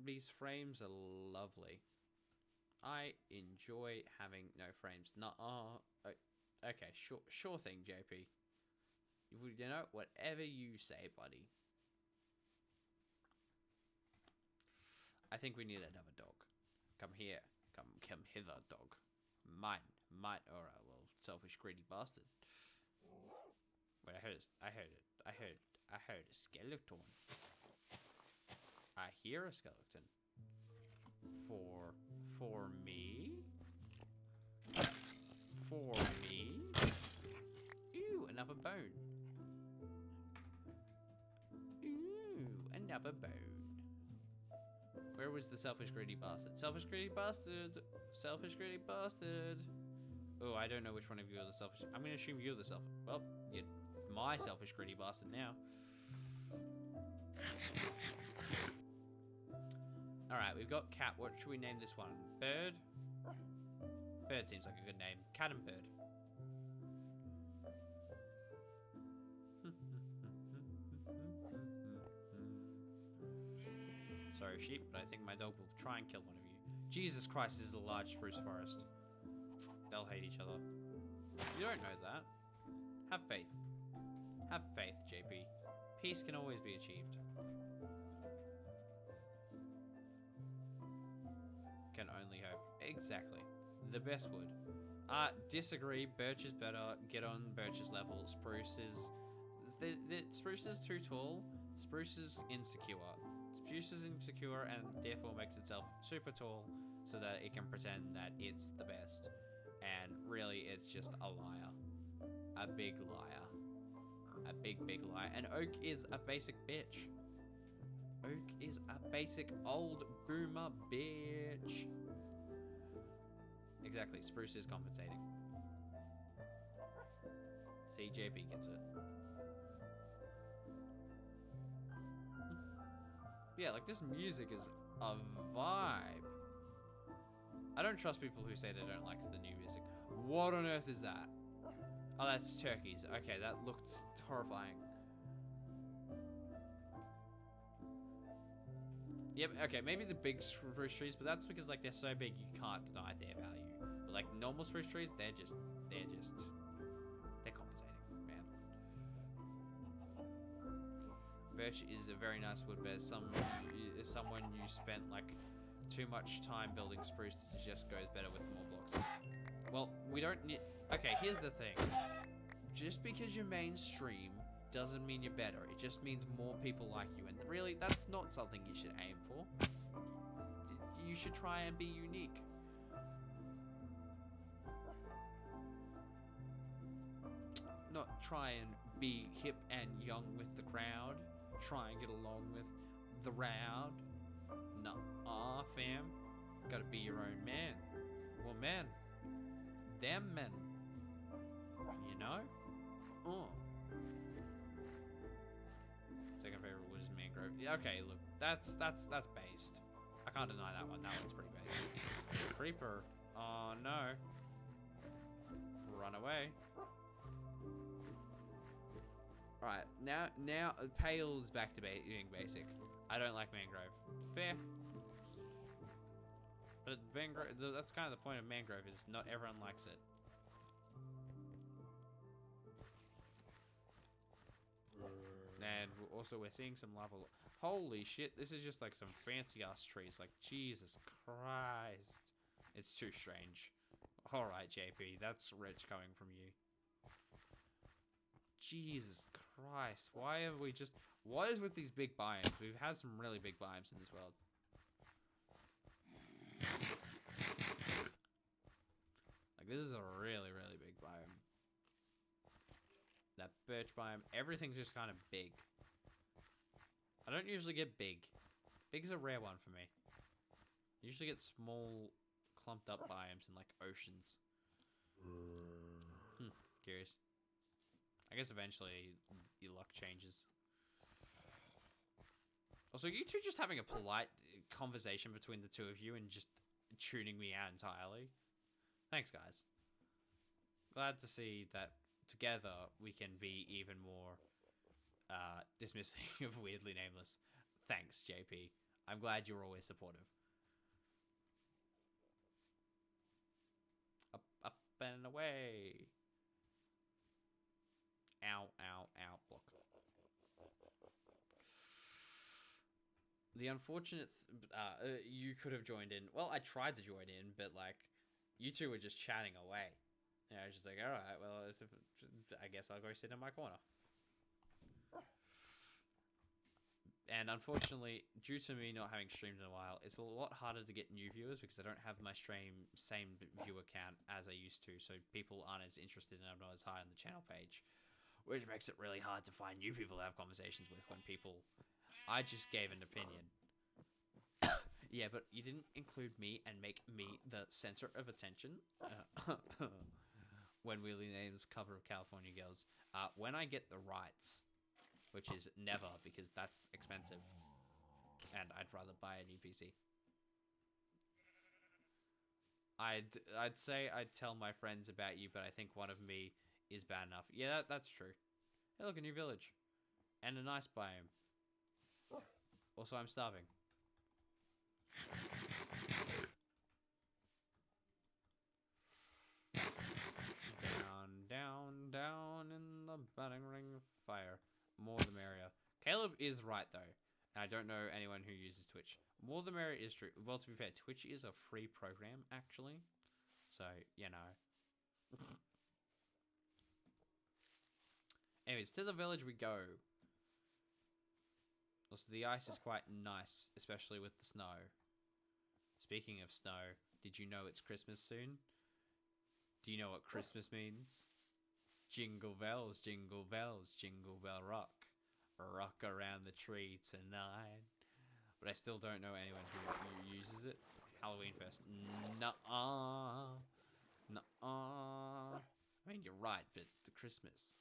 These frames are lovely. I enjoy having no frames. Okay, sure thing, JP. You know, whatever you say, buddy. I think we need another dog. Come here. Come hither, dog. Mine. Alright, well, selfish, greedy bastard. Wait, I heard a skeleton. I hear a skeleton. For me? For me? Ooh, another bone. Ooh, another bone. Where was the selfish, greedy bastard? Selfish, greedy bastard! Selfish, greedy bastard! Oh, I don't know which one of you are the selfish. I'm gonna assume you're the selfish. Well, you're my selfish, greedy bastard now. Alright, we've got cat. What should we name this one? Bird? Bird seems like a good name. Cat and bird. Sorry, sheep, but I think my dog will try and kill one of you. Jesus Christ, this is a large spruce forest. They'll hate each other. You don't know that. Have faith. Have faith, JP. Peace can always be achieved. Can only hope. Exactly. The best wood. Disagree. Birch is better. Get on Birch's level. Spruce is Spruce is too tall. Spruce is insecure. Spruce is insecure and therefore makes itself super tall so that it can pretend that it's the best. And really, it's just a liar. A big liar. A big, big liar. And Oak is a basic bitch. Oak is a basic old boomer bitch. Exactly, Spruce is compensating. See, JP gets it. Yeah, like this music is a vibe. I don't trust people who say they don't like the new music. What on earth is that? Oh, that's turkeys. Okay, that looked horrifying. Yep, okay, maybe the big spruce trees, but that's because like they're so big you can't deny their value. But like normal spruce trees, they're compensating, man. Birch is a very nice wood, but someone you spent like too much time building spruce, it just goes better with more blocks. Well, we don't need... Okay, here's the thing. Just because you're mainstream doesn't mean you're better. It just means more people like you. And really, that's not something you should aim for. You should try and be unique. Not try and be hip and young with the crowd. Try and get along with the rowd. Nuh-uh, fam. Gotta be your own man. Well, man. Them men. You know? Second favorite wood is mangrove. Yeah, okay, look. That's based. I can't deny that one. That one's pretty based. Creeper. Oh, no. Run away. Alright, now pale is back to being basic. I don't like mangrove. Fair. But mangrove, that's kind of the point of mangrove, is not everyone likes it. And also we're seeing some lava. Holy shit, this is just like some fancy ass trees. Like, Jesus Christ. It's too strange. Alright, JP, that's rich coming from you. Jesus Christ, why have we just... What is with these big biomes? We've had some really big biomes in this world. Like, this is a really, really big biome. That birch biome, everything's just kind of big. I don't usually get big. Big is a rare one for me. I usually get small, clumped up biomes in, like, oceans. Curious. I guess eventually your luck changes. Also, you two just having a polite conversation between the two of you and just tuning me out entirely. Thanks, guys. Glad to see that together we can be even more dismissing of Weirdly Nameless. Thanks, JP. I'm glad you're always supportive. Up, up, and away. Ow, ow, ow. Block. The unfortunate... you could have joined in. Well, I tried to join in, but, like, you two were just chatting away. And I was just like, alright, well, I guess I'll go sit in my corner. And unfortunately, due to me not having streamed in a while, it's a lot harder to get new viewers because I don't have my same viewer count as I used to, so people aren't as interested and I'm not as high on the channel page. Which makes it really hard to find new people to have conversations with when people... I just gave an opinion. Yeah, but you didn't include me and make me the center of attention. When Weirdly Nameless cover of California Girls. When I get the rights, which is never because that's expensive. And I'd rather buy a new PC. I'd say I'd tell my friends about you, but I think one of me is bad enough. Yeah, that's true. Hey, look, a new village. And a nice biome. Also, I'm starving. Down, down, down in the burning ring of fire. More the merrier. Caleb is right, though. And I don't know anyone who uses Twitch. More the merrier is true. Well, to be fair, Twitch is a free program, actually. So, you know. Anyways, to the village we go. Also, the ice is quite nice, especially with the snow. Speaking of snow, did you know it's Christmas soon? Do you know what Christmas means? Jingle bells, jingle bells, jingle bell rock. Rock around the tree tonight. But I still don't know anyone who uses it. Halloween first. Nuh-uh. Nuh-uh. I mean, you're right, but the Christmas.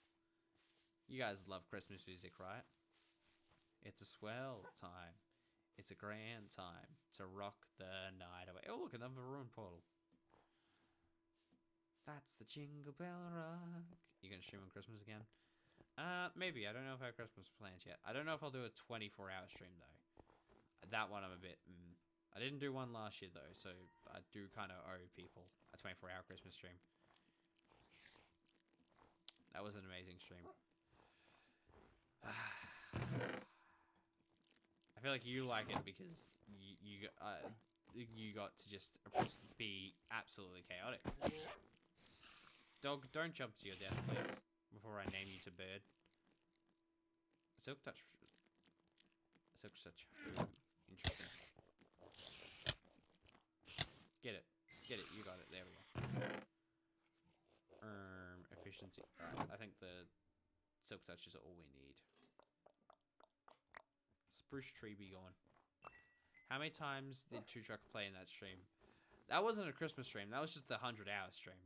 You guys love Christmas music, right? It's a swell time. It's a grand time to rock the night away. Oh, look, another ruined portal. That's the Jingle Bell Rock. You gonna stream on Christmas again? Maybe. I don't know if I have Christmas plans yet. I don't know if I'll do a 24-hour stream, though. That one I'm a bit... I didn't do one last year, though, so I do kind of owe people a 24-hour Christmas stream. That was an amazing stream. I feel like you like it because you got to just be absolutely chaotic. Dog, don't jump to your death, please, before I name you to bird. Silk touch. Silk touch. Interesting. Get it. Get it. You got it. There we go. Efficiency. Alright, I think the silk touches are all we need. Spruce tree be gone. How many times did Two Truck play in that stream? That wasn't a Christmas stream. That was just the 100-hour stream.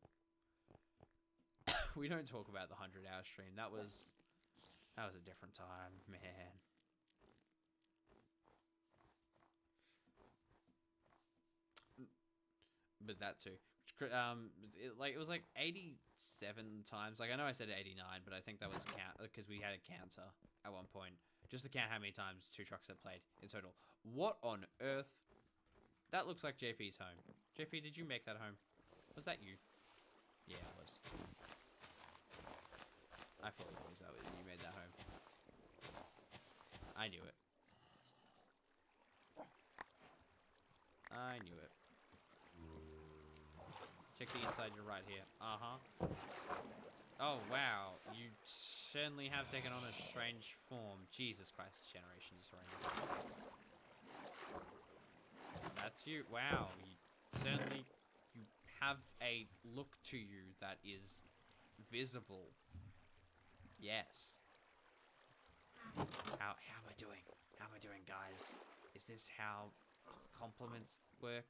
We don't talk about the 100-hour stream. That was a different time, man. But that too. It was like 87 times. Like, I know I said 89, but I think that was count because we had a counter at one point. Just to count how many times Two Trucks have played in total. What on earth? That looks like JP's home. JP, did you make that home? Was that you? Yeah, it was. I fully believe that you made that home. I knew it. I knew it. Check the inside, you're right here. Uh-huh. Oh, wow. You certainly have taken on a strange form. Jesus Christ, this generation is horrendous. That's you. Wow. You have a look to you that is visible. Yes. How am I doing? How am I doing, guys? Is this how compliments work?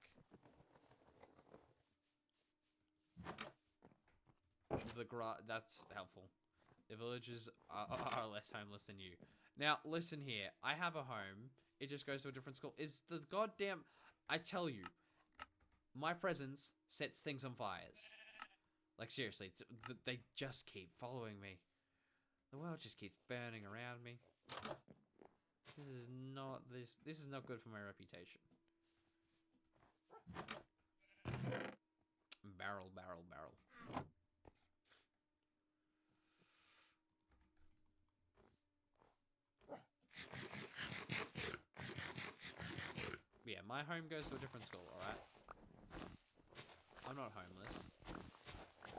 That's helpful. The villagers are less homeless than you. Now, listen here. I have a home. It just goes to a different school. Is the goddamn... I tell you, my presence sets things on fires. Like, seriously, they just keep following me. The world just keeps burning around me. This is not good for my reputation. Barrel, barrel, barrel. Yeah, my home goes to a different school, alright? I'm not homeless.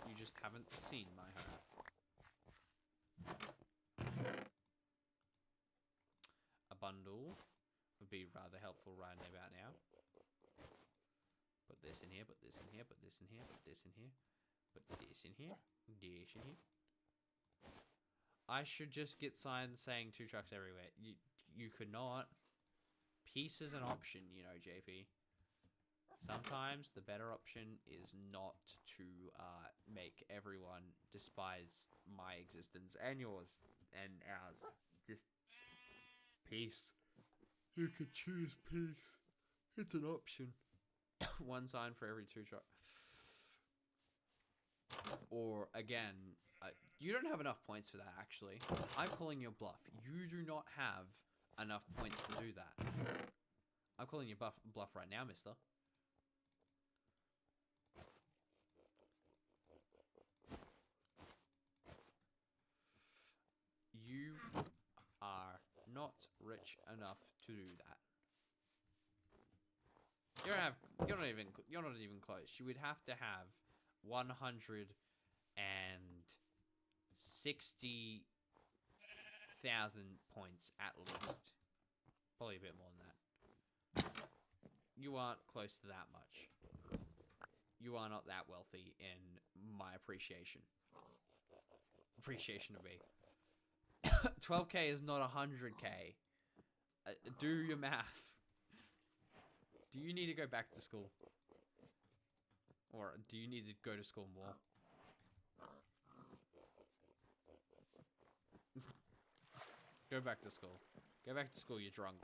You just haven't seen my home. A bundle would be rather helpful right about now. Put this in here, put this in here, put this in here, put this in here, put this in here, this in here. I should just get signs saying Two Trucks everywhere. You could not. Peace is an option, you know, JP. Sometimes the better option is not to make everyone despise my existence and yours and ours. Just peace. You could choose peace. It's an option. One sign for every Two Truck. Or, again, you don't have enough points for that, actually. I'm calling your bluff. You do not have enough points to do that. I'm calling you bluff right now, mister. You are not rich enough to do that. You're not even close. You would have to have 160 points at least. Probably a bit more than that. You aren't close to that much. You are not that wealthy in my appreciation. Appreciation of me. 12k is not 100k. Do your math. Do you need to go back to school? Or do you need to go to school more? Go back to school. Go back to school, you're drunk.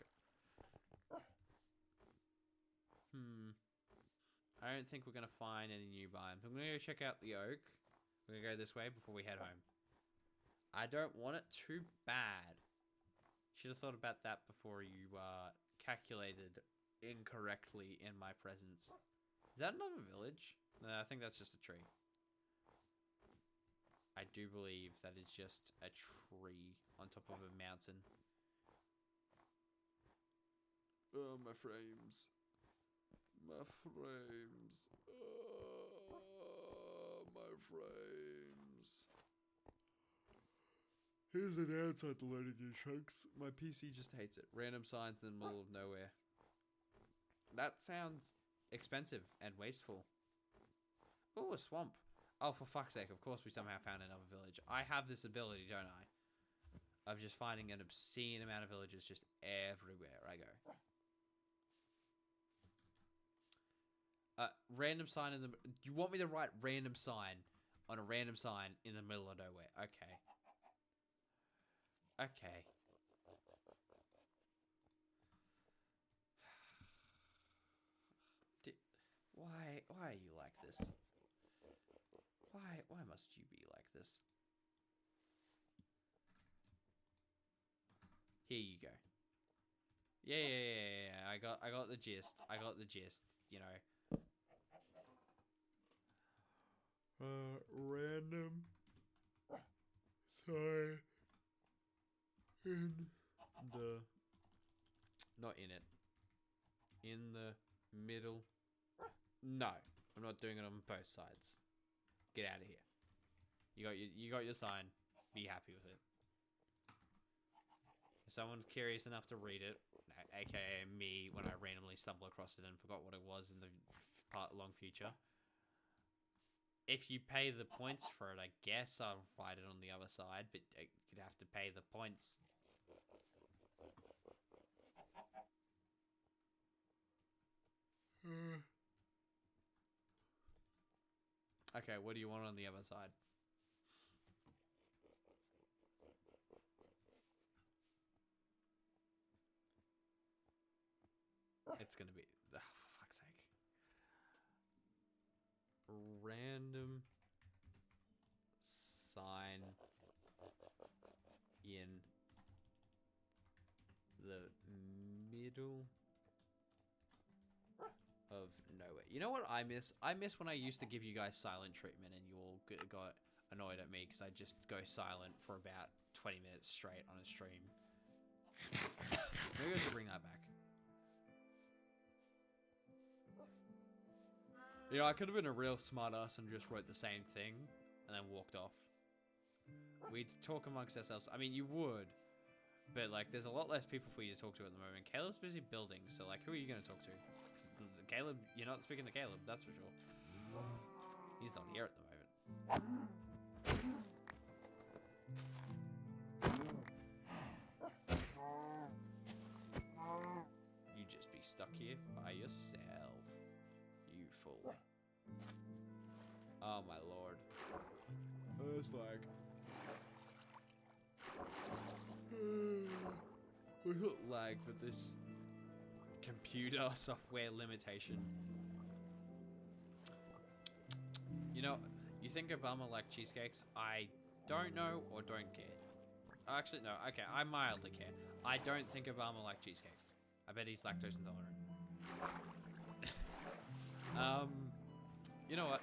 I don't think we're going to find any new biomes. I'm going to go check out the oak. We're going to go this way before we head home. I don't want it too bad. Should have thought about that before you calculated incorrectly in my presence. Is that another village? No, I think that's just a tree. I do believe that is just a tree on top of a mountain. Oh, my frames. My frames. Oh, my frames. Here's the downside to loading in chunks. My PC just hates it. Random signs in the middle of nowhere. That sounds expensive and wasteful. Oh, a swamp. Oh, for fuck's sake, of course we somehow found another village. I have this ability, don't I? Of just finding an obscene amount of villages just everywhere I go. Random sign in the... You want me to write random sign on a random sign in the middle of nowhere? Okay. Okay. Why are you like this? Why must you be like this? Here you go. Yeah. I got the gist. You know. Random sign in the... Not in it. In the middle. No, I'm not doing it on both sides. Get out of here. You got your sign. Be happy with it. If someone's curious enough to read it, aka me when I randomly stumbled across it and forgot what it was in the long future. If you pay the points for it, I guess I'll write it on the other side, but you'd have to pay the points. Okay, what do you want on the other side? It's gonna be... Oh, for fuck's sake. Random sign in the middle of nowhere. You know what I miss? I miss when I used to give you guys silent treatment and you all got annoyed at me because I just go silent for about 20 minutes straight on a stream. Maybe I should bring that back. You know, I could have been a real smartass and just wrote the same thing and then walked off. We'd talk amongst ourselves. I mean, you would, but like, there's a lot less people for you to talk to at the moment. Caleb's busy building, so like, who are you going to talk to? Caleb, you're not speaking to Caleb, that's for sure. He's not here at the moment. You just be stuck here by yourself. You fool. Oh my lord. It's like... We got lag, but this computer software limitation. You know, you think Obama liked cheesecakes? I don't know or don't care. Actually, no. Okay, I mildly care. I don't think Obama liked cheesecakes. I bet he's lactose intolerant. You know what?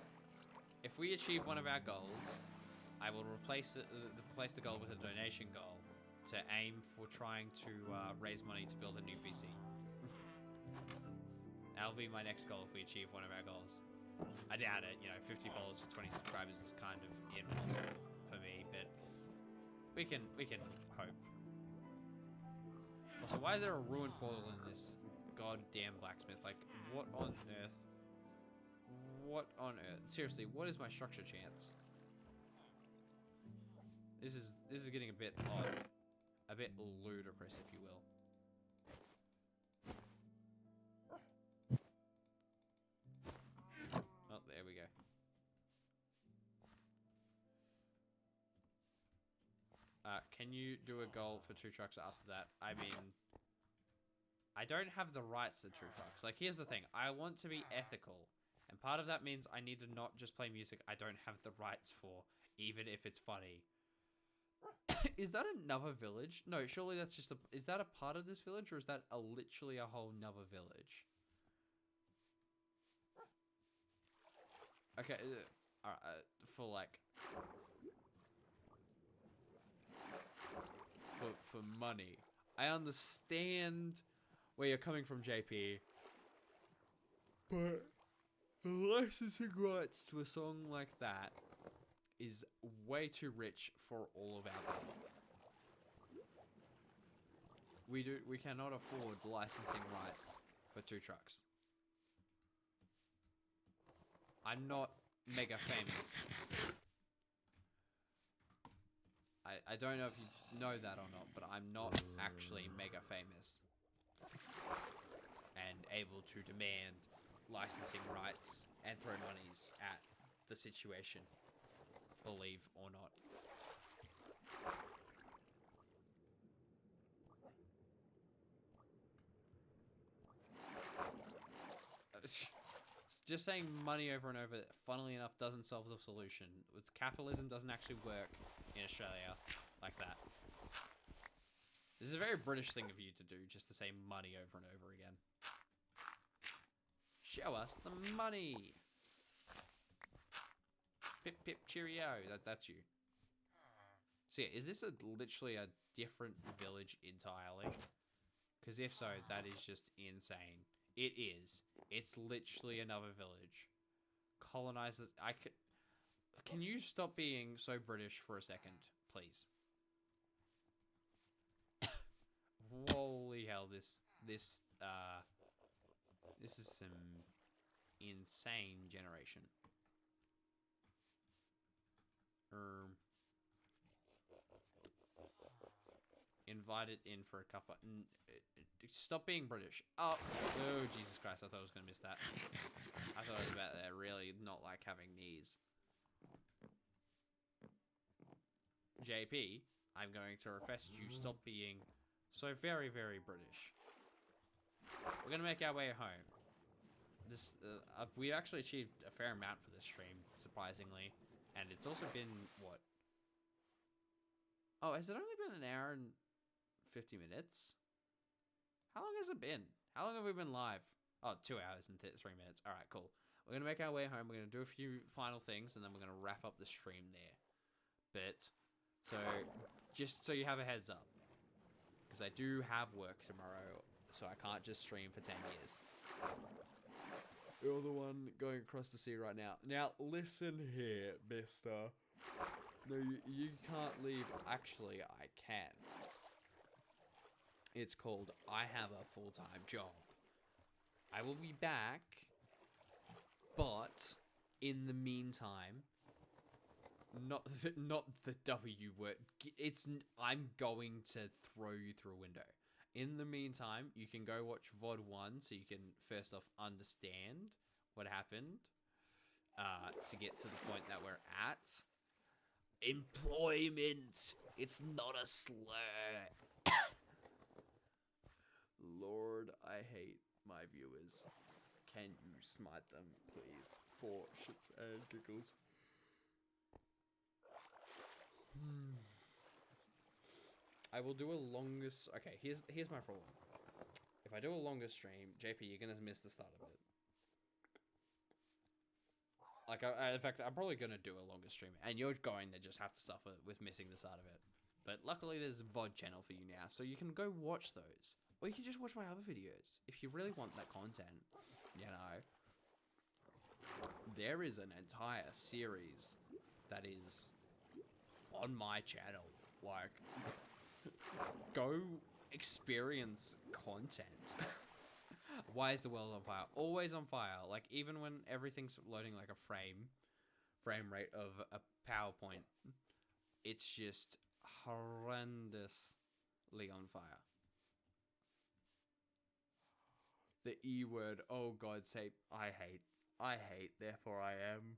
If we achieve one of our goals, I will replace the goal with a donation goal to aim for trying to raise money to build a new PC. That'll be my next goal if we achieve one of our goals. I doubt it. You know, 50 followers for 20 subscribers is kind of impossible for me, but we can hope. Also, why is there a ruined portal in this goddamn blacksmith? Like, what on earth? What on earth? Seriously, what is my structure chance? This is getting a bit odd. A bit ludicrous, if you will. Oh, there we go. Can you do a goal for 2 trucks after that? I mean, I don't have the rights to 2 trucks. Like, here's the thing. I want to be ethical. And part of that means I need to not just play music I don't have the rights for, even if it's funny. Is that another village? No, surely that's just a... Is that a part of this village, or is that literally a whole nother village? Okay, alright, for like... For money. I understand where you're coming from, JP. But the licensing rights to a song like that is way too rich for all of our money. We cannot afford licensing rights for 2 trucks. I'm not mega famous. I don't know if you know that or not, but I'm not actually mega famous and able to demand licensing rights and throw monies at the situation, believe or not. Just saying money over and over, funnily enough, doesn't solve the solution. With capitalism doesn't actually work in Australia like that. This is a very British thing of you to do, just to say money over and over again. Show us the money. Pip pip cheerio. That's you. So yeah, is this literally a different village entirely? Because if so, that is just insane. It is. It's literally another village. Colonizers. Can you stop being so British for a second, please? Holy hell! This is some insane generation. Invited in for a cuppa. Stop being British. Oh, Jesus Christ! I thought I was gonna miss that. I thought it was about that. Really not like having knees. JP, I'm going to request you stop being so very, very British. We're gonna make our way home. This we've actually achieved a fair amount for this stream, surprisingly, and it's also been what? Oh, has it only been an hour and 50 minutes? How long has it been? How long have we been live? Oh, 2 hours and 3 minutes. All right, cool. We're gonna make our way home. We're gonna do a few final things, and then we're gonna wrap up the stream there. But so just so you have a heads up, because I do have work tomorrow, so I can't just stream for 10 years. You're the one going across the sea right now. Now, listen here, mister. No, you can't leave. Actually, I can. It's called I Have a Full-Time Job. I will be back, but in the meantime, not the W word. I'm going to throw you through a window. In the meantime, you can go watch VOD 1 so you can first off understand what happened to get to the point that we're at. Employment. It's not a slur. Lord, I hate my viewers. Can you smite them, please? For shits and giggles. I will do a longest... Okay, here's my problem. If I do a longer stream, JP, you're gonna miss the start of it. Like, in fact, I'm probably gonna do a longer stream, and you're going to just have to suffer with missing the start of it. But luckily, there's a VOD channel for you now, so you can go watch those. Or you can just watch my other videos, if you really want that content, you know. There is an entire series that is on my channel. Like, go experience content. Why is the world on fire? Always on fire. Like, even when everything's loading like a frame rate of a PowerPoint, it's just horrendously on fire. The E word, oh god, say, I hate, therefore I am.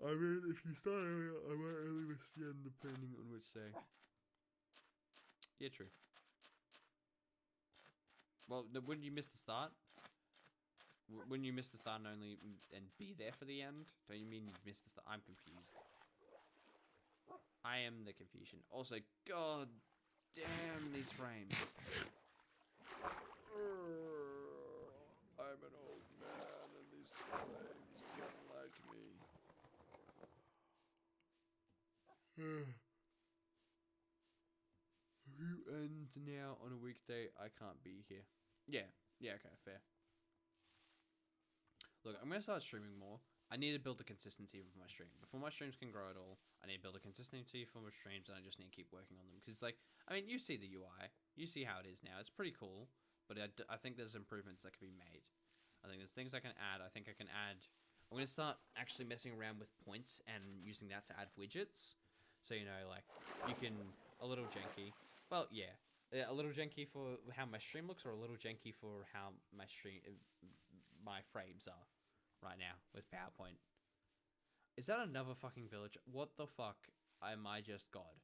I mean, if you start earlier, I might only miss the end depending on which day. Yeah, true. Well, wouldn't you miss the start? Wouldn't you miss the start and only and be there for the end? Don't you mean you'd miss the start? I'm confused. I am the confusion. Also, god damn these frames. I'm an old man and these frames don't like me. If you end now on a weekday, I can't be here. Yeah, okay, fair. Look, I'm going to start streaming more. I need to build a consistency with my stream. Before my streams can grow at all, I need to build a consistency for my streams, and I just need to keep working on them. Because, like, I mean, you see the UI. You see how it is now. It's pretty cool, but I think there's improvements that can be made. I think there's things I can add. I think I can add... I'm going to start actually messing around with points and using that to add widgets. So, you know, like, you can... A little janky. Well, yeah. A little janky for how my stream looks, or a little janky for how my frames are right now with PowerPoint. Is that another fucking village? What the fuck am I just God?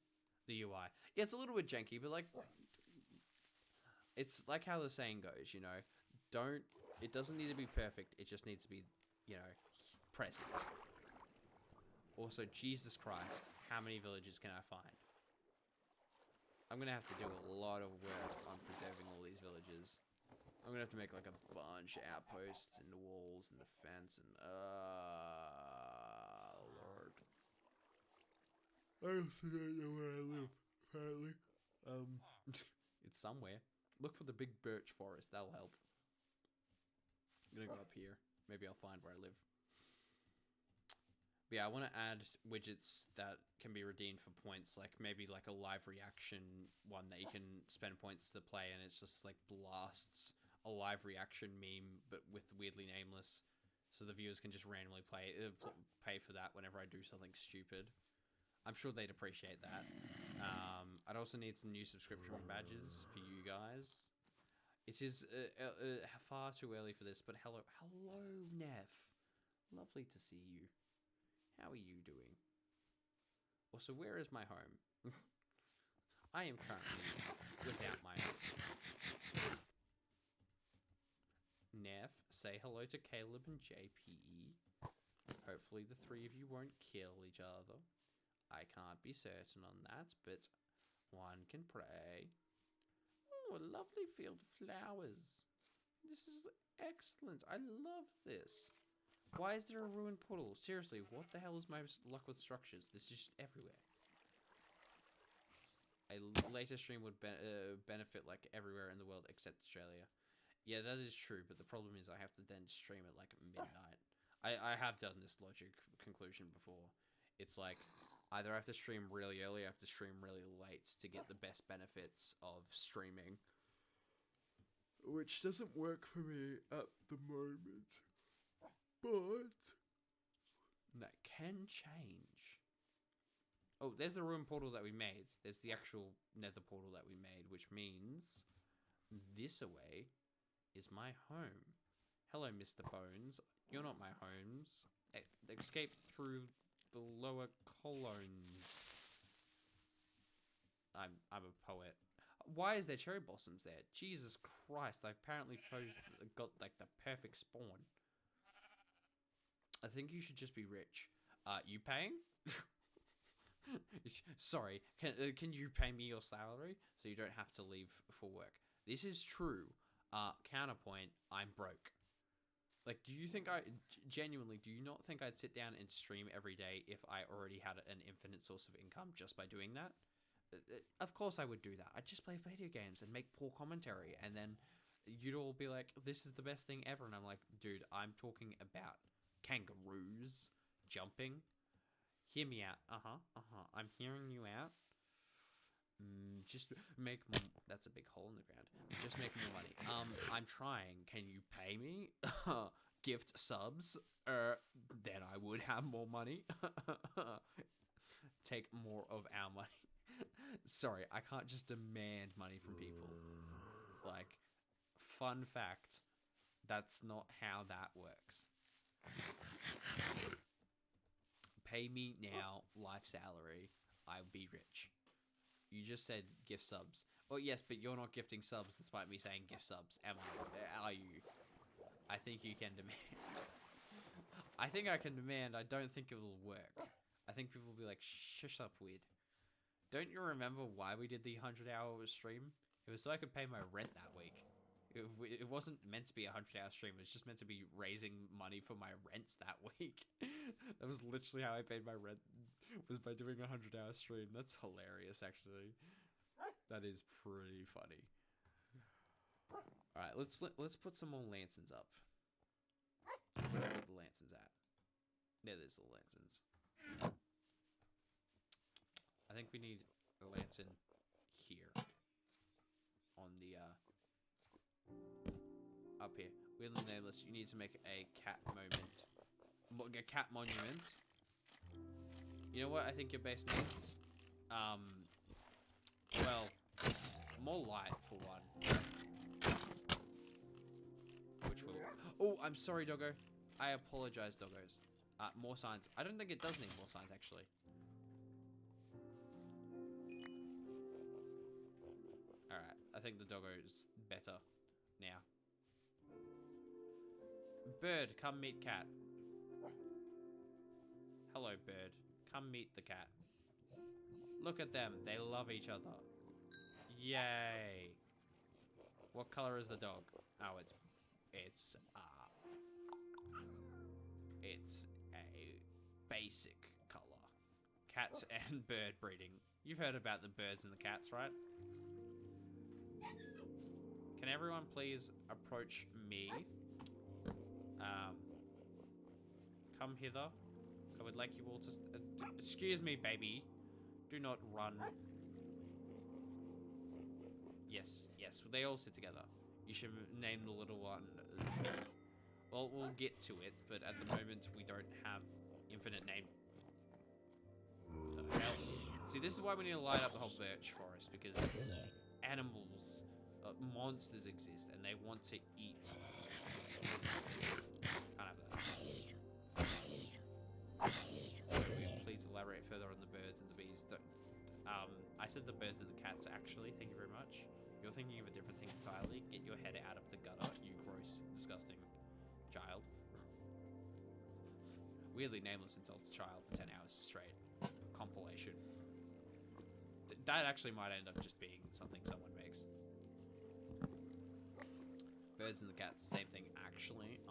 The UI. Yeah, it's a little bit janky, but like... It's like how the saying goes, you know. It doesn't need to be perfect. It just needs to be, you know, present. Also, Jesus Christ, how many villages can I find? I'm going to have to do a lot of work on preserving all these villages. I'm going to have to make like a bunch of outposts and walls and defense and... Lord. I also don't know where I live, apparently. It's somewhere. Look for the big birch forest. That'll help. I'm going to go up here. Maybe I'll find where I live. But yeah, I want to add widgets that can be redeemed for points, like maybe like a live reaction one that you can spend points to play, and it's just like blasts a live reaction meme, but with weirdly nameless, so the viewers can just randomly pay for that whenever I do something stupid. I'm sure they'd appreciate that. I'd also need some new subscription badges for you guys. It is far too early for this, but hello, Neff. Lovely to see you. How are you doing? Also, where is my home? I am currently without my home. Neff, say hello to Caleb and JPE. Hopefully the three of you won't kill each other. I can't be certain on that, but one can pray. Oh, a lovely field of flowers. This is excellent. I love this. Why is there a ruined portal? Seriously, what the hell is my luck with structures? This is just everywhere. A later stream would benefit like everywhere in the world except Australia. Yeah, that is true, but the problem is I have to then stream at like midnight. I have done this logic conclusion before. It's like, either I have to stream really early or I have to stream really late to get the best benefits of streaming. Which doesn't work for me at the moment. But that can change. Oh, there's the ruin portal that we made. There's the actual nether portal that we made, which means this away is my home. Hello, Mr. Bones. You're not my homes. Escape through the lower colons. I'm a poet. Why is there cherry blossoms there? Jesus Christ, I apparently got like the perfect spawn. I think you should just be rich. You paying? Sorry, can you pay me your salary so you don't have to leave for work? This is true. Counterpoint, I'm broke. Like, do you think genuinely, do you not think I'd sit down and stream every day if I already had an infinite source of income just by doing that? Of course I would do that. I'd just play video games and make poor commentary, and then you'd all be like, this is the best thing ever, and I'm like, dude, I'm talking about kangaroos jumping. Hear me out. I'm hearing you out. Just make more. That's a big hole in the ground. Just make more money. I'm trying. Can you pay me? Gift subs. Then I would have more money. Take more of our money. Sorry, I can't just demand money from people. Like, fun fact, that's not how that works. Pay me now, life salary. I'll be rich. You just said gift subs. Well, yes, but you're not gifting subs despite me saying gift subs. Am I? Are you? I think you can demand. I think I can demand. I don't think it will work. I think people will be like, shush up, weird. Don't you remember why we did the 100-hour stream? It was so I could pay my rent that week. It wasn't meant to be a 100-hour stream. It was just meant to be raising money for my rents that week. That was literally how I paid my rent, was by doing a 100-hour stream. That's hilarious, actually. That is pretty funny. All right, let's put some more lanterns up. Where are the lanterns at? There's the lanterns. I think we need a lantern here. On the up here. We're in the nameless. You need to make a cat moment. A cat monument. You know what I think your base needs? Well, more light for one. Which will... Oh, I'm sorry, doggo. I apologize, doggos. More signs. I don't think it does need more signs, actually. Alright, I think the doggo is better now. Bird, come meet cat. Hello, bird. Come meet the cat. Look at them. They love each other. Yay. What color is the dog? Oh, it's a basic color. Cats and bird breeding. You've heard about the birds and the cats, right? Can everyone please approach me? Come hither. I would like you all to... excuse me, baby. Do not run. Yes, yes. They all sit together. You should name the little one... Well, we'll get to it, but at the moment we don't have infinite name. See, this is why we need to light up the whole birch forest, because animals, monsters exist, and they want to eat. Can't have that. Please elaborate further on the birds and the bees. Don't, I said the birds and the cats, actually. Thank you very much. You're thinking of a different thing entirely. Get your head out of the gutter, you gross, disgusting child. Weirdly nameless insults child for 10 hours straight. Compilation. That actually might end up just being something someone makes. Birds and the cats, same thing, actually.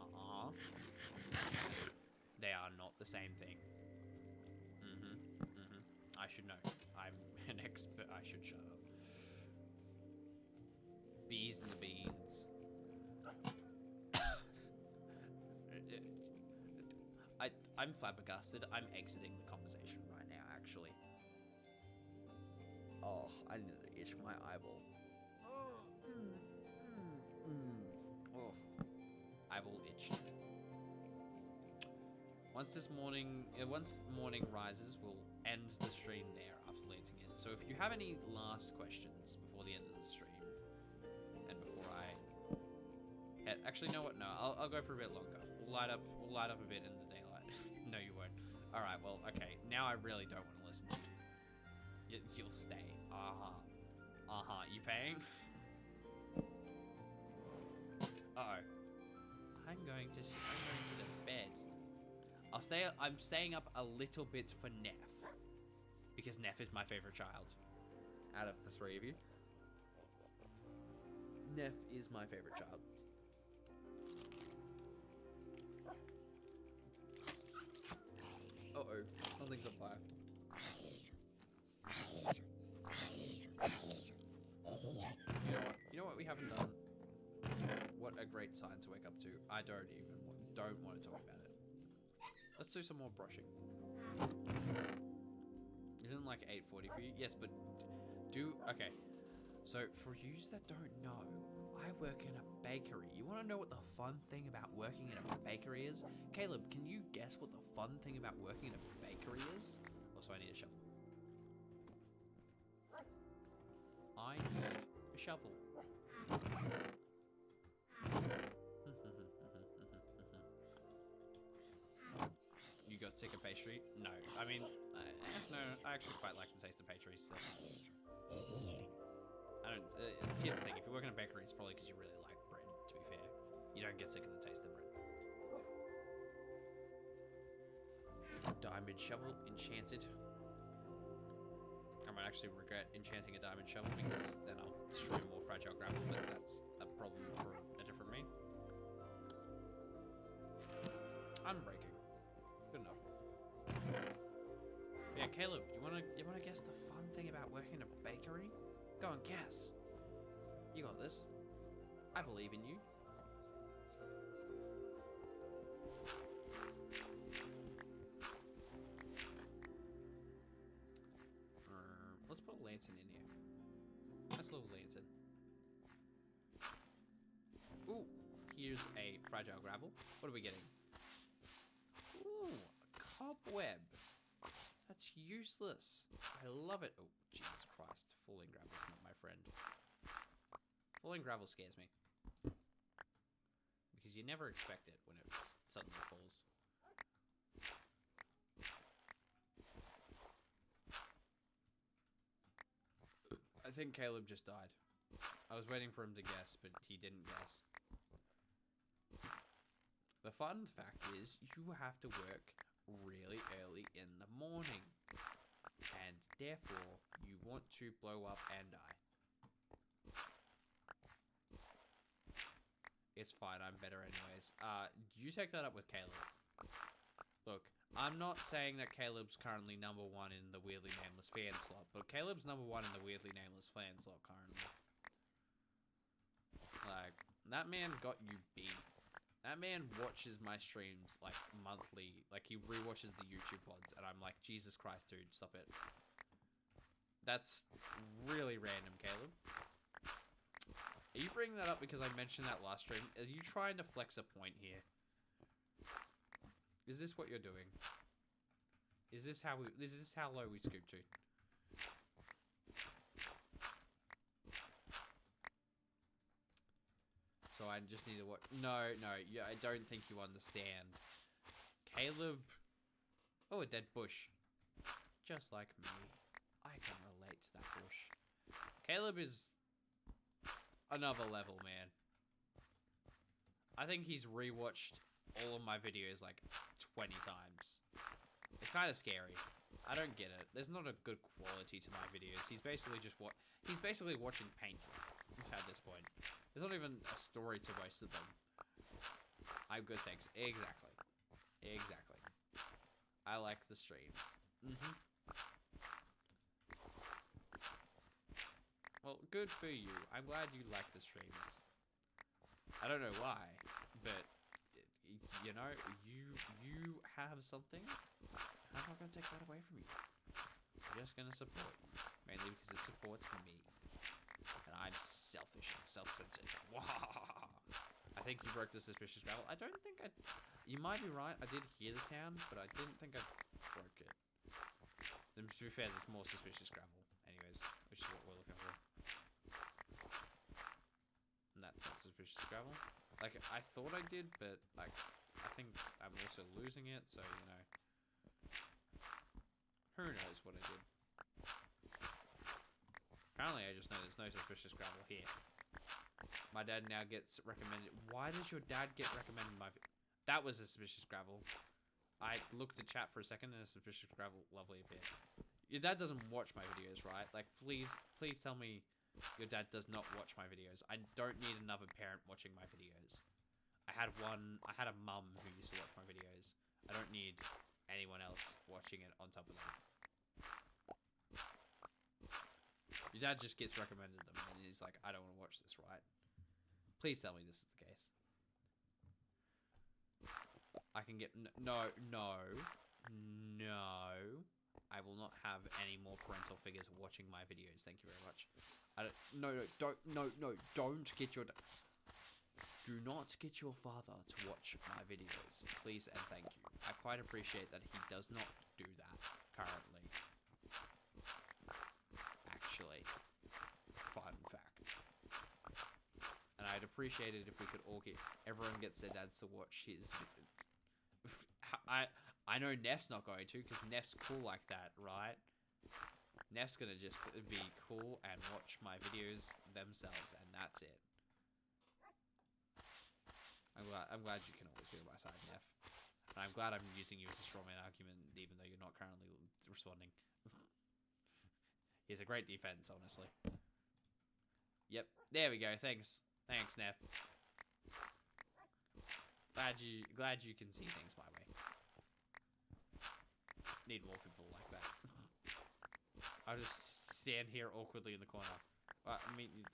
They are not the same thing. I should know. I'm an expert. I should shut up. Bees and the beans. I'm flabbergasted. I'm exiting the conversation right now, actually. Oh, I need to itch my eyeball. Oh, eyeball itched. Once morning rises, we'll end the stream there after lanting in. So if you have any last questions before the end of the stream, and before I head, actually, you know what? No, I'll go for a bit longer. We'll light up a bit in the daylight. No, you won't. All right. Well, okay. Now I really don't want to listen to you. You'll stay. You paying? I'm going to the bed. I'm staying up a little bit for Neff, because Neff is my favorite child out of the three of you. Neff is my favorite child. Uh-oh, something's on fire. You know what we haven't done? What a great sign to wake up to. I don't want to talk about it. Let's do some more brushing. Isn't it like 8:40 for you? Yes, but Okay. So, for yous that don't know, I work in a bakery. You want to know what the fun thing about working in a bakery is? Caleb, can you guess what the fun thing about working in a bakery is? Also, I need a shovel. I need a shovel. You got sick of pastry? No. I mean, no, I actually quite like the taste of pastry still. I don't. Here's the thing: if you work in a bakery, it's probably because you really like bread. To be fair, you don't get sick of the taste of bread. Diamond shovel enchanted. I might actually regret enchanting a diamond shovel because then I'll destroy more fragile gravel. But that's a problem for a different me. Unbreaking. Good enough. Yeah, Caleb, you wanna guess the fun thing about working in a bakery? Go and guess. You got this. I believe in you. Let's put a lantern in here. Nice little lantern. Ooh, here's a fragile gravel. What are we getting? Ooh, a cobweb. That's useless. I love it. Oh, Jesus Christ. Falling gravel's not my friend. Falling gravel scares me. Because you never expect it when it suddenly falls. I think Caleb just died. I was waiting for him to guess, but he didn't guess. The fun fact is, you have to work really early in the morning. And therefore, you want to blow up and die. It's fine, I'm better anyways. You take that up with Caleb. Look, I'm not saying that Caleb's currently #1 in the weirdly nameless fan slot, but Caleb's #1 in the weirdly nameless fan slot currently. Like, that man got you beat. That man watches my streams, like, monthly. Like, he rewatches the YouTube VODs, and I'm like, Jesus Christ, dude, stop it. That's really random, Caleb. Are you bringing that up because I mentioned that last stream? Are you trying to flex a point here? Is this what you're doing? Is this how low we scoop to? So I just need to watch. No, yeah, I don't think you understand. Caleb. Oh, a dead bush. Just like me. I can relate to that bush. Caleb is another level, man. I think he's rewatched all of my videos like 20 times. It's kind of scary. I don't get it. There's not a good quality to my videos. He's basically just he's basically watching paint dry at this point. There's not even a story to most of them. I'm good, thanks. Exactly. I like the streams. Well, good for you. I'm glad you like the streams. I don't know why, but you know, you have something. I'm not gonna take that away from you. I'm just gonna support you, mainly because it supports me. And I'm selfish and self-centered. I think you broke the suspicious gravel. I don't think I... You might be right. I did hear the sound, but I didn't think I broke it. And to be fair, there's more suspicious gravel. Anyways, which is what we're looking for. And that's not suspicious gravel. Like, I thought I did, but, like, I think I'm also losing it, so, you know. Who knows what I did. Apparently, I just know there's no suspicious gravel here. My dad now gets recommended. Why does your dad get recommended my... That was a suspicious gravel. I looked at chat for a second and a suspicious gravel lovely appeared. Your dad doesn't watch my videos, right? Like, please tell me your dad does not watch my videos. I don't need another parent watching my videos. I had a mum who used to watch my videos. I don't need anyone else watching it on top of that. Your dad just gets recommended them, and he's like, I don't want to watch this, right? Please tell me this is the case. I can get... No. I will not have any more parental figures watching my videos. Thank you very much. Don't get your... Do not get your father to watch my videos, please and thank you. I quite appreciate that he does not do that currently. Actually, fun fact. And I'd appreciate it if we could all everyone gets their dads to watch his. I know Neff's not going to, because Neff's cool like that, right? Neff's gonna just be cool and watch my videos themselves, and that's it. I'm glad you can always be on my side, Neff. And I'm glad I'm using you as a strawman argument, even though you're not currently responding. He's a great defense, honestly. Yep, there we go. Thanks, Neff. Glad you can see things my way. Need more people like that. I'll just stand here awkwardly in the corner. I mean,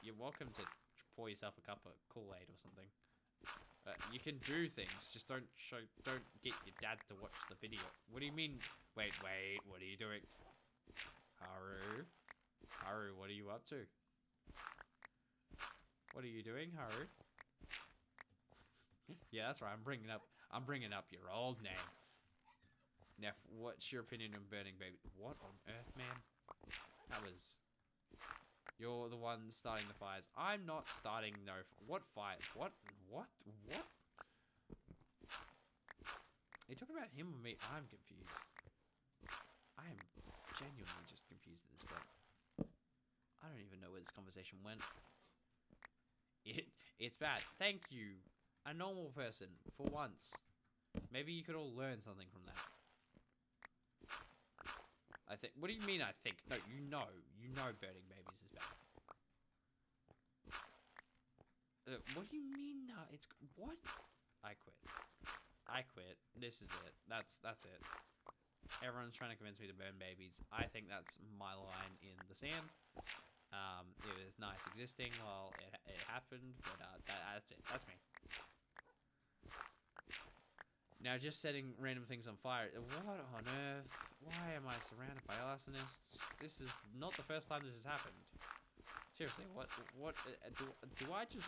you're welcome to pour yourself a cup of Kool-Aid or something. You can do things, just don't get your dad to watch the video. What do you mean? Wait, what are you doing? Haru, what are you up to? What are you doing, Haru? Yeah, that's right, I'm bringing up your old name. Neff, what's your opinion on burning baby? What on earth, man? That was... You're the one starting the fires. I'm not starting no... What fire? What? Are you talking about him or me? I'm confused. I am genuinely just confused at this point. I don't even know where this conversation went. It's bad. Thank you. A normal person, for once. Maybe you could all learn something from that. I think... What do you mean I think? No, you know burning babies is bad. What do you mean no? It's... What? I quit. This is it. That's it. Everyone's trying to convince me to burn babies. I think that's my line in the sand. It was nice existing while it happened, but that's it. That's me. Now, just setting random things on fire. What on earth? Why am I surrounded by arsonists? This is not the first time this has happened. Seriously, what? Do I just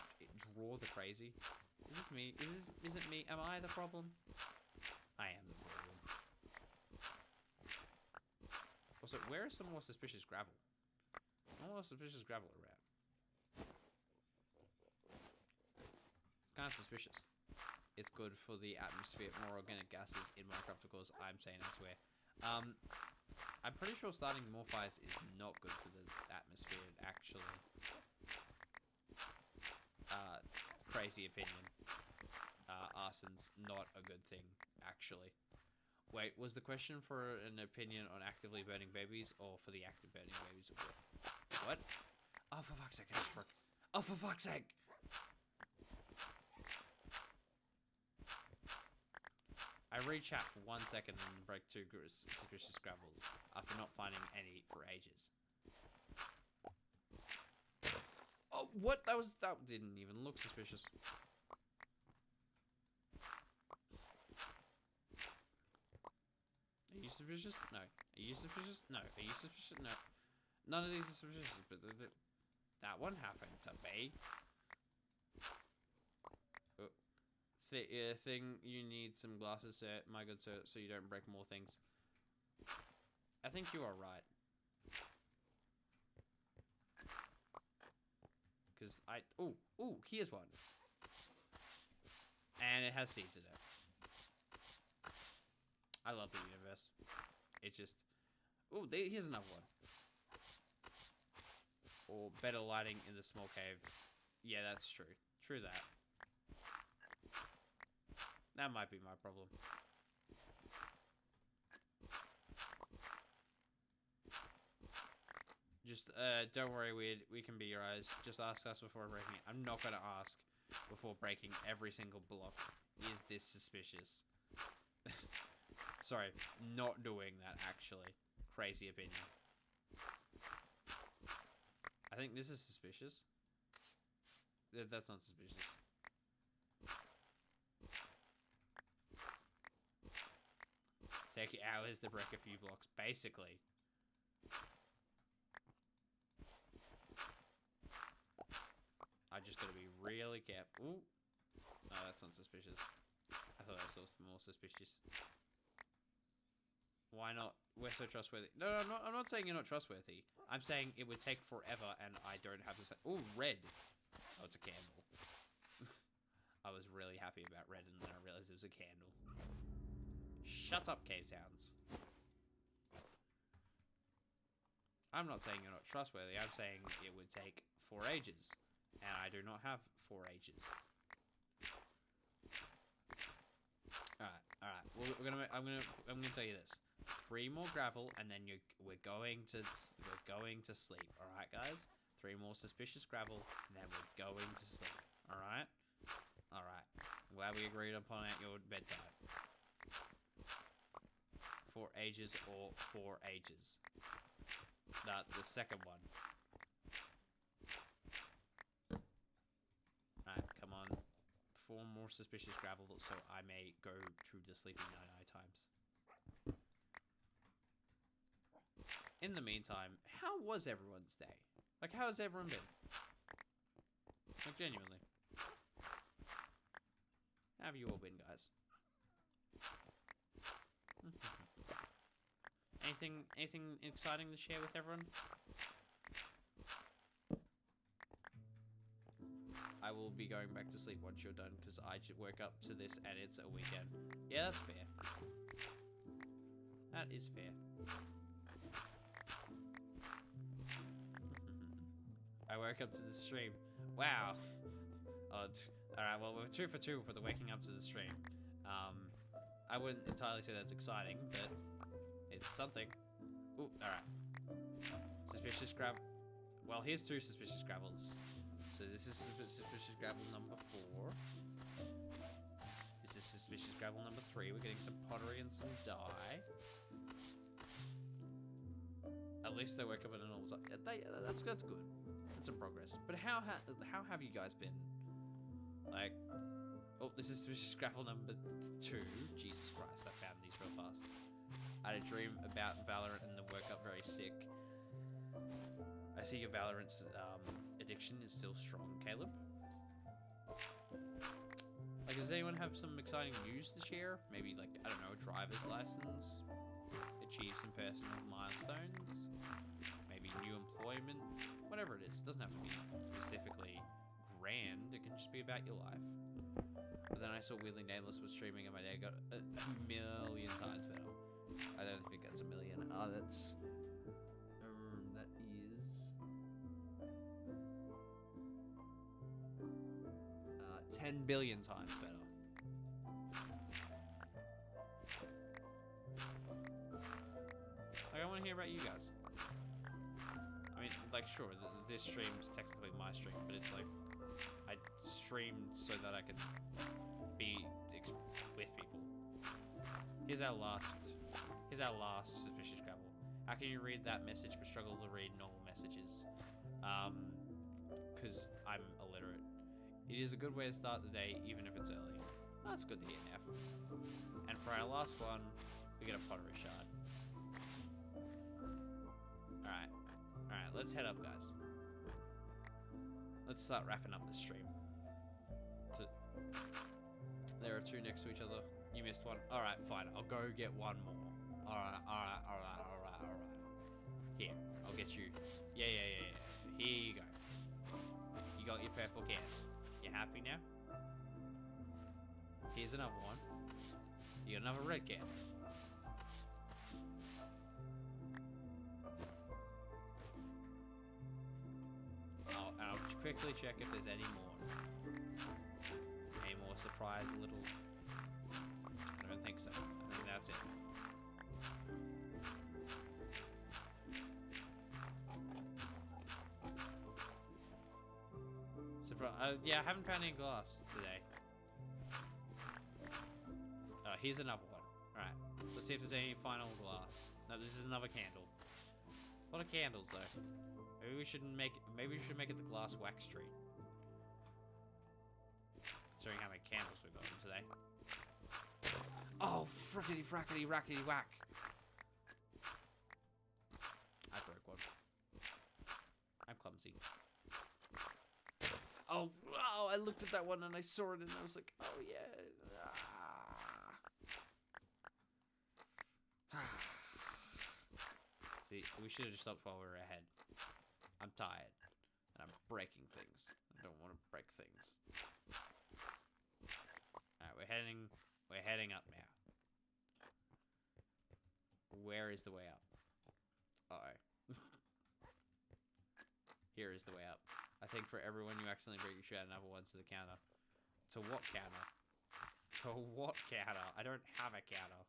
draw the crazy? Is this me? Is it me? Am I the problem? I am the problem. Also, where is some more suspicious gravel? No more suspicious gravel around. Kind of suspicious. It's good for the atmosphere, more organic gases in Minecraft, of course, I'm saying I swear. I'm pretty sure starting more fires is not good for the atmosphere, actually. Crazy opinion. Arson's not a good thing, actually. Wait, was the question for an opinion on actively burning babies, or for the act of burning babies? What? Oh, for fuck's sake, I just broke. Oh, for fuck's sake! I read chat for 1 second and break 2 suspicious gravels after not finding any for ages. Oh, what? That didn't even look suspicious. Are you suspicious? No. Are you suspicious? No. Are you suspicious? No. None of these are suspicious, but that one happened to me. Thing, you need some glasses, sir, my good sir, so you don't break more things. I think you are right. Because ooh, here's one. And it has seeds in it. I love the universe. It just... Ooh, here's another one. Or better lighting in the small cave. Yeah, that's true. True that. That might be my problem. Just, don't worry, we can be your eyes. Just ask us before breaking it. I'm not gonna ask before breaking every single block. Is this suspicious? Sorry, not doing that, actually. Crazy opinion. I think this is suspicious. That's not suspicious. Take hours to break a few blocks, basically. I just gotta be really careful. Ooh. No, that's not suspicious. I thought I saw more suspicious. Why not? We're so trustworthy. No, I'm not saying you're not trustworthy. I'm saying it would take forever and I don't have to say... Oh, red. Oh, it's a candle. I was really happy about red and then I realized it was a candle. Shut up, cave sounds. I'm not saying you're not trustworthy. I'm saying it would take 4 ages. And I do not have 4 ages. Alright. Well, I'm gonna tell you this. 3 more gravel, and then we're going to sleep. All right, guys. 3 more suspicious gravel, and then we're going to sleep. All right. I'm glad we agreed upon at your bedtime. 4 ages or 4 ages. The second one. Alright, come on. 4 more suspicious gravel, so I may go to the sleeping night times. In the meantime, how was everyone's day? Like, how has everyone been? Like, genuinely. How have you all been, guys? Anything exciting to share with everyone? I will be going back to sleep once you're done, because I just woke up to this and it's a weekend. Yeah, that's fair. That is fair. I woke up to the stream. Wow. Alright, well, we're 2 for 2 for the waking up to the stream. I wouldn't entirely say that's exciting, but it's something. Ooh, alright. Suspicious gravel. Well, here's 2 suspicious gravels. So this is suspicious gravel number 4. This is suspicious gravel number 3. We're getting some pottery and some dye. At least they woke up at an all time. That's good. That's some progress. But how have you guys been? Like, oh, this is suspicious gravel number 2. Jesus Christ, I found these real fast. I had a dream about Valorant and then woke up very sick. I see your Valorant's addiction is still strong, Caleb. Like, does anyone have some exciting news to share? Maybe, like, I don't know, a driver's license, achieve some personal milestones, maybe new employment, whatever it is. It doesn't have to be specifically grand. It can just be about your life. But then I saw Weirdly Nameless was streaming and my day got a million times better. I don't think that's a million. Oh, that's... that is... 10 billion times better. Like, I want to hear about you guys. I mean, like, sure, this stream's technically my stream, but it's like, I streamed so that I could be with people. Here's our last suspicious gravel. How can you read that message but struggle to read normal messages? Because I'm illiterate. It is a good way to start the day, even if it's early. Oh, that's good to hear, Neff. And for our last one, we get a pottery shard. Alright, let's head up, guys. Let's start wrapping up the stream. So, there are 2 next to each other. You missed one. Alright, fine. I'll go get one more. Alright. Here, I'll get you. Yeah. Here you go. You got your purple can. You happy now? Here's another one. You got another red can. I'll quickly check if there's any more. Any more surprise little... I don't think so. I think that's it. Yeah, I haven't found any glass today. Here's another one. Alright, let's see if there's any final glass. No, this is another candle. A lot of candles, though. Maybe we should make it the glass wax tree. Considering how many candles we've got today. Oh, frickety frackety rackety whack. I broke one. I'm clumsy. Oh, I looked at that one and I saw it and I was like, oh yeah. See, we should have just stopped while we were ahead. I'm tired. And I'm breaking things. I don't want to break things. Alright, we're heading up now. Where is the way up? Uh-oh. Here is the way up. I think for everyone you accidentally break, you should add another one to the counter. To what counter? To what counter? I don't have a counter.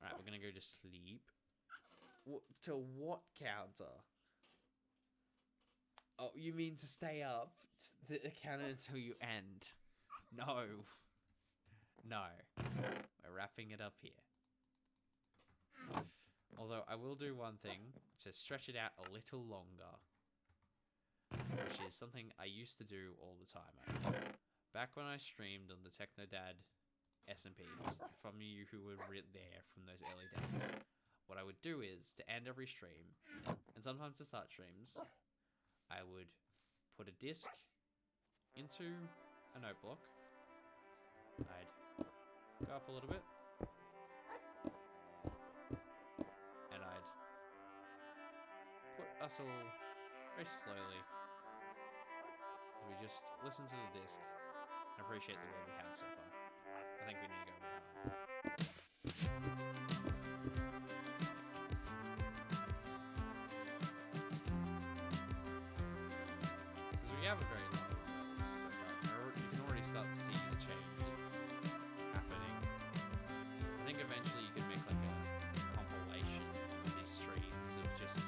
Alright, we're gonna go to sleep. To what counter? Oh, you mean to stay up? The counter until you end. No. No. We're wrapping it up here. Although, I will do one thing to stretch it out a little longer. Which is something I used to do all the time, actually. Back when I streamed on the Technodad SMP, from you who were there from those early days, what I would do is, to end every stream, and sometimes to start streams, I would put a disc into a note block. I'd go up a little bit. And I'd put us all very slowly. We just listen to the disc and appreciate the world we have so far. I think we need to go a bit higher. Because we have a very lovely world so far. You can already start to see the changes happening. I think eventually you could make like a compilation of these streams of just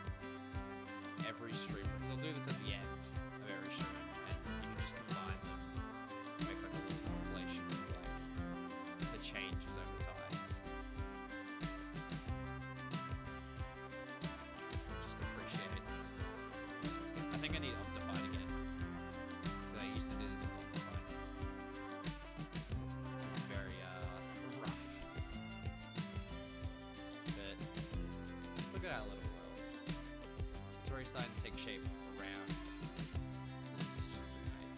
every stream, because they'll do this at the end of every stream, and you can just combine them, make like a little compilation of like the changes over times. Just appreciate it. I think I need Optifine again, because I used to do this with Optifine. It's very rough, but look at our little world. It's already starting to take shape around the decisions we make,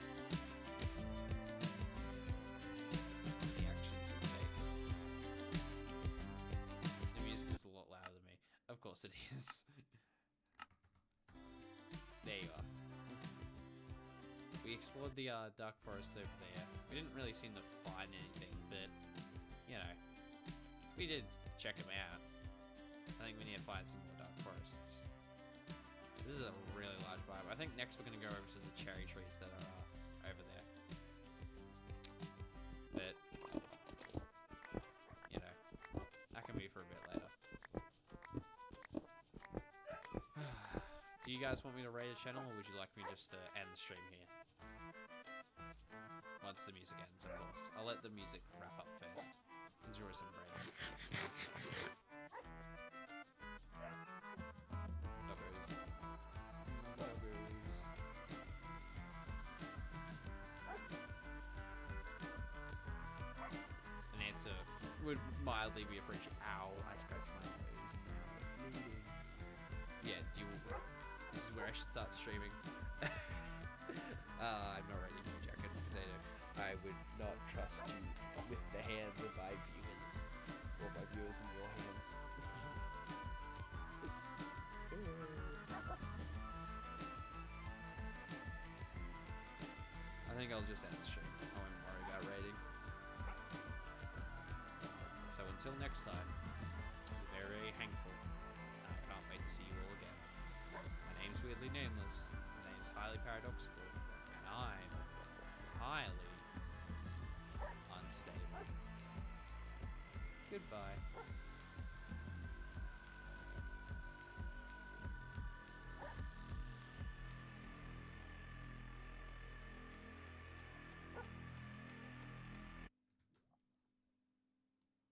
the actions we take. The music is a lot louder than me. Of course it is. There you are. We explored the dark forest over there. We didn't really seem to find anything, but, you know, we did check them out. I think we need to find some more dark forests. This is a really large biome. I think next we're going to go over to the cherry trees that are over there. But, you know, that can be for a bit later. Do you guys want me to raid a channel, or would you like me just to end the stream here? Once the music ends, of course. I'll let the music wrap up first. Enjoy some raiding. Doggos. Doggos. An answer would mildly be appreciated. Ow, I scratched my nose. Yeah, this is where I should start streaming. I'm not ready for Jacket Potato. I would not trust you with the hands of my viewers. Or my viewers in your hands. I think I'll just end the stream. I won't worry about raiding. So until next time, be very, very thankful. And I can't wait to see you all again. My name's Weirdly Nameless. My name's Highly Paradoxical. And I'm highly unstable. Goodbye.